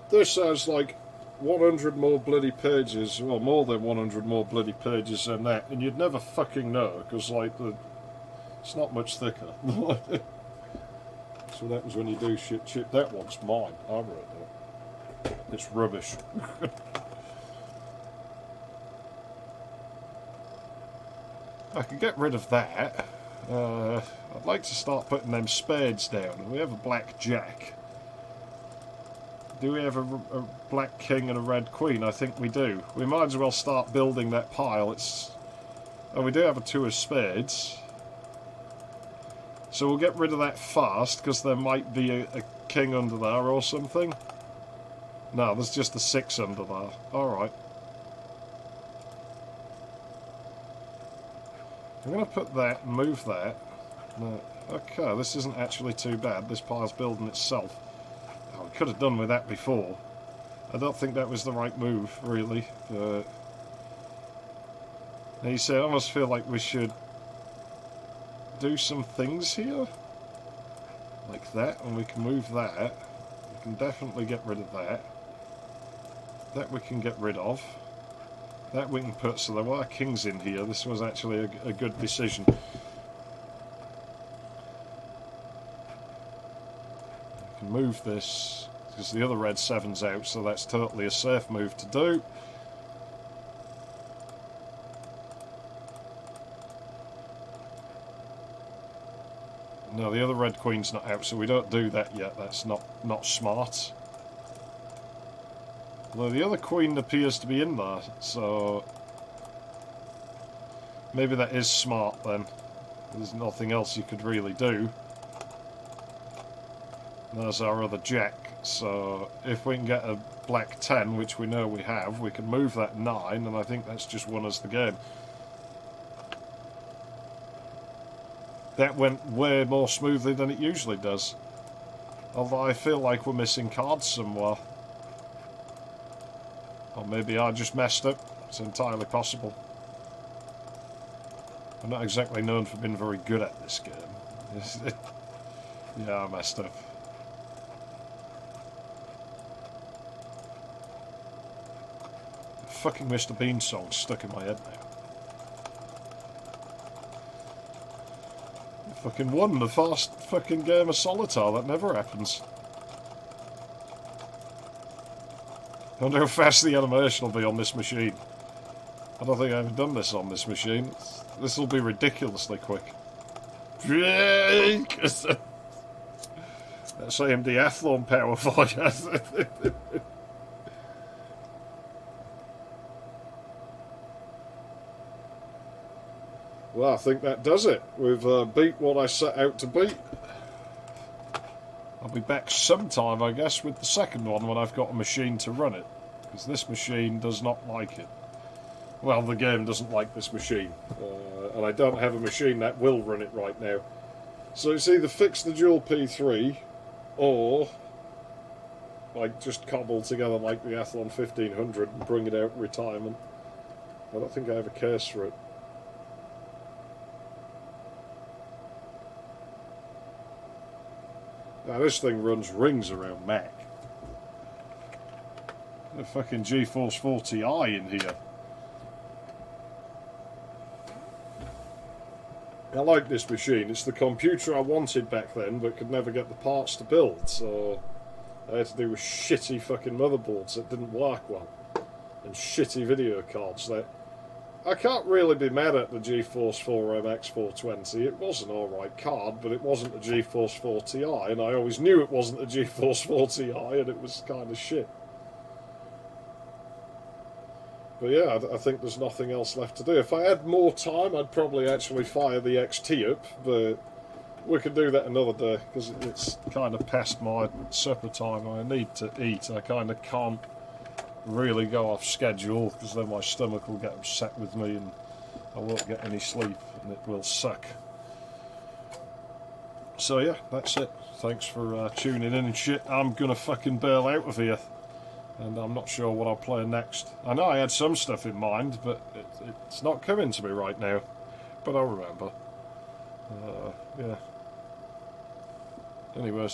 this sounds like 100 more bloody pages, well, more than 100 more bloody pages than that, and you'd never fucking know, because, like, It's not much thicker. So that was when you do shit chip. That one's mine. I wrote that. It's rubbish. I could get rid of that. I'd like to start putting them spades down. We have a black jack. Do we have a black king and a red queen? I think we do. We might as well start building that pile. Oh, we do have a two of spades. So we'll get rid of that fast, because there might be a king under there or something. No, there's just a 6 under there. Alright. I'm going to put that and move that. No. Okay, this isn't actually too bad. This pile's building itself. Oh, I could have done with that before. I don't think that was the right move, really. But now you see, I almost feel like we should do some things here. Like that, and we can move that. We can definitely get rid of that. That we can get rid of. That we can put, so there were kings in here. This was actually a good decision. We can move this, because the other red 7's out, so that's totally a safe move to do. No, the other red queen's not out, so we don't do that yet. That's not smart. Although the other queen appears to be in there, so maybe that is smart then. There's nothing else you could really do. There's our other jack, so if we can get a black 10, which we know we have, we can move that 9, and I think that's just won us the game. That went way more smoothly than it usually does. Although I feel like we're missing cards somewhere. Or maybe I just messed up. It's entirely possible. I'm not exactly known for being very good at this game. Yeah, I messed up. The fucking Mr. Bean song's stuck in my head now. I fucking won the first fucking game of Solitaire. That never happens. I wonder how fast the animation will be on this machine. I don't think I've ever done this on this machine. This will be ridiculously quick. That's AMD Athlon power for you. Well, I think that does it. We've beat what I set out to beat. I'll be back sometime, I guess, with the second one when I've got a machine to run it. Because this machine does not like it. Well, the game doesn't like this machine. And I don't have a machine that will run it right now. So it's either fix the dual P3, or like just cobble together like the Athlon 1500 and bring it out in retirement. I don't think I have a case for it. Now this thing runs rings around Mac. A fucking GeForce 4 Ti in here. I like this machine. It's the computer I wanted back then, but could never get the parts to build, so I had to do with shitty fucking motherboards that didn't work well, and shitty video cards that I can't really be mad at the GeForce 4 MX 420. It was an alright card, but it wasn't a GeForce 4 Ti, and I always knew it wasn't a GeForce 4 Ti, and it was kind of shit. But yeah, I think there's nothing else left to do. If I had more time, I'd probably actually fire the XT up, but we could do that another day, because it's kind of past my supper time. I need to eat. I kind of can't really go off schedule, because then my stomach will get upset with me and I won't get any sleep, and it will suck. So yeah, that's it. Thanks for tuning in and shit. I'm gonna fucking bail out of here, and I'm not sure what I'll play next. I know I had some stuff in mind, but it's not coming to me right now, but I'll remember. Yeah. Anyways,